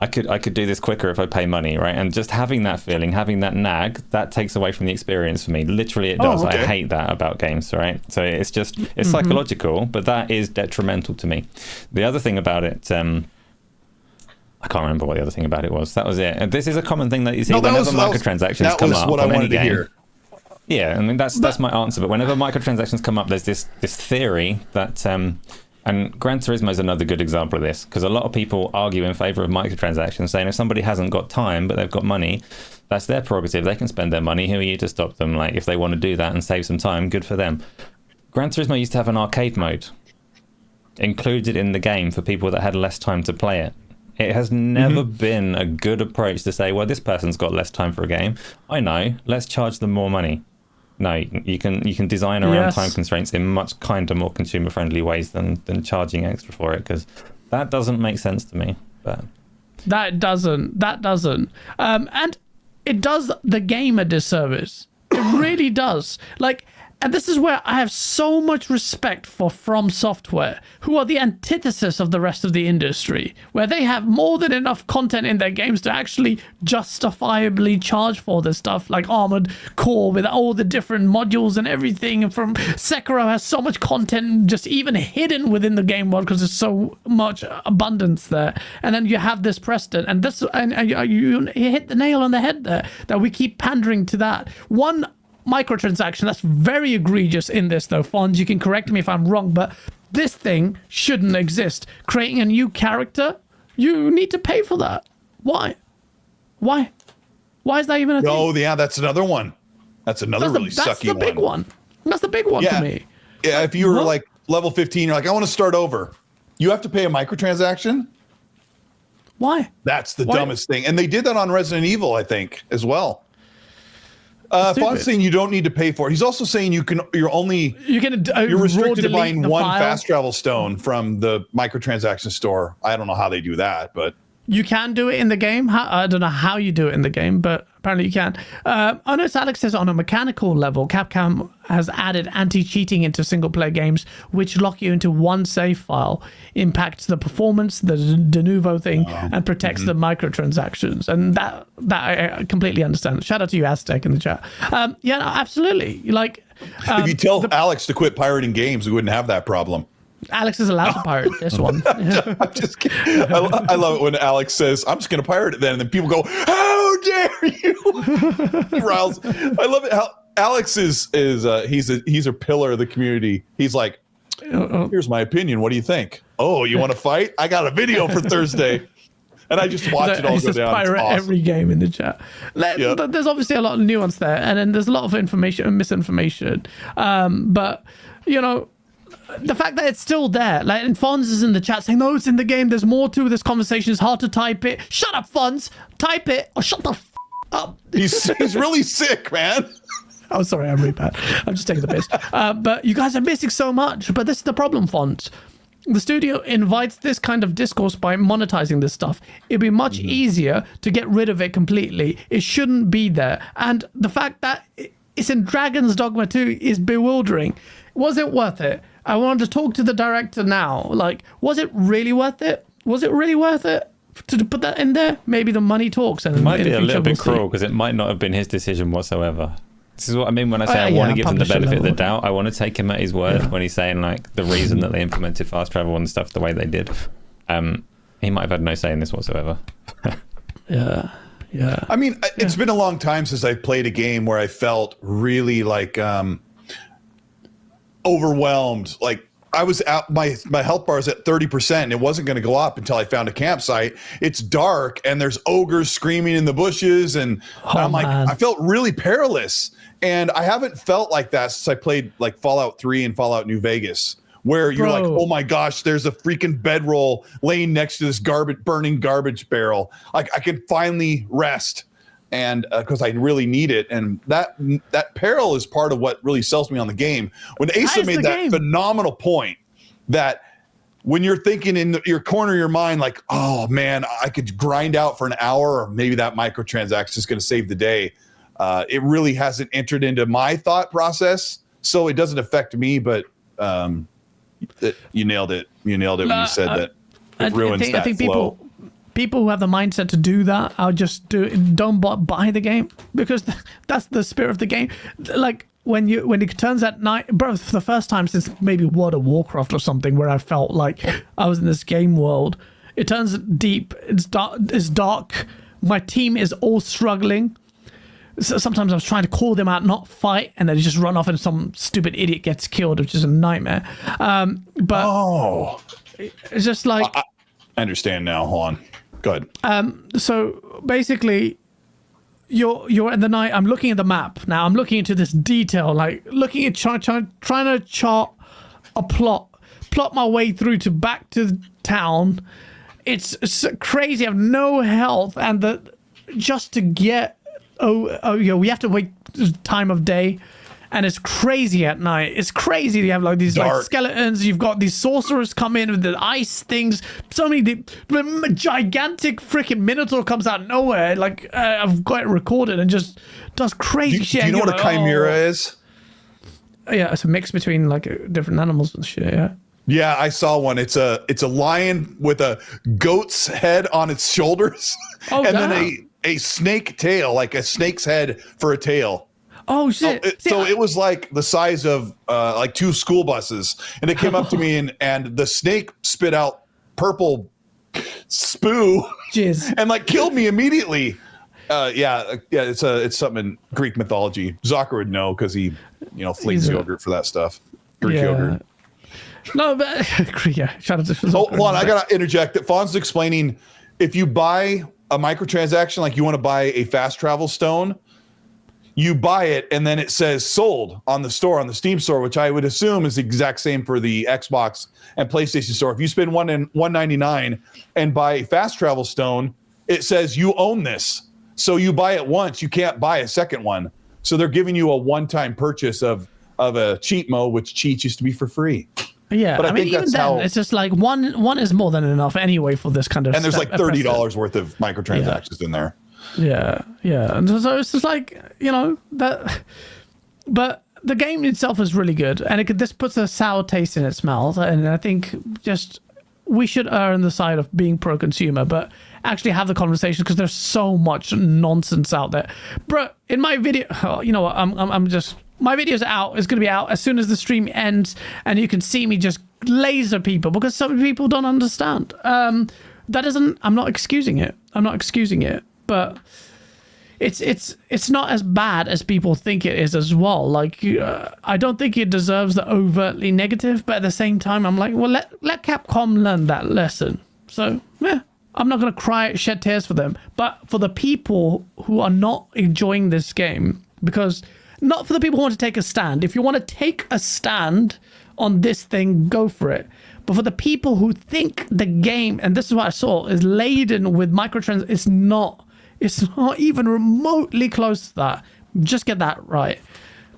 I could do this quicker if I pay money, right? And just having that feeling, having that nag, that takes away from the experience for me. Literally, it does. I hate that about games, right? So it's just, it's psychological, but that is detrimental to me. The other thing about it, I can't remember what the other thing about it was. That was it. And this is a common thing that you see whenever microtransactions come up on any game. Yeah, I mean, that's my answer. But whenever microtransactions come up, there's this theory that... and Gran Turismo is another good example of this, because a lot of people argue in favor of microtransactions, saying if somebody hasn't got time but they've got money, that's their prerogative. They can spend their money. Who are you to stop them? Like, if they want to do that and save some time, good for them. Gran Turismo used to have an arcade mode included in the game for people that had less time to play it. It has never been a good approach to say, well, this person's got less time for a game. I know, let's charge them more money. No, you can design around time constraints in much kinder, more consumer-friendly ways than charging extra for it, because that doesn't make sense to me. But that doesn't, and it does the game a disservice. It really does. Like, And this is where I have so much respect for From Software, who are the antithesis of the rest of the industry, where they have more than enough content in their games to actually justifiably charge for this stuff, like Armored Core with all the different modules and everything. And from Sekiro has so much content just even hidden within the game world because there's so much abundance there. And then you have this precedent, and this, and you hit the nail on the head there, that we keep pandering to that. One microtransaction that's very egregious in this, though, Fonz, you can correct me if I'm wrong, but this thing shouldn't exist. Creating a new character, you need to pay for that. Why is that even a thing? Oh yeah, that's another one. That's another really sucky one. That's the big one. That's the big one for me. Yeah, if you were like level 15, you're like, I want to start over, you have to pay a microtransaction. Why? That's the dumbest thing. And they did that on Resident Evil, I think, as well. Fawn's saying you don't need to pay for it. He's also saying you're restricted to buying one fast travel stone from the microtransaction store. I don't know how they do that, but you can do it in the game. I don't know how you do it in the game, but apparently you can. I notice Alex says on a mechanical level, Capcom has added anti-cheating into single-player games, which lock you into one save file, impacts the performance, the de novo thing, and protects the microtransactions. And that I completely understand. Shout out to you, Aztec, in the chat. Yeah, no, absolutely. Like, if you tell Alex to quit pirating games, we wouldn't have that problem. Alex is allowed to pirate this one. I'm just kidding. I love it when Alex says, I'm just going to pirate it then. And then people go, how dare you? He riles. I love it how Alex is he's a pillar of the community. He's like, here's my opinion. What do you think? Oh, you want to fight? I got a video for Thursday. And I just watch it all go down. Pirate awesome. every game in the chat. There's obviously a lot of nuance there. And then there's a lot of information and misinformation. But, you know, the fact that it's still there, like, and Fonz is in the chat saying, no, it's in the game, there's more to this conversation, it's hard to type it. Shut up, Fonz! Type it, or shut the f up. He's really sick, man. Oh, sorry, I'm really bad. I'm just taking the piss. But you guys are missing so much. But this is the problem, Fonz. The studio invites this kind of discourse by monetizing this stuff. It'd be much easier to get rid of it completely. It shouldn't be there. And the fact that it's in Dragon's Dogma 2 is bewildering. Was it worth it? I wanted to talk to the director now. Like, was it really worth it? Was it really worth it to put that in there? Maybe the money talks. And it might be a little bit cruel because it might not have been his decision whatsoever. This is what I mean when I say I want to give him the benefit of the doubt. I want to take him at his word when he's saying, like, the reason that they implemented fast travel and stuff the way they did. He might have had no say in this whatsoever. Yeah. I mean, it's been a long time since I played a game where I felt really like overwhelmed. Like, I was out, my health bar is at 30% and it wasn't going to go up until I found a campsite. It's dark and there's ogres screaming in the bushes, and I'm like, I felt really perilous. And I haven't felt like that since I played like Fallout 3 and Fallout New Vegas, where you're like, oh my gosh, there's a freaking bedroll laying next to this burning garbage barrel. Like, I can finally rest, and because I really need it. And that peril is part of what really sells me on the game. When Asa made that phenomenal point that when you're thinking in your corner of your mind, like, oh man, I could grind out for an hour, or maybe that microtransaction is going to save the day. It really hasn't entered into my thought process, so it doesn't affect me, but you nailed it. You nailed it when you said that it ruins that flow. I think people who have the mindset to do that, I'll just don't buy the game, because that's the spirit of the game. Like, when it turns at night, bro, for the first time since maybe World of Warcraft or something, where I felt like I was in this game world, it turns deep, it's dark, my team is all struggling. So sometimes I was trying to call them out, not fight, and they just run off and some stupid idiot gets killed, which is a nightmare. But it's just like, I understand now. Hold on. Go ahead. So basically, you're in the night. I'm looking at the map now. I'm looking into this detail, like looking at trying to chart a plot my way through to back to town. It's crazy. I have no health, and just to get we have to wait time of day, and it's crazy at night. It's crazy. You have like these like skeletons. You've got these sorcerers come in with the ice things. So many the gigantic freaking minotaur comes out of nowhere. Like I've got it recorded and just does crazy shit. Do you know what a chimera is? Yeah, it's a mix between like different animals and shit. Yeah. Yeah, I saw one. It's a lion with a goat's head on its shoulders, Oh, and damn. then a snake tail, like a snake's head for a tail. Oh shit! It was like the size of like 2 school buses, and it came up to me, and the snake spit out purple spoo, Jizz. and like killed me immediately. It's something in Greek mythology. Zocker would know because he flings yogurt for that stuff. Greek yogurt. No, but yeah. Shout out to Hold on, I gotta interject. That Fawn's explaining if you buy a microtransaction, like you want to buy a fast travel stone, you buy it and then it says sold on the store, on the Steam store, which I would assume is the exact same for the Xbox and PlayStation store. If you spend $199 and buy a fast travel stone, it says you own this. So you buy it once, you can't buy a second one. So they're giving you a one-time purchase of a cheat mode, which cheats used to be for free. Yeah, but I mean, even then, it's just like one is more than enough anyway for this kind of. And there's like $30 worth of microtransactions in there. Yeah, and so it's just like that. But the game itself is really good, and this puts a sour taste in its mouth. And I think just we should err on the side of being pro-consumer, but actually have the conversation because there's so much nonsense out there, bro. In my video, I'm just. My video's out. It's going to be out as soon as the stream ends, and you can see me just laser people because some people don't understand. That doesn't. I'm not excusing it. But it's not as bad as people think it is as well. Like I don't think it deserves the overtly negative, but at the same time, I'm like, well, let Capcom learn that lesson. So yeah, I'm not going to cry, shed tears for them, but for the people who are not enjoying this game, because. Not for the people who want to take a stand. If you want to take a stand on this thing, go for it. But for the people who think the game, and this is what I saw, is laden with microtransactions, it's not even remotely close to that. Just get that right.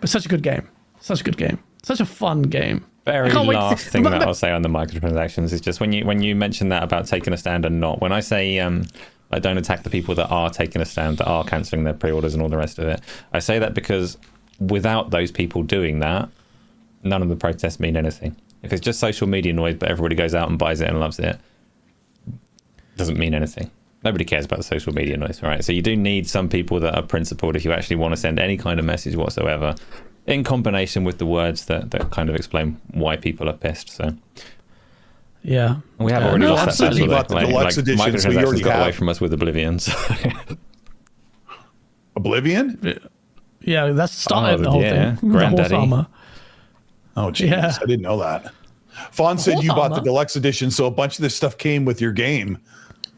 But such a good game. Such a fun game. Very last thing that I'll say on the microtransactions is just when you mention that about taking a stand and not. When I say I don't attack the people that are taking a stand, that are cancelling their pre-orders and all the rest of it. I say that because without those people doing that, none of the protests mean anything. If it's just social media noise, but everybody goes out and buys it and loves it, doesn't mean anything. Nobody cares about the social media noise, right? So you do need some people that are principled if you actually want to send any kind of message whatsoever, in combination with the words that kind of explain why people are pissed. So. Yeah, we have already lost that battle. About the deluxe edition, so you already got have away from us with Oblivion. So. Oblivion? Yeah, that's started the whole thing. Granddaddy. Oh, jeez, yeah. I didn't know that. Fawn said you bought the deluxe edition, so a bunch of this stuff came with your game.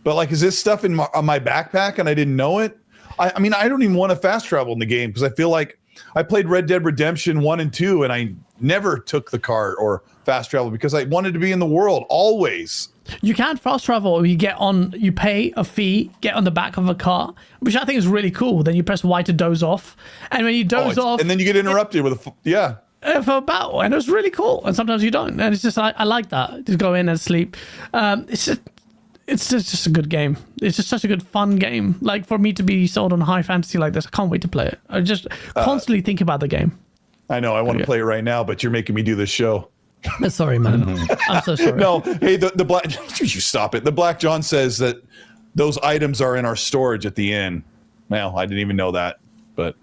But like, is this stuff on my backpack and I didn't know it? I mean, I don't even want to fast travel in the game because I feel like I played Red Dead Redemption 1 and 2, and I never took the cart or fast travel because I wanted to be in the world always. You can't fast travel. You pay a fee, get on the back of a car, which I think is really cool. Then you press Y to doze off, and when you doze off, and then you get interrupted with for a battle, and it's really cool. And sometimes you don't, and it's just I like that. Just go in and sleep. It's just a good game. It's just such a good, fun game. Like, for me to be sold on high fantasy like this, I can't wait to play it. I just constantly think about the game. I know. I want to play it right now, but you're making me do this show. Sorry, man. I'm so sorry. No, hey, the Black... You stop it. The Black John says that those items are in our storage at the inn. Well, I didn't even know that, but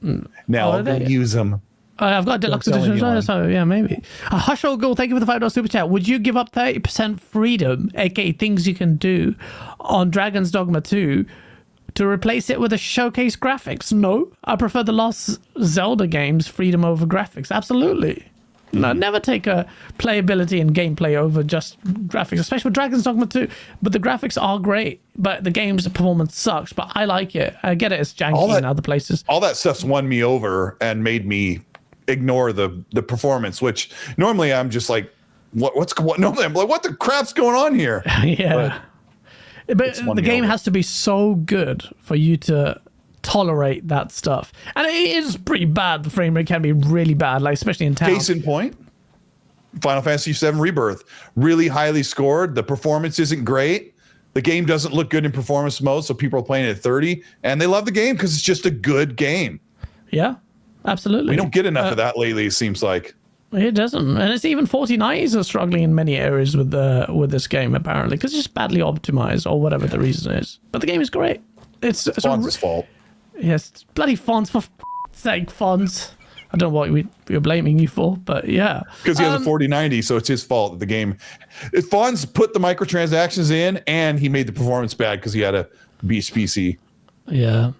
now I'll go use them. I've got deluxe edition, so yeah, maybe. Hush Old Girl, thank you for the $5 super chat. Would you give up 30% freedom, aka things you can do, on Dragon's Dogma 2 to replace it with a showcase graphics? No, I prefer the last Zelda games freedom over graphics. Absolutely. No, never take a playability and gameplay over just graphics, especially with Dragon's Dogma 2. But the graphics are great, but the game's performance sucks. But I like it. I get it. It's janky in other places. All that stuff's won me over and made me ignore the performance, which normally I'm just like, normally I'm like, what the crap's going on here? Yeah. But the game has to be so good for you to tolerate that stuff. And it is pretty bad. The frame rate can be really bad, like especially in town. Case in point, Final Fantasy VII Rebirth, really highly scored. The performance isn't great. The game doesn't look good in performance mode, so people are playing it at 30, and they love the game because it's just a good game. Yeah. Absolutely. We don't get enough of that lately, it seems like. It doesn't, and it's even 4090s are struggling in many areas with this game apparently because it's just badly optimized or whatever the reason is. But the game is great. It's Fonz's fault. Yes, it's bloody fonts for sake, fonts. I don't know what we're blaming you for, but yeah. Because he has a 4090, so it's his fault that the game. Fonz put the microtransactions in, and he made the performance bad because he had a beast PC. Yeah.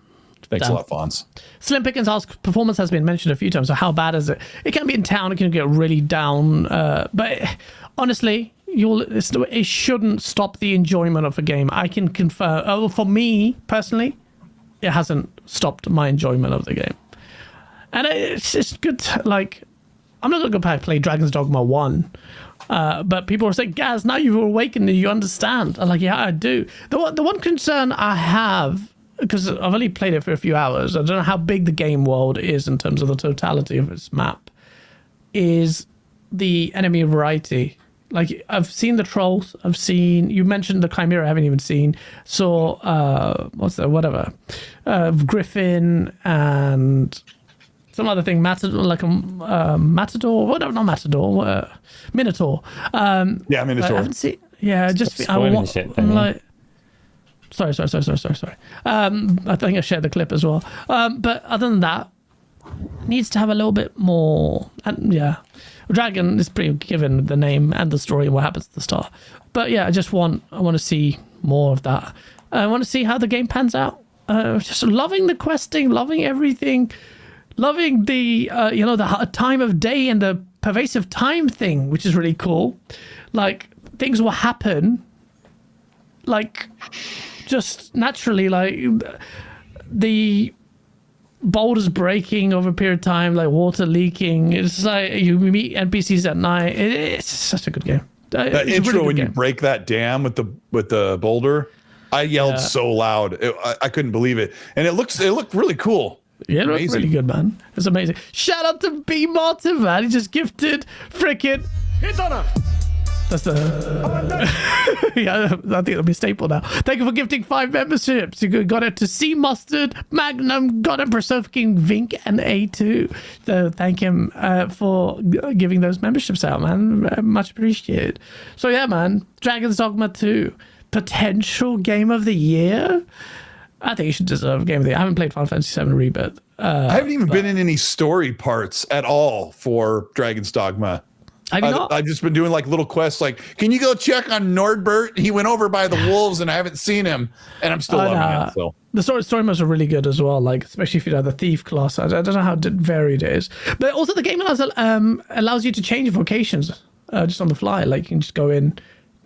Thanks a lot, Fonz. Slim Pickens asks, performance has been mentioned a few times, so how bad is it? It can be in town, it can get really down, but honestly, it shouldn't stop the enjoyment of a game. I can confirm, for me, personally, it hasn't stopped my enjoyment of the game. And it's good, like, I'm not going to go back and play Dragon's Dogma 1, but people are saying, Gaz, now you've awakened and you understand. I'm like, yeah, I do. The one concern I have, because I've only played it for a few hours, I don't know how big the game world is in terms of the totality of its map, is the enemy variety. Like, I've seen the trolls, you mentioned the Chimera, I haven't even seen, Griffin and some other thing, Matador, like a Matador, whatever, not Matador, Minotaur. Yeah, Minotaur. I haven't seen, yeah, just, I'm like, Sorry. I think I shared the clip as well. But other than that, it needs to have a little bit more. And yeah, Dragon is pretty given the name and the story and what happens at the start. But yeah, I want to see more of that. I want to see how the game pans out. Just loving the questing, loving everything, loving the the time of day and the pervasive time thing, which is really cool. Like, things will happen, like, just naturally, like the boulders breaking over a period of time, like water leaking. It's like you meet NPCs at night. It's such a good game. That intro when you break that dam with the boulder, I yelled so loud. I couldn't believe it, and it looked really cool. Yeah, it looked really good, man. It's amazing. Shout out to B Martin, man. He just gifted frickin' Hydra. That's the yeah, I think it'll be a staple now. Thank you for gifting 5 memberships. You got it to C Mustard, Magnum, Gotham, Persofiking, Vink, and A2. So thank him for giving those memberships out, man. Much appreciated. So yeah, man, Dragon's Dogma 2, potential game of the year. I think you should deserve game of the year. I haven't played Final Fantasy VII Rebirth. I haven't even been in any story parts at all for Dragon's Dogma. I've just been doing like little quests, like, can you go check on Nordbert? He went over by the wolves and I haven't seen him, and I'm still loving it. So the story modes are really good as well, like, especially if you have the thief class. I don't know how varied it is, but also the game allows you to change vocations just on the fly. Like, you can just go in,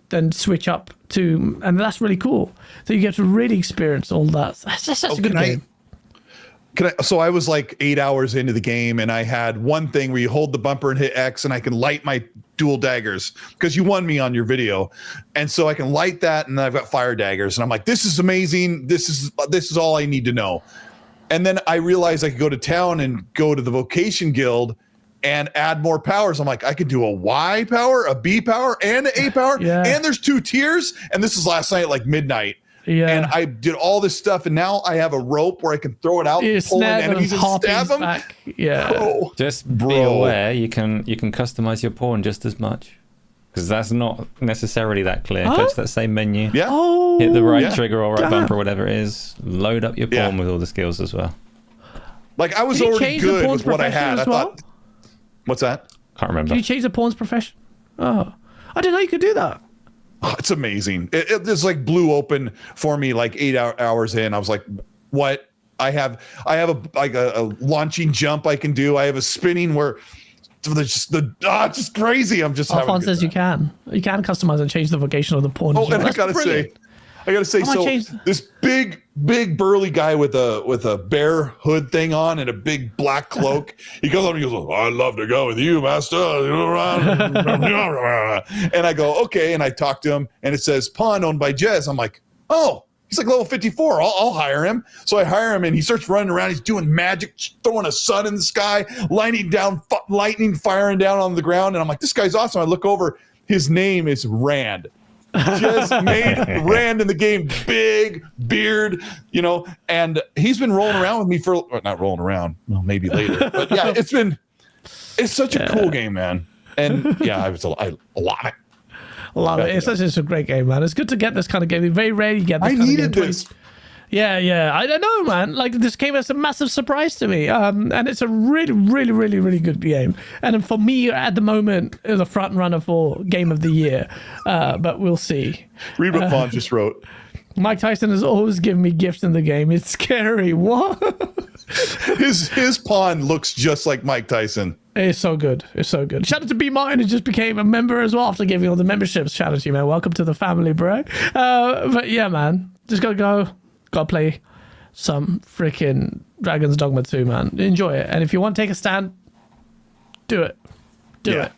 then switch up to, and that's really cool. So you get to really experience all that. That's just such a good game. So I was like 8 hours into the game, and I had one thing where you hold the bumper and hit X, and I can light my dual daggers because you won me on your video, and so I can light that, and then I've got fire daggers, and I'm like, this is amazing. This is all I need to know. And then I realized I could go to town and go to the vocation guild and add more powers. I'm like, I could do a Y power, a B power, and an A power, and there's 2 tiers. And this is last night at like midnight. Yeah. And I did all this stuff, and now I have a rope where I can throw it out, pull in enemies, and stab them. Back. Yeah. Oh, just be aware, you can customize your pawn just as much, because that's not necessarily that clear. Go to that same menu. Yeah. Oh, hit the right trigger or right bumper, whatever it is. Load up your pawn with all the skills as well. Like, I was already good with what I had. I thought. What's that? Can't remember. Did you change the pawn's profession? Oh, I didn't know you could do that. Oh, it's amazing. It just like blew open for me like 8 hours in. I was like, what? I have a launching jump I can do. I have a spinning where it's just crazy. I'm just Alphonse says you can customize and change the vocation of the pawn. Oh, and I gotta say, so this big burly guy with a bear hood thing on and a big black cloak, he goes up and he goes, oh, I'd love to go with you, master. And I go, okay, and I talk to him, and it says pawn owned by Jez. I'm like, oh, he's like level 54. I'll hire him. So I hire him, and he starts running around. He's doing magic, throwing a sun in the sky, lightning firing down on the ground. And I'm like, this guy's awesome. I look over, his name is Rand. Just made Rand in the game, big beard, and he's been rolling around with me not rolling around, well, maybe later, but yeah, it's been It's such a cool game, man. And yeah, I love it. Love it. It's such a great game, man. It's good to get this kind of game. You very rarely get this I kind needed of game. this. Yeah. I don't know, man. Like, this came as a massive surprise to me. And it's a really, really, really, really good game. And for me, at the moment, it's a front runner for Game of the Year. But we'll see. Read what Fawn just wrote. Mike Tyson has always given me gifts in the game. It's scary. What? His pawn looks just like Mike Tyson. It's so good. It's so good. Shout out to B Martin, who just became a member as well after giving all the memberships. Shout out to you, man. Welcome to the family, bro. But yeah, man. Just gotta play some freaking Dragon's Dogma 2, man. Enjoy it. And if you want to take a stand, do it. Do it.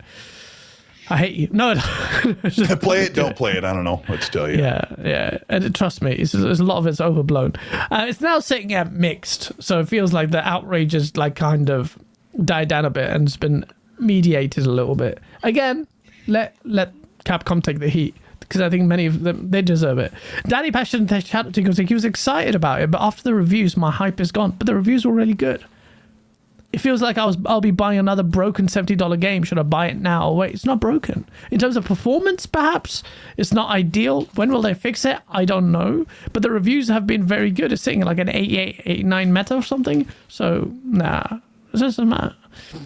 I hate you. No, play it, don't play it. I don't know what to tell you. Yeah. And trust me, it's a lot of it's overblown. It's now sitting at mixed, so it feels like the outrage is like kind of died down a bit and it's been mediated a little bit. Again, let Capcom take the heat, because I think many of them, they deserve it. Danny Passion chatted to he was excited about it, but after the reviews, my hype is gone. But the reviews were really good. It feels like I'll be buying another broken $70 game. Should I buy it now? Wait, it's not broken. In terms of performance, perhaps it's not ideal. When will they fix it? I don't know. But the reviews have been very good. It's sitting like an 88, 89 meta or something. So, nah. It doesn't matter.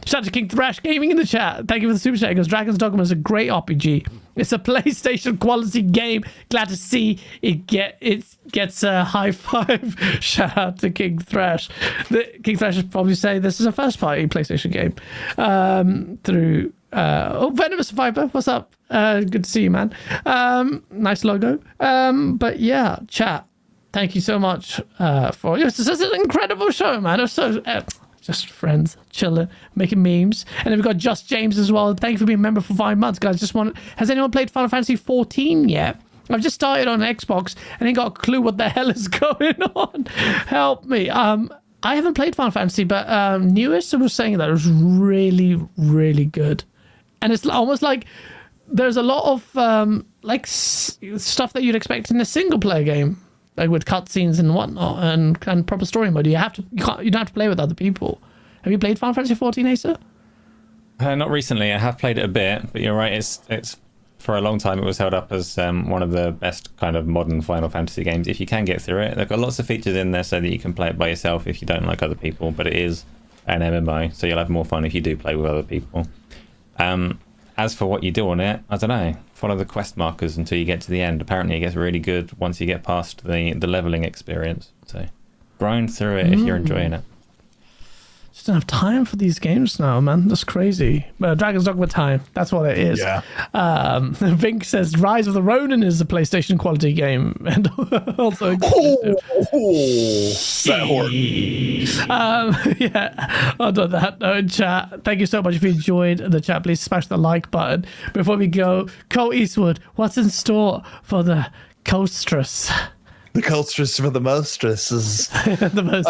Shout out to King Thrash Gaming in the chat. Thank you for the super chat. He goes, Dragon's Dogma is a great RPG. It's a PlayStation quality game. Glad to see it gets a high five. Shout out to King Thrash. King Thrash is probably saying this is a first party PlayStation game. Through Venomous Viper, what's up? Good to see you, man. Nice logo. But yeah, chat. Thank you so much for this is an incredible show, man. It was so just friends chilling, making memes. And then we've got Just James as well. Thank you for being a member for 5 months, guys. Has anyone played Final Fantasy 14 yet? I've just started on Xbox and ain't got a clue what the hell is going on. Help me. I haven't played Final Fantasy, but Newest was saying that it was really, really good. And it's almost like there's a lot of stuff that you'd expect in a single player game, like with cutscenes and whatnot, and proper story mode. You don't have to play with other people. Have you played Final Fantasy 14, Asa? Not recently. I have played it a bit, but you're right. It's for a long time it was held up as one of the best kind of modern Final Fantasy games. If you can get through it, they've got lots of features in there so that you can play it by yourself if you don't like other people. But it is an MMO, so you'll have more fun if you do play with other people. As for what you do on it, I don't know. Follow the quest markers until you get to the end. Apparently it gets really good once you get past the leveling experience. So grind through it if you're enjoying it. Just don't have time for these games now, man. That's crazy. Dragon's Dogma time. That's what it is. Yeah. Vink says Rise of the Ronin is a PlayStation quality game, and also that horror. yeah. On that note, chat. Thank you so much. If you enjoyed the chat, please smash the like button. Before we go, Cole Eastwood, what's in store for the Coastress? The Coastress for the Mostresses. The most.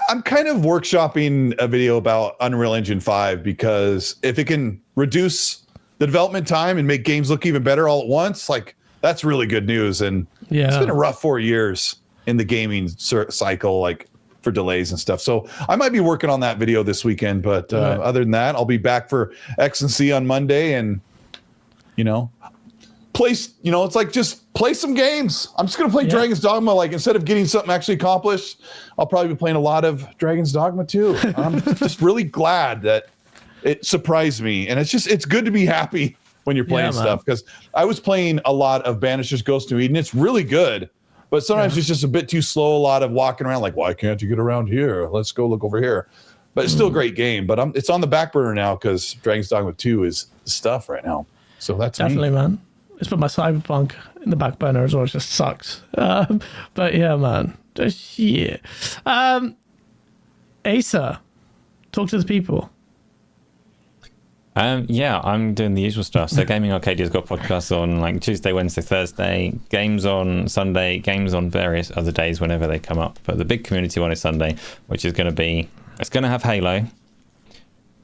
I'm kind of workshopping a video about Unreal Engine 5 because if it can reduce the development time and make games look even better all at once, like that's really good news. And it's been a rough 4 years in the gaming cycle, like for delays and stuff. So I might be working on that video this weekend, but other than that, I'll be back for X and C on Monday and, it's like just play some games. I'm just going to play Dragon's Dogma. Like instead of getting something actually accomplished, I'll probably be playing a lot of Dragon's Dogma too. I'm just really glad that it surprised me. And it's good to be happy when you're playing stuff, because I was playing a lot of Banisher's Ghost of Eden. It's really good, but sometimes it's just a bit too slow. A lot of walking around like, why can't you get around here? Let's go look over here. But it's still a great game, but it's on the back burner now because Dragon's Dogma 2 is the stuff right now. So that's definitely, man. It's put my Cyberpunk in the back burner as well. It just sucks. But yeah, man. Yeah. Asa, talk to the people. Yeah, I'm doing the usual stuff. So Gaming Arcadia's got podcasts on like Tuesday, Wednesday, Thursday, games on Sunday, games on various other days whenever they come up. But the big community one is Sunday, which is going to have Halo,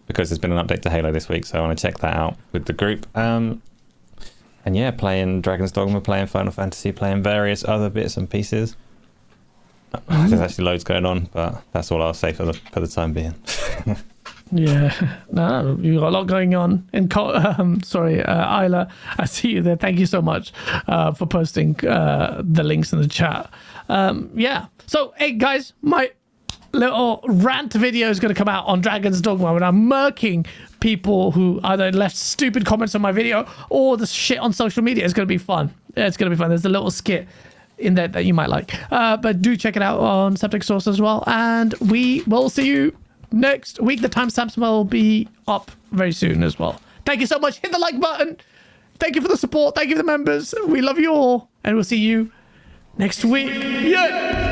because there's been an update to Halo this week. So I want to check that out with the group. And yeah, playing Dragon's Dogma, playing Final Fantasy, playing various other bits and pieces. There's actually loads going on, but that's all I'll say for the time being. Yeah, no, you got a lot going on. Sorry, Isla, I see you there. Thank you so much for posting the links in the chat. Yeah, so hey guys, my little rant video is going to come out on Dragon's Dogma when I'm murking people who either left stupid comments on my video or the shit on social media. It's going to be fun. It's going to be fun. There's a little skit in there that you might like. But do check it out on Septic Source as well. And we will see you next week. The timestamps will be up very soon as well. Thank you so much. Hit the like button. Thank you for the support. Thank you for the members. We love you all. And we'll see you next week. Yeah.